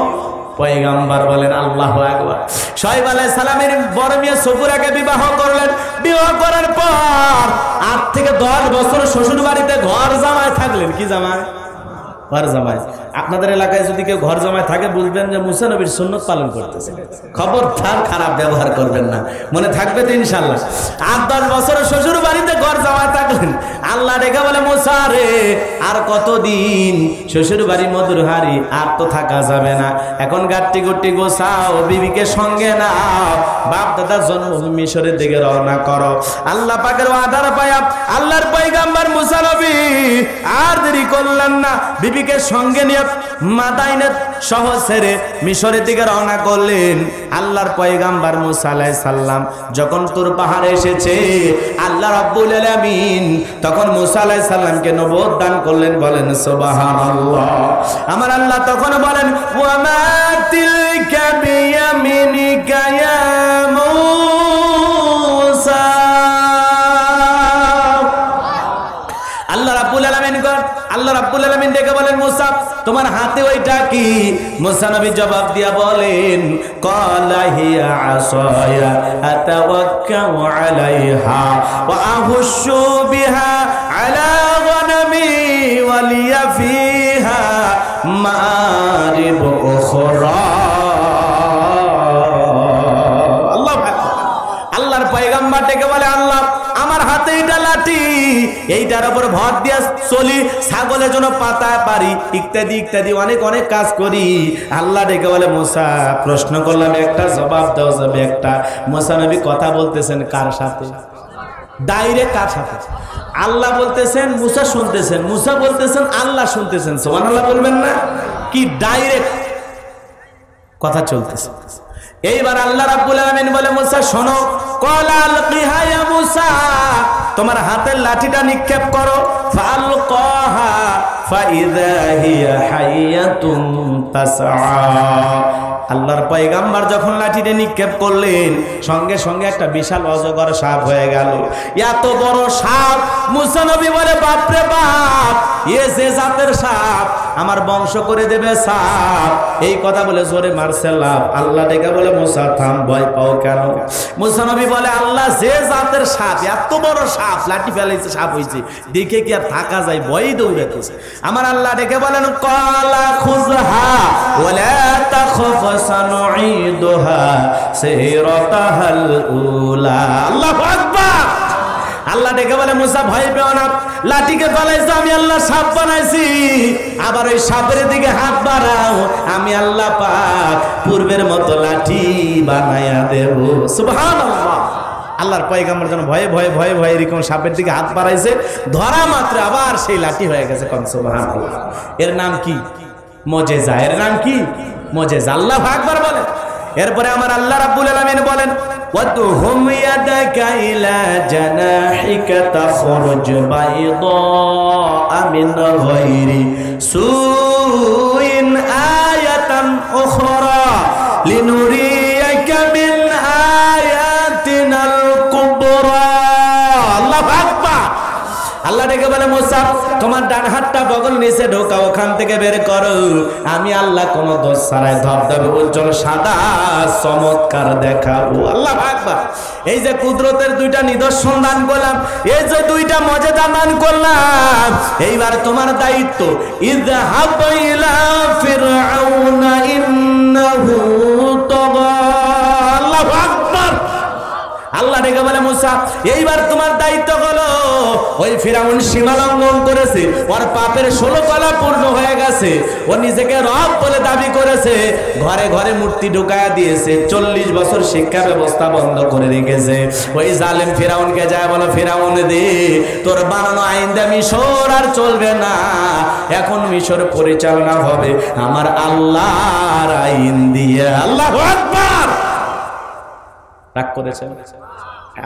পয়গাম্বার। বলেন আল্লাহু আকবার। শুআয়ব আলাইহিস সালামের বড় মেয়ে সফুরাকে বিবাহ করলেন। বিবাহ করার পর 8 থেকে 10 বছর শ্বশুর বাড়িতে ঘর জামায় থাকলেন। কি জামায়? ঘর জামাই। আপনাদের এলাকায় যদি কেউ ঘর জামাই থাকে বুঝবেন যে মুসা নবীর সুন্নত পালন করতেছে। খবরদার খারাপ ব্যবহার করবেন না, মনে থাকবে তো ইনশাআল্লাহ। 8-10 বছর শ্বশুর বাড়িতে ঘর জামাই থাকলেন। আল্লাহ রেখে বলে মুসা রে আর কতদিন শ্বশুর বাড়ি মধুর হাড়ি, আর তো থাকা যাবে না, এখন গাট্টি গুট্টি গোছাও, বিবিকে সঙ্গে নাও, বাপ দাদার জন্মভূমি মিশরের দিকে রওনা করো। আল্লাহ পাকের ওয়াদার পায়া আল্লাহর পয়গম্বর মুসা নবী আর দেরি করলেন না, বিবিকে সঙ্গে নিয়ে মাদাইনের শহর ছেড়ে মিশরের দিকে রওনা করলেন। আল্লাহর পয়গম্বর মুসা আলাইহিস সালাম যখন তুর পাহাড়ে এসেছে, আল্লাহ রাব্বুল আলামিন তখন মুসা আলাইহিস সালামকে নবুয়ত দান করলেন। বলেন সুবহানাল্লাহ। আমার আল্লাহ তখন বলেন ওয়া মা তিলকা বিয়ামিনিকা ইয়া মুসা। আল্লাহ রাব্বুল আলামিন ডেকে বলেন মুসা তোমার হাতে ওইটা কি? মুসা নবী জবাব দিয়া বলেন ক্বালা হিয়া আসায়া আতাওয়াক্কাউ আলাইহা ওয়া আহুশু বিহা আলা গনামি ওয়া লিয়া ফিহা মারিব উখরা। আল্লাহর পয়গম্বর ডেকে বলে আল্লাহ আমার হাতে এটা লাঠি, এইটার উপর ভর দিয়া চলি, ছাগলের জন্য পাতা পারি, ইত্যাদি ইত্যাদি অনেক অনেক কাজ করি। আল্লাহ ডেকে বলে মুসা প্রশ্ন করলাম একটা, জবাব দেওয়া যাবে একটা। মুসা নবী কথা বলতেছেন কার সাথে? ডাইরেক্ট কার সাথে? আল্লাহ বলতেছেন, মুসা শুনতেছেন, মুসা বলতেছেন, আল্লাহ শুনতেছেন। সুবহানাল্লাহ বলবেন না? কি ডাইরেক্ট কথা চলতেছে। এইবার আল্লাহ রাব্বুল আলামিন বলে মুসা শোনো, ক্বালা আলকিহা ইয়া মুসা তোমার হাতের লাঠিটা নিক্ষেপ করো। ফালকাহা ফাইযা হিয়া হাইয়াতুন তাসআ। আল্লাহর পয়গম্বর যখন লাঠিটা নিক্ষেপ করলেন, সঙ্গে সঙ্গে একটা বিশাল অজগর সাপ হয়ে গেল। এত বড় সাপ! মুসা নবী বলে বাপরে বাপ, এ যে জাতের সাপ, আমার বংশ করে দেবে সাপ। এই কথা বলে জোরে মারছে লাফ। আল্লাহ ডেকে বলে মুসা থাম, ভয় পাও কেন? মুসা নবী বলে আল্লাহ যে জাতের সাপ, এত বড় সাপ, লাঠি ফেলাইছে, সাপ হয়েছে, দেখে কি আর থাকা যায়? ভয়ই দৌড়াতেছে। আমার আল্লাহ ডেকে বলেন ক্বালা খুযহা ওয়ালা তাখফ সানুঈদুহা সিরাতাহাল উলা। আল্লাহু আকবার। আল্লাহ ডেকে বলে মুসা ভয় পেও না, লাঠিকে ফেলাইছো, আমি আল্লাহ সাপ বানাইছি, আবার ওই সাপের দিকে হাত বাড়াও, আমি আল্লাহ পাক পূর্বের মতো লাঠি বানায়া দেব। সুবহানাল্লাহ। আল্লাহর পয়গম্বর যেন ভয়ে ভয়ে ভয়ে ভয়ে এরকম সাপের দিকে হাত বাড়াইছে, ধরা মাত্র আবার সেই লাঠি হয়ে গেছে। সুবহানাল্লাহ। এর নাম কি? মুজিজা। এর নাম কি? মুজিজা। আল্লাহু আকবার বলেন। এরপরে আমার আল্লাহ রাব্বুল আলামিন বলেন ওয়াদহুম ইয়াদাকা ইলা জানাহিকা তাখরুজ বাইদা মিন গায়রি সুইন আয়াতান উখরা লিনুরিয়াকা মিন আয়াতিনাল কুবরা। আল্লাহু আকবার। আল্লাহ ডেকে বলে মুসা তোমার ডান হাতটা বগল নিচে ঢোকা, ওখান থেকে বের করো, আমি আল্লাহ কোন দোষ ছাড়াই ধবধবে উজ্জ্বল সাদা চমৎকার দেখাবো। আল্লাহু আকবার। এই যে কুদরতের দুইটা নিদর্শন দান করলাম, এই যে দুইটা মুজিজা দান করলাম, এইবার তোমার দায়িত্ব ইযহাব ইলা ফিরআউনা ইন্নাহু তাগা। আল্লাহু আকবার। আল্লাহ ডেকে বলে মুসা এইবার তোমার দায়িত্ব হলো, ওই ফিরাউন সীমা লঙ্ঘন করেছে, ওর পাপের 16 কলা পূর্ণ হয়ে গেছে, ও নিজেকে রব বলে দাবি করেছে, ঘরে ঘরে মূর্তি ঢুকায়া দিয়েছে, 40 বছর শিক্ষা ব্যবস্থা বন্ধ করে রেখেছে। ওই জালেম ফিরাউনকে যায় বলো, ফিরাউন দে তোর বানানো আইন দে, মিশর আর চলবে না, এখন মিশর পরিচালনা হবে আমার আল্লাহর আইন দিয়ে। আল্লাহু আকবার। রাগ করেছে?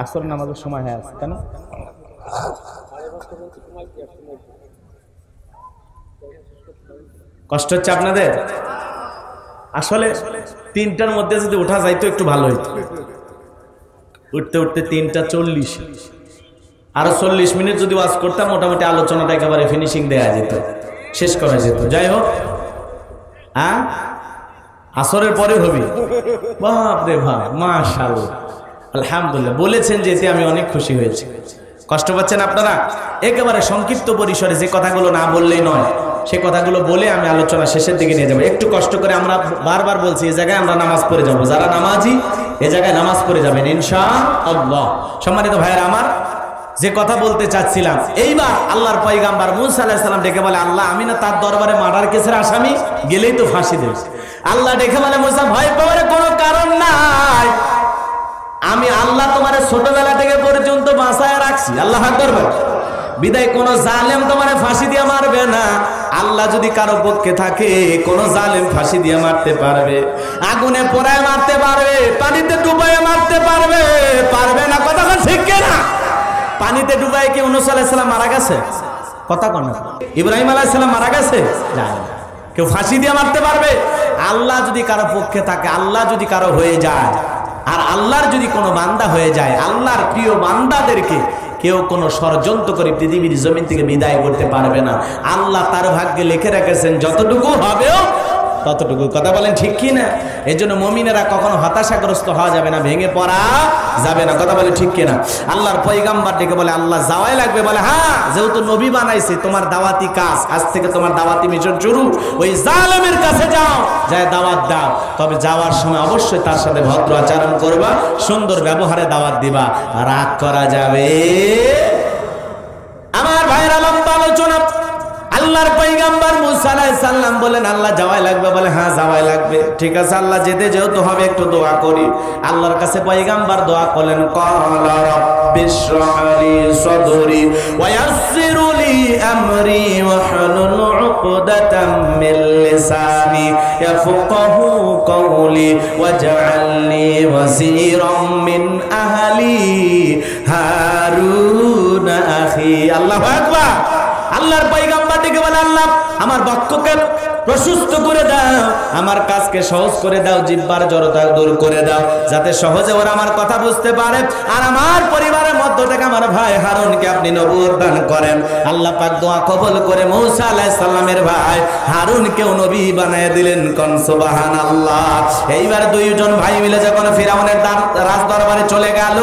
আসর নামাজের সময় হয়ে আসছে কেন? কষ্ট হচ্ছে আপনাদের? আসলে 3টার মধ্যে যদি ওঠা যাইতো একটু ভালো হইতো। উঠতে উঠতে 3:40, আরো 40 মিনিট যদি ওয়াজ করতাম, মোটামুটি আলোচনাটা একেবারে ফিনিশিং দেয়া যেত, শেষ করা যেত। যাই হোক, আসরের পরে হবে। বাপরে বাপ, মাশাআল্লাহ, আলহামদুলিল্লাহ। বলেছেন যে এতে আমি অনেক খুশি হয়েছি। কষ্ট পাচ্ছেন আপনারা? একেবারে সংক্ষিপ্ত পরিসরে যে কথাগুলো না বললেই নয়, সে কথাগুলো বলে আমি আলোচনা শেষের দিকে নিয়ে যাবো। একটু কষ্ট করে আমরা বারবার বলছি, এই জায়গায় আমরা নামাজ পড়ে যাবো, যারা নামাজি এ জায়গায় নামাজ পড়ে যাবেন ইনশাআল্লাহ। সম্মানিত ভাইয়েরা আমার, যে কথা বলতে চাচ্ছিলাম, এইবার আল্লাহর পয়গাম্বর মুসা আলাইহিস সালাম ডেকে বলে আল্লাহ আমি না তার দরবারে মার্ডার কেসের আসামি, গেলেই তো ফাঁসি দেবে। আল্লাহ ডেকে বলে মুসা ভয় পাওয়ার কোনো কারণ নাই, ছোটবেলা থেকে পর্যন্ত বাঁচায় রাখছি। আল্লাহ আকবার। বিদায় কোন জালেম তোমারে ফাঁসি দিয়ে মারবে না। আল্লাহ যদি কারো পক্ষে থাকে কোন জালেম ফাঁসি দিয়ে মারতে পারবে? আগুনে পোড়ায় মারতে পারবে, পানিতে ডুবায় মারতে পারবে? পারবে না। কথা ঠিক কিনা? পানিতে ডুবায় কি ইউনূস আলাইহিস সালাম মারা গেছে? কথা কোন? ইব্রাহিম আলাইহিস সালাম মারা গেছে? কেউ ফাঁসি দিয়ে মারতে পারবে? আল্লাহ যদি কারো পক্ষে থাকে, আল্লাহ যদি কারো হয়ে যায়, আর আল্লাহর যদি কোনো বান্দা হয়ে যায়, আল্লাহর প্রিয় বান্দাদেরকে কেউ কোনো ষড়যন্ত্র করে পৃথিবীর জমিন থেকে বিদায় করতে পারবে না। আল্লাহ তার ভাগ্যে লিখে রেখেছেন যতটুকু হবেও ততটুকু। কথা বলেন ঠিক কি না? এই জন্য মুমিনেরা কখনো হতাশাগ্রস্ত হওয়া যাবে না, ভেঙে পড়া যাবে না। কথা বলে ঠিক কিনা? আল্লাহর পয়গাম্বার ডেকে বলে আল্লাহ যাওয়াই লাগবে। বলে হ্যাঁ, যেহেতু নবী বানাইছে, তোমার দাওয়াতি কাজ, আজ থেকে তোমার দাওয়াতি মিশন শুরু। ওই জালেমের কাছে যাও, যায় দাওয়াত দাও। তবে যাওয়ার সময় অবশ্যই তার সাথে ভদ্র আচরণ করবা, সুন্দর ব্যবহারে দাওয়াত দিবা, রাগ করা যাবে। আমার ভাইরা, লম্বা আলোচনা। আল্লাহর পয়গাম্বার মুসা আলাইহিস সালাম বলেন আল্লাহ যাওয়াই লাগবে। বলে হ্যাঁ যাওয়াই লাগবে। ঠিক আছে আল্লাহ, যেতে যেহেতু হবে একটু দোয়া করি। আল্লাহর কাছে পয়গাম্বার দোয়া করলেন, ক্বালা রাব্বিশরাহ লি সাদরি ওয়া ইয়াসসির লি আমরি ওয়াহলুল উকদাতাম মিন লিসানি ইয়াফকাহু কওলি ওয়াজআলনি ওয়াজিরাম মিন আহলি হারুন আখি। আল্লাহু আকবার। আল্লাহর পয়গাম্বার ডেকে বলে আল্লাহ আমার বক্ষকে প্রশস্ত করে দাও, আমার কাজকে সহজ করে দাও, জিহ্বার জড়তা দূর করে দাও, যাতে সহজে ওরা আমার কথা বুঝতে পারে। আর আমার পরিবারের মধ্য থেকে আমার ভাই হারুনকে আপনি নবুয়ত দান করেন। আল্লাহ পাক দোয়া কবুল করে মূসা আলাইহিস সালামের ভাই হারুনকেও নবী বানায় দিলেন। কোন সুবহানাল্লাহ। এইবার দুইজন ভাই মিলে যখন ফিরাউনের রাজ দরবারে চলে গেল,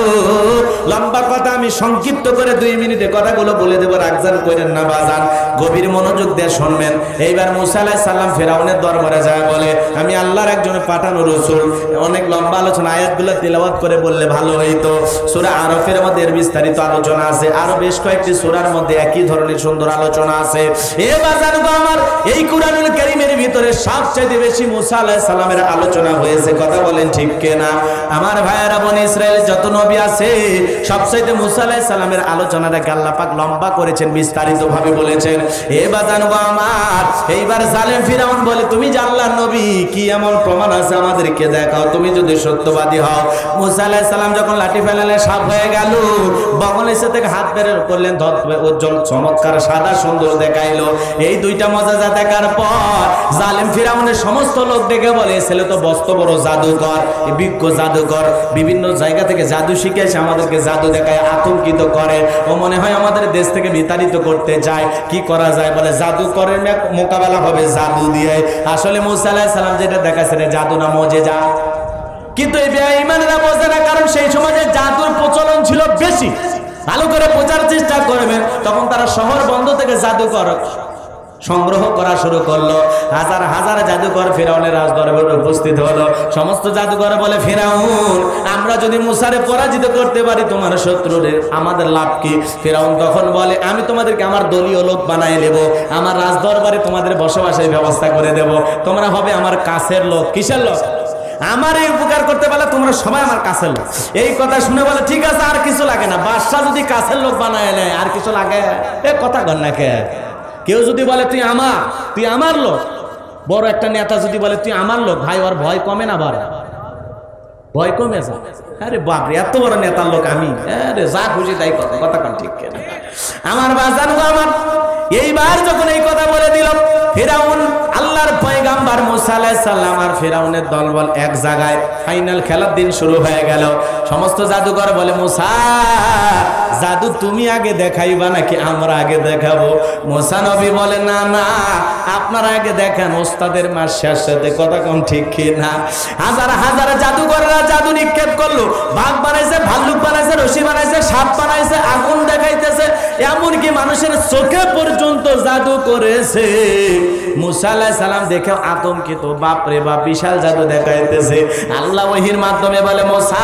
লম্বা কথা আমি সংক্ষিপ্ত করে 2 মিনিটে কথাগুলো বলে দেব, রাগজান করেন না বাজান, গভীর মনোযোগ দিয়ে শুনবেন। এইবার মূসা আলাইহিস সালাম ফিরাউনের দরবারে যায়, বলে আমি আল্লাহর একজন পাঠানো রাসূল। অনেক লম্বা আলোচনা, আয়াতগুলো তেলাওয়াত করে বললে ভালো হইতো। সূরা আরফের মধ্যে এর বিস্তারিত আলোচনা আছে, আরো বেশ কয়েকটি সূরার মধ্যে একই ধরনের সুন্দর আলোচনা আছে। এবার জানবো আমার এই কুরআনুল কারীমের ভিতরে সবচেয়ে বেশি মূসা আলাইহিস সালামের আলোচনা হয়েছে। কথা বলেন ঠিক কিনা? আমার ভাইয়েরা, বনি ইসরায়েল যত নবী আছে সবচেয়ে মূসা আলাইহিস সালামের আলোচনাটাকে আল্লাহ পাক লম্বা করেছেন, বিস্তারিত ভাবে বলেছেন। এবার জানবো আমার এইবার জালেম ফিরাউন বলে তুমি যে আল্লাহর নবী, কি এমন প্রমাণ আছে আমাদেরকে দেখাও, তুমি যদি সত্যবাদী হও। মূসা আলাইহিস সালাম যখন লাঠি ফেলালে সাপ হয়ে গেল, বগলের সাথে হাত বের করলেন, উজ্জ্বল চমৎকার সাদা সুন্দর দেখাইলো। এই দুইটা মজাজা দেখার পর জালেম ফিরাউনের সমস্ত লোক ডেকে বলে ছেলে তো বস্ত বড় জাদুকর, বিজ্ঞ জাদুকর, বিভিন্ন জায়গা থেকে জাদু শিখে এসে আমাদেরকে জাদু দেখায়, আতঙ্কিত করে। ও মনে হয় আমাদের দেশ থেকে বিতাড়িত করতে চায়। কি করা যায়? বলে জাদুকরের মোকাবেলা হবে জাদু দিয়ে। আসলে মূসা আলাইহিস সালাম যেটা দেখাচ্ছেন জাদু না মুজিজা। কিন্তু এই বেঈমানরা বোঝে না, কারণ সেই সময় যে জাদুর প্রচলন ছিল বেশি। ভালো করে বোঝার চেষ্টা করবেন। তখন তারা শহর বন্ধ থেকে জাদুকর সংগ্রহ করা শুরু করলো। হাজার হাজার জাদুকর ফিরাউনের রাজদরবারে উপস্থিত হলো। সমস্ত জাদুকর বলে ফিরাউন, আমরা যদি মুসারে পরাজিত করতে পারি তোমার শত্রুদের, আমাদের লাভ কি? ফিরাউন তখন বলে আমি তোমাদেরকে আমার দলীয় লোক বানায় নেব, আমার রাজদরবারে তোমাদের বসবাসের ব্যবস্থা করে দেব, তোমরা হবে আমার কাছের লোক। কিসের লোক? আমার এই উপকার করতে পারলে তোমরা সবাই আমার কাছের লোক। এই কথা শুনে বলে ঠিক আছে, আর কিছু লাগে না। বাদশা যদি কাছের লোক বানায় নেয় আর কিছু লাগে? এ কথা কর না কে? কেউ যদি বলে তুই আমার লোক, বড় একটা নেতা যদি বলে তুই আমার লোক, ভাই ওর ভয় কমে না? ভয় কমে যায়। আরে বাপরে, এত বড় নেতার লোক আমি, আরে যা খুশি তাই কথা কন ঠিক কেন? আমার বাজান আমার এইবার যখন এই কথা বলে দিল, ফিরাউন আল্লাহর পয়গাম্বার মূসা আলাইহিস সালাম আর ফিরাউনের দলবল এক জায়গায়, ফাইনাল খেলার দিন শুরু হয়ে গেল। সমস্ত জাদুকর বলে মূসা জাদু তুমি আগে দেখাইবা নাকি আমরা আগে দেখাবো? মূসা নবী বলে না না, আপনারা আগে দেখান, ওস্তাদের মার শেষে। কথা কম ঠিক কি না? হাজার হাজার জাদুকররা জাদু নিক্ষেপ করলো, বাঘ বানাইছে, ভাল্লুক বানাইছে, রশি বানাইছে, সাপ বানাইছে, আগুন দেখাইতেছে, এমনকি মানুষের চোখে পর্যন্ত জাদু করেছে। মূসা আলাইহিস সালাম দেখে আতঙ্কিত, বাপরে বাপ, বিশাল জাদু দেখাইতেছে। আল্লাহ ওহীর মাধ্যমে বলে মূসা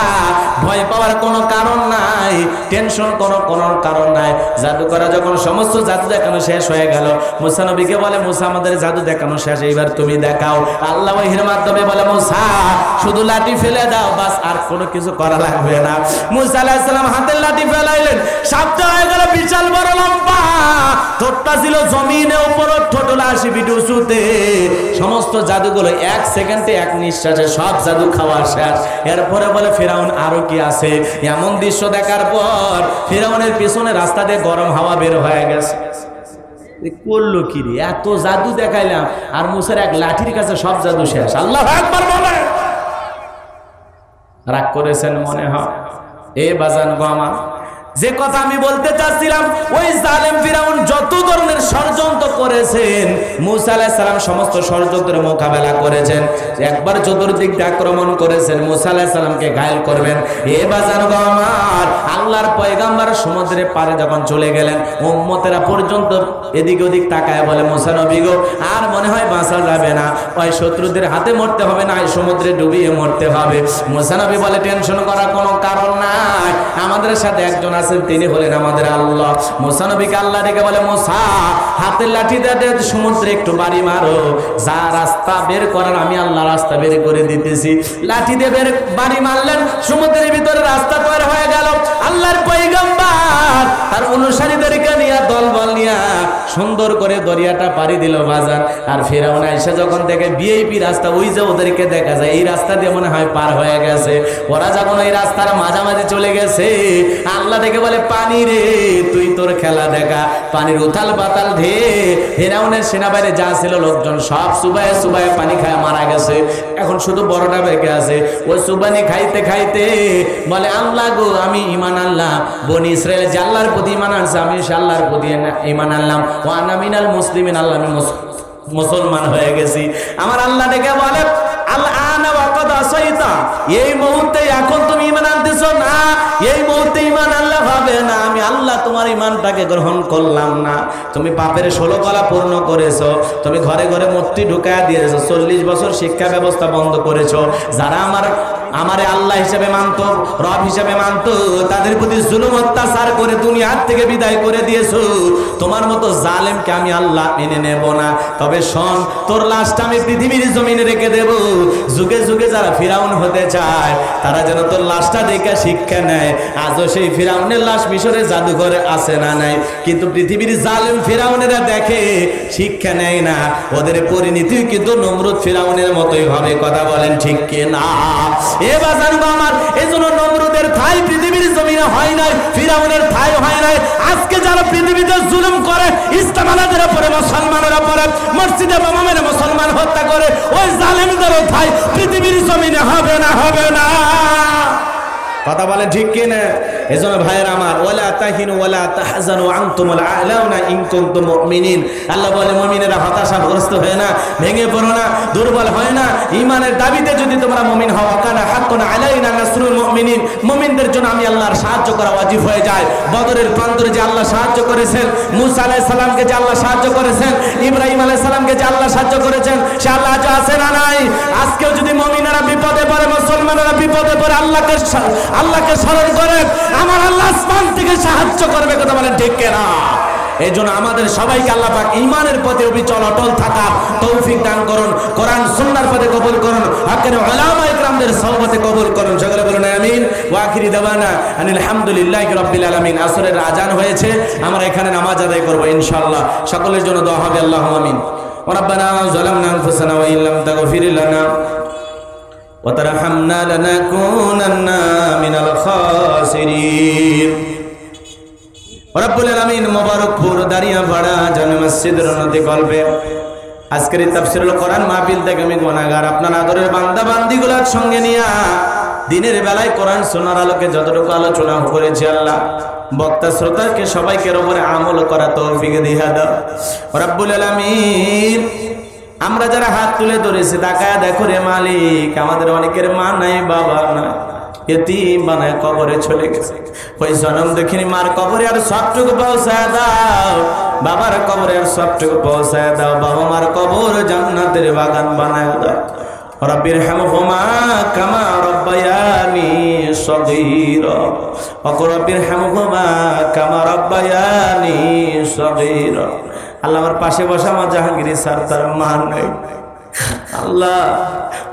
ভয় পাওয়ার কোনো কারণ নাই, টেনশন কোনো কারণ নাই। জাদু করা যখন সমস্ত জাদু দেখানো শেষ হয়ে গেল, মুসা নবীকে বলে মুসা আমাদের জাদু দেখানো শেষ, এইবার তুমি দেখাও। আল্লাহ ওহীর মাধ্যমে বলে মুসা শুধু লাঠি ফেলে দাও, বাস আর কোনো কিছু করা লাগবে না। মুসা আলাইহিস সালাম হাতের লাঠি ফেলাইলেন, সাপটা হয়ে গেল বিশাল বড় লম্বা, ঠোঁটটা ছিল জমিনে উপর, ঠোঁট 80 ফিট উঁচুতে। সমস্ত জাদুগুলো এক সেকেন্ডে এক নিঃশ্বাসে সব জাদু খাওয়া শেষ। এরপরে বলে ফিরাউন আরো কি আছে? এমন দৃশ্য দেখার পর ফিরাউনের পিছনে রাস্তা দিয়ে গরম হাওয়া বের হয়ে গেছে। করলো কি রে, এত জাদু দেখাইলাম আর মুসার এক লাঠির কাছে সব জাদু শেষ। আল্লাহু আকবার বলে। রাগ করেছেন মনে হয়? এ বাজান গো আমার, যে কথা আমি বলতে চাচ্ছিলাম, ওই জালেম ফিরাউন যত ধরনের ষড়যন্ত্র করেছেন, মুসা আলাইহিস সালাম সমস্ত ষড়যন্ত্রের মোকাবেলা করেছেন। একবার চতুর্দিক দিয়ে আক্রমণ করেছেন, মুসা আলাইহিস সালামকে ঘায়েল করবেন। এ বাজার গো আমার, আল্লাহর পয়গাম্বর সমুদ্রের পারে যখন চলে গেলেন, উম্মতেরা পর্যন্ত এদিক ওদিক তাকায় বলে মুসা নবী গো আর মনে হয় বাঁচা যাবে না, ওই শত্রুদের হাতে মরতে হবে না, এই সমুদ্রে ডুবিয়ে মরতে হবে। মুসা নবী বলে টেনশন করার কোনো কারণ নাই, আমাদের সাথে একজন আছেন, তিনি হলেন আমাদের আল্লাহ। মুসা নবীকে আল্লাহ ডেকে বলে মুসা হাতের লাঠি দিয়ে সমুদ্রে একটু বাড়ি মারো, যা রাস্তা বের করার আমি আল্লাহ রাস্তা বের করে দিতেছি। লাঠি দিয়ে বাড়ি মারলেন, সমুদ্রের ভিতরে রাস্তা তৈরি হয়ে গেল। আল্লাহর পয়গম্বর তার অনুসারীদেরকে নিয়ে দলবল নিয়ে সুন্দর করে দরিয়াটা পাড়ি দিল বাজার। আর ফিরাউন আইসা যখন দেখে ভিআইপি রাস্তা, ওই যে ওদেরকে দেখা যায় এই রাস্তা দিয়ে মনে হয় পার হয়ে গেছে, ওরা যখন এই রাস্তার মাঝামাঝি চলে গেছে, আল্লাহ ডেকে বলে পানি রে তুই তোর খেলা দেখা। পানির উথাল পাতাল ঢেউ, ফিরাউনের সেনাবাহিনী যা ছিল লোকজন সব সুবায়ে সুবায়ে পানি খায় মারা গেছে। এখন শুধু বড়টা বেঁকে আছে, ওই সুবানি খাইতে খাইতে বলে আল্লাহ গো আমি ঈমান আনলাম, বনি ইসরাইল যে আল্লাহর প্রতি ঈমান আনছে আমি সে আল্লাহর প্রতি ঈমান আনলাম, ওয়া আনা মিনাল মুসলিমিন, আল্লাহ আমি মুসলমান হয়ে গেছি। আমার আল্লাহ ডেকে বলে আল্লাহ আনা ওয়া কদ আসাইতা, এই মুহূর্তে এখন তুমি ঈমান আনতেছো না, এই মুহূর্তে ঈমান আল্লাহ ভাবে না, আমি আল্লাহ তোমার ঈমানটাকে গ্রহণ করলাম না। তুমি পাপের 16 কলা পূর্ণ করেছো, তুমি ঘরে ঘরে মূর্তি ঢুকায়া দিয়েছো, 40 বছর শিক্ষা ব্যবস্থা বন্ধ করেছো। যারা আমারে আল্লাহ হিসেবে মানতো, রব হিসেবে মানতো, তাদের প্রতি জুলুম অত্যাচার করে দুনিয়ার থেকে বিদায় করে দিয়েছো। তোমার মতো জালেমকে আমি আল্লাহ মেনে নেব না। তবে শোন, তোর লাশটা আমি পৃথিবীর জমিনে রেখে দেব, যুগে যুগে যারা ফিরাউন হতে চায় তারা যেন তোর লাশটা দেখে শিক্ষা নেয়। আজও সেই ফিরাউনের লাশ মিশরের জাদুঘরে আছে না নাই, কিন্তু পৃথিবীর জালেম ফিরাউনেরা দেখে শিক্ষা নেয় না, ওদের পরিণতি কিন্তু নমরুদ ফিরাউনের মতোই হবে। কথা বলেন ঠিক কি না? এ বাজান আমার, এজন্য নমরুদের ঠাই পৃথিবীর জমিনে হয় নাই, ফিরাউনের ঠাই হয় নাই। আজকে যারা পৃথিবীতে জুলুম করে, ইসলামাবাদের উপরে মুসলমানের উপরে মসজিদে বোমা মুসলমান হত্যা করে, ওই জালেমদেরও ঠাই পৃথিবীর জমিনে হবে না, হবে না। কথা বলে ঠিক কি না? এজন্য ভাইয়েরা আমার, ওয়ালা তাহিনু ওয়ালা তাহজানু আনতুমুল আ'লাউনা ইন কুনতুম মুমিনিন। আল্লাহ বলে মুমিনেরা হতাশাগ্রস্ত হয় না, ভেঙে পড়ো না, দুর্বল হয় না। ঈমানের দাবিতে যদি তোমরা মুমিন হও, কানা হাক্কুন আলাইনা নাসরুল মুমিনিন, মুমিনদের জন্য আমি আল্লাহর সাহায্য করা ওয়াজিব হয়ে যায়। বদরের প্রান্তরে যে আল্লাহ সাহায্য করেছেন, মুসা আলাইহিস সালামকে যে আল্লাহ সাহায্য করেছেন, ইব্রাহিম আলাইহিস সালামকে যে আল্লাহ সাহায্য করেছেন, সে আল্লাহ আজ আছে না নাই? আজকেও যদি মুমিনেরা বিপদে পড়ে, মুসলমানেরা বিপদে পড়ে, আল্লাহকে স্মরণ করে, আমার আল্লাহ আসমান থেকে সাহায্য করবে। কথা বলেন ঠিক কিনা? এই জন্য আমাদের সবাইকে আল্লাহ পাক ঈমানের পথে অবিচল অটল থাকার তৌফিক দান করুন, কোরআন সুন্নাহর পথে কবুল করুন, হকের উলামা ইকরামদের সহবতে কবুল করুন। সকলে বলুন আমিন। ওয়া আখিরি দাওয়ানা আনিল হামদুলিল্লাহি রাব্বিল আলামিন। আসরের আজান হয়েছে, আমরা এখানে নামাজ আদায় করব ইনশাআল্লাহ। সকলের জন্য দোয়া হবে, আল্লাহুম্মা আমিন। ওয়া রাব্বানা যালামনা আনফুসানা ওয়া ইল্লাম তাগফির লানা ওয়া তারহামনা লানাকুনান্না মিনাল খাসিরিন। রব্বুল আলামিন মোবারকপুর দারিয়াপাড়া জামে মসজিদের উন্নতি কল্পে আজকের এই তাফসীরুল কোরআন মাহফিল থেকে আমি গুনাহগার আপনার আদরের বান্দা বান্দীগুলোর সঙ্গে নিয়ে দিনের বেলায় কোরআন শোনার আলোকে যতটুকু আলোচনা করেছি, আল্লাহ বক্তা শ্রোতাকে সবাইকে উপরে আমল করা তৌফিক দিয়া দাও রব্বুল আলামিন। আমরা যারা হাত তুলে ধরেছি, তাকায়া দেখো রে মালিক, আমাদের অনেকের মা নাই, বাবা নাই, এতিম বানায় কবরে চলে গেছে। ওই জনম দেখিনি মার কবরে আর সবটুকু পৌঁছায় দাও, বাবার কবরে আর সবটুকু পৌঁছায় দাও, বাবা মার কবর জান্নাতের বাগান বানায় দাও। রাব্বিরহামহুমা কামা রাব্বায়ানি সগীরা রাব্বিরহামহুমা কামা রাব্বায়ানি সগীরা। আল্লাহ আমার পাশে বসা আমার জাহাঙ্গীর স্যার, তার মা নাই আল্লাহ,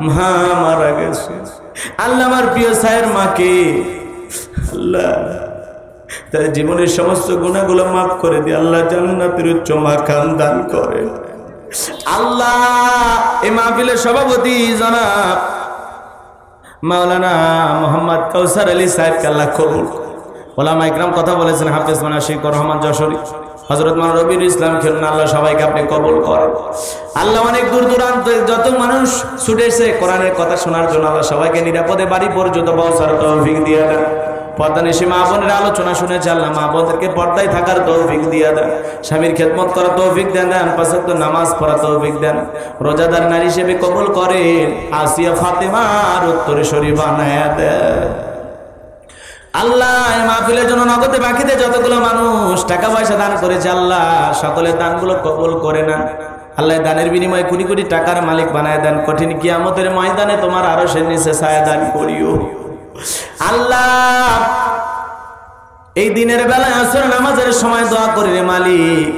মা মারা গেছে আল্লাহ। আমার প্রিয় স্যারের মাকে আল্লাহ তার জীবনের সমস্ত গুনাহগুলো মাফ করে দিয়ে আল্লাহ জান্নাতের উচ্চ মাকাম দান করে। আল্লাহ এই মাহফিলের সভাপতি জনাব মাওলানা মোহাম্মদ কাউসার আলী সাহেবকে আল্লাহ কবুল। ওলামা ইকরাম কথা বলেছেন, হাফেজ মাওলানা শিকর রহমান যশোরী, হযরত মাওলানা রবিউল ইসলাম খেলনা, আল্লাহ সবাইকে আপনি কবুল করেন। আল্লাহ অনেক দূর দূরান্ত যত মানুষ ছুটেছে কোরআনের কথা শোনার জন্য, আল্লাহ সবাইকে নিরাপদে বাড়ি পর্যন্ত পৌঁছার তৌফিক দিয়ে দেন। পর্দানিশী মা বোনের আলোচনা শুনেছে আল্লাহ, মা বোনদেরকে পর্দায় থাকার তৌফিক দিয়ে দেন, স্বামীর খেদমত করার তৌফিক দেন, পাঁচ ওয়াক্ত নামাজ পড়ার তৌফিক দেন, রোজাদার নারী হিসেবে কবুল করেন, আসিয়া ফাতেমার উত্তরসূরি বানায় দেন। আল্লাহ এই মাহফিলের জন্য নগদে বাকিতে যতগুলো মানুষ টাকা পয়সা দান করেছে আল্লাহ সকলের দানগুলো কবুল করে না। আল্লাহ দানের বিনিময়ে কোটি কোটি টাকার মালিক বানায় দেন, কঠিন কিয়ামতের ময়দানে তোমার আরশের নিচে ছায়া দান করিও। আল্লাহ এই দিনের বেলায় আসর নামাজের সময় দোয়া করি রে মালিক,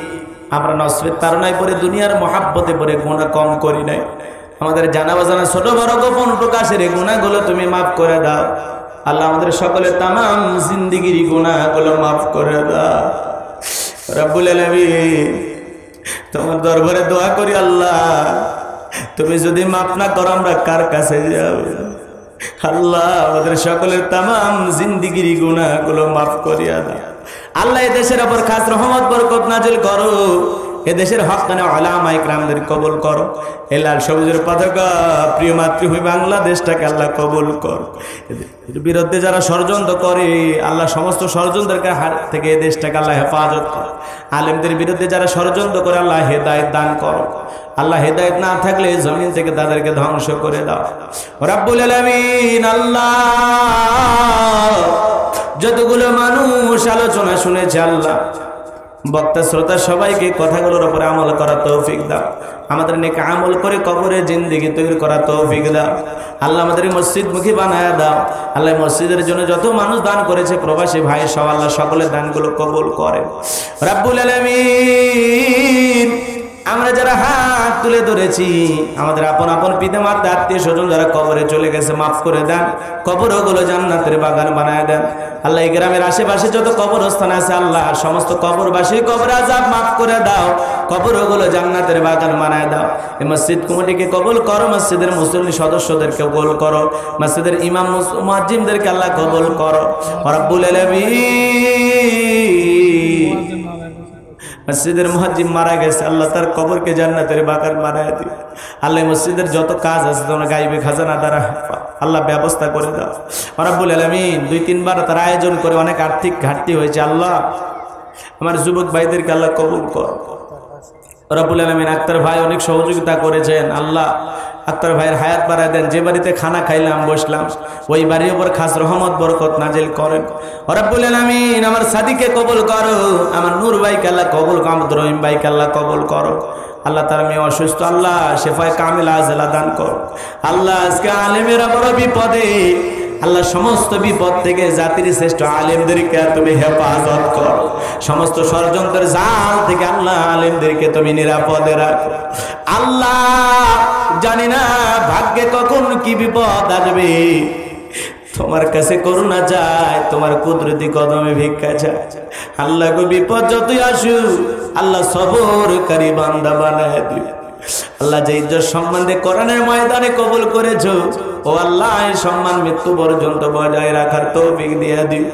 আমরা নসবের তারনায় পরে দুনিয়ার মহাব্বতে পরে গুনাহ কম করি নাই, আমাদের জানা বাজানা ছোট বড় গোপন প্রকাশের এই গুনাহগুলো তুমি মাফ করে দাও। আল্লাহ আমাদের সকলের তামাম জিন্দেগির গুনাহগুলো মাফ করে দাও রব্বুল আলামিন। তোমার দরবারে দোয়া করি আল্লাহ, তুমি যদি মাফ না করো আমরা কার কাছে যাব? আল্লাহ আমাদের সকলের তামাম জিন্দেগির গুনাহগুলো মাফ করিয়া দাও। আল্লাহ এই দেশের উপর খাস রহমত বরকত নাজিল করো, এদেশের হক্কানে উলামা ইকরামদের কবুল করো। এই লাল সবুজের পতাকা প্রিয় মাতৃভূমি বাংলাদেশটাকে আল্লাহ কবুল কর। এর বিরুদ্ধে যারা ষড়যন্ত্র করে আল্লাহ সমস্ত ষড়যন্ত্রের হাত থেকে এই দেশটাকে আল্লাহ হেফাজত কর। আলেমদের বিরুদ্ধে যারা ষড়যন্ত্র করে আল্লাহ হেদায়েত দান করো। আল্লাহ হেদায়েত না থাকলে জমিন থেকে তাদেরকে ধ্বংস করে দাও রব্বুল আলামিন। আল্লাহ যতগুলো মানুষ আলোচনা শুনেছে আল্লাহ বক্তা শ্রোতা সবাইকে কথাগুলোর উপরে আমল করার তৌফিক দাও, আমাদের নেক আমল করে কবরে জিন্দেগি তৈরি করার তৌফিক দাও। আল্লাহ আমাদের মসজিদ মুখী বানায়া দাও। আল্লাহ মসজিদের জন্য যত মানুষ দান করেছে প্রবাসী ভাই সব আল্লাহ সকলের দানগুলো কবুল করে রব্বুল আলামিন। আমরা যারা হাত তুলে ধরেছি আমাদের আপন আপন পিতা মাতা আত্মীয় স্বজন যারা কবরে চলে গেছে মাফ করে দেন, কবরগুলো জান্নাতের বাগান বানায় দেন। আল্লাহ এই গ্রামের আশেপাশে যত কবরস্থান আছে আল্লাহ সমস্ত কবরবাসীর কবর আযাব মাফ করে দাও, কবরগুলো জান্নাতের বাগান বানায় দাও। এই মসজিদ কমিটিকে কবুল করো, মসজিদের মুসল্লি সদস্যদেরকে কবুল করো, মসজিদের ইমাম মুয়াজ্জিনদেরকে আল্লাহ কবুল করো রব্বুল আলামিন। মসজিদের মুয়াজ্জিন মারা গেছে আল্লাহ তার কবরকে জান্নাতের বাগান বানায় দিও। আল্লাহ মসজিদের যত কাজ আছে তোমরা গায়বী খাজানা দ্বারা আল্লাহ ব্যবস্থা করে দাও রব্বুল আলামিন। 2-3 বার তার আয়োজন করে অনেক আর্থিক ঘাটতি হয়েছে আল্লাহ আমার যুবক ভাইদেরকে আল্লাহ কবুল কর রব্বুল আলামিন। আক্তার ভাই অনেক সহযোগিতা করেছেন আল্লাহ আক্তার ভাইয়ের হায়াত বাড়ায় দেন। যে বাড়িতে খানা খাইলাম বসলাম ওই বাড়ির উপর খাস রহমত বরকত নাজিল করেন রব্বুল আলামিন। আমার সাদিকে কবুল করো, আমার নূর ভাইকে আল্লাহ কবুল করো, আমার রহিম ভাইকে আল্লাহ কবুল করো। আল্লাহ তার মেয়ে অসুস্থ আল্লাহ শেফায়ে কামিলা আজলা দান কর আল্লাহ। আজকে আলেমেরা বড় বিপদে আল্লাহ, সমস্ত বিপদ থেকে জাতির শ্রেষ্ঠ আলেমদেরকে তুমি হেফাজত করো, সমস্ত ষড়যন্ত্রের জাল থেকে আল্লাহ আলেমদেরকে তুমি নিরাপদে রাখো আল্লাহ। জানি না ভাগ্যে কখন কি বিপদ আসবে, তোমার কাছে করুণা চায়, তোমার কুদরতি কদমে ভিক্ষা চায় আল্লাহ গো। বিপদ যতই আসুক আল্লাহ সবরকারী বান্দা বানায় দিও আল্লাহ। যে ইজ্জত সম্মান দিয়ে কোরআনের ময়দানে কবুল করেছো ও আল্লাহ এই সম্মান মৃত্যু পর্যন্ত বজায় রাখার তৌফিক দিয়ে দিও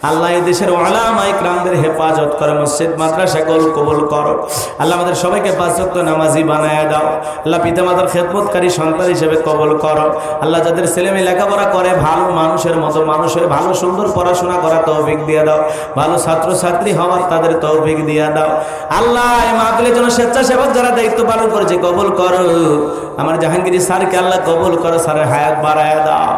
আল্লাহ। এই দেশের উলামা ইকরামদের হেফাজত করো, মসজিদ মাদ্রাসা কবুল করো আল্লাহ। আমাদের সবাইকে 5 ওয়াক্ত নামাজি বানায় দাও আল্লাহ। পিতামাতার খেদমতকারী সন্তান হিসেবে কবুল করো আল্লাহ। যাদের ছেলেমেয়ে লেখাপড়া করে ভালো মানুষের মতো মানুষের ভালো সুন্দর পড়াশোনা করার তৌফিক দিয়ে দাও, ভালো ছাত্র ছাত্রী হওয়ার তাদের তৌফিক দিয়ে দাও আল্লাহ। এই মাহফিলের জন্য স্বেচ্ছাসেবক যারা দায়িত্ব পালন করেছে কবুল করো। আমার জাহাঙ্গীর স্যারকে আল্লাহ কবুল করো, স্যারের হায়াত বাড়ায় দাও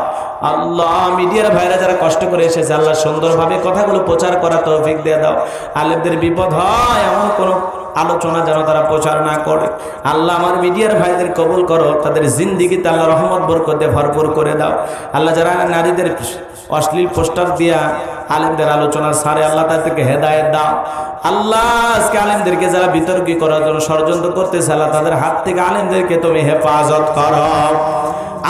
আল্লাহ। মিডিয়ার ভাইরা যারা কষ্ট করে এসেছে আল্লাহ সুন্দরভাবে কথাগুলো প্রচার করা তৌফিক দিয়ে দাও। আলেমদের বিপদ হয় এমন কোনো আলোচনা যেন তারা প্রচার না করে। আল্লাহ আমার মিডিয়ার ভাইদের কবুল করো, তাদের জিন্দিগিতে আল্লাহ রহমত বরকতে ভরপুর করে দাও। আল্লাহ যারা নারীদের অশ্লীল পোস্টার দিয়া আলেমদের আলোচনা সারে, আল্লাহ তাদেরকে হেদায়েত দাও। আল্লাহ আজকে আলেমদেরকে যারা বিতর্কী করার জন্য ষড়যন্ত্র করতেছে, আল্লাহ তাদের হাত থেকে আলেমদেরকে তুমি হেফাজত করো।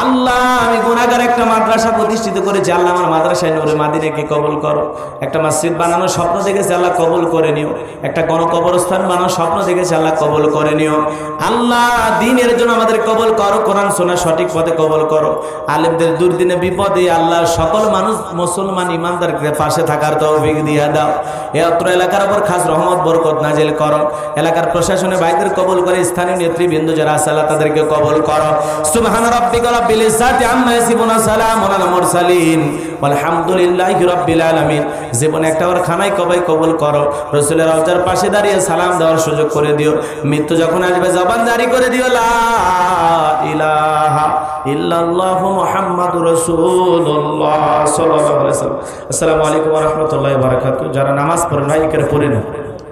আল্লাহ আমি গুনাহগার একটা মাদ্রাসা প্রতিষ্ঠিত করেছি, আল্লাহ আমার মাদ্রাসায় নূরে মাদিনাকে কবুল করো। একটা মসজিদ বানানোর স্বপ্ন দেখেছি, আল্লাহ কবুল করে নিও। একটা গণকবরস্থান বানানোর স্বপ্ন দেখেছি, আল্লাহ কবুল করে নিও। আল্লাহ দ্বীনের জন্য আমাদের কবুল করো, কোরআন শোনা সঠিক পথে কবুল করো। আলেমদের দুর্দিনে বিপদে আল্লাহ সকল মানুষ মুসলমান ইমানদারকে পাশে থাকার তৌফিক দিয়ে দাও। এ অত্র এলাকার উপর খাস রহমত বরকত নাজিল করো। এলাকার প্রশাসনে ভাইদের কবুল করে, স্থানীয় নেতৃবৃন্দ যারা আছে আল্লাহ তাদেরকে কবুল করো। সুবহান রাব্বিকা রাব্বিল ইজ্জাতি আম্মা ইয়াসিফুন, সালামুন আলাল মুরসালিন, আলহামদুলিল্লাহি রাব্বিল আলামিন। জীবনে একটাবার খানায় কবাই কবুল করো। রাসূলের রওজার পাশে দাঁড়িয়ে সালাম দেওয়ার সুযোগ করে দিও। মৃত্যু যখন আসবে জবান জারি করে দিও লা ইলাহা ইল্লাল্লাহু মুহাম্মাদুর রাসূলুল্লাহ সাল্লাল্লাহু আলাইহি ওয়াসাল্লাম। আসসালামু আলাইকুম ওয়া রাহমাতুল্লাহি ওয়া বারাকাতুহু। যারা নামাজ পড়েন ভাই করে পড়ে না।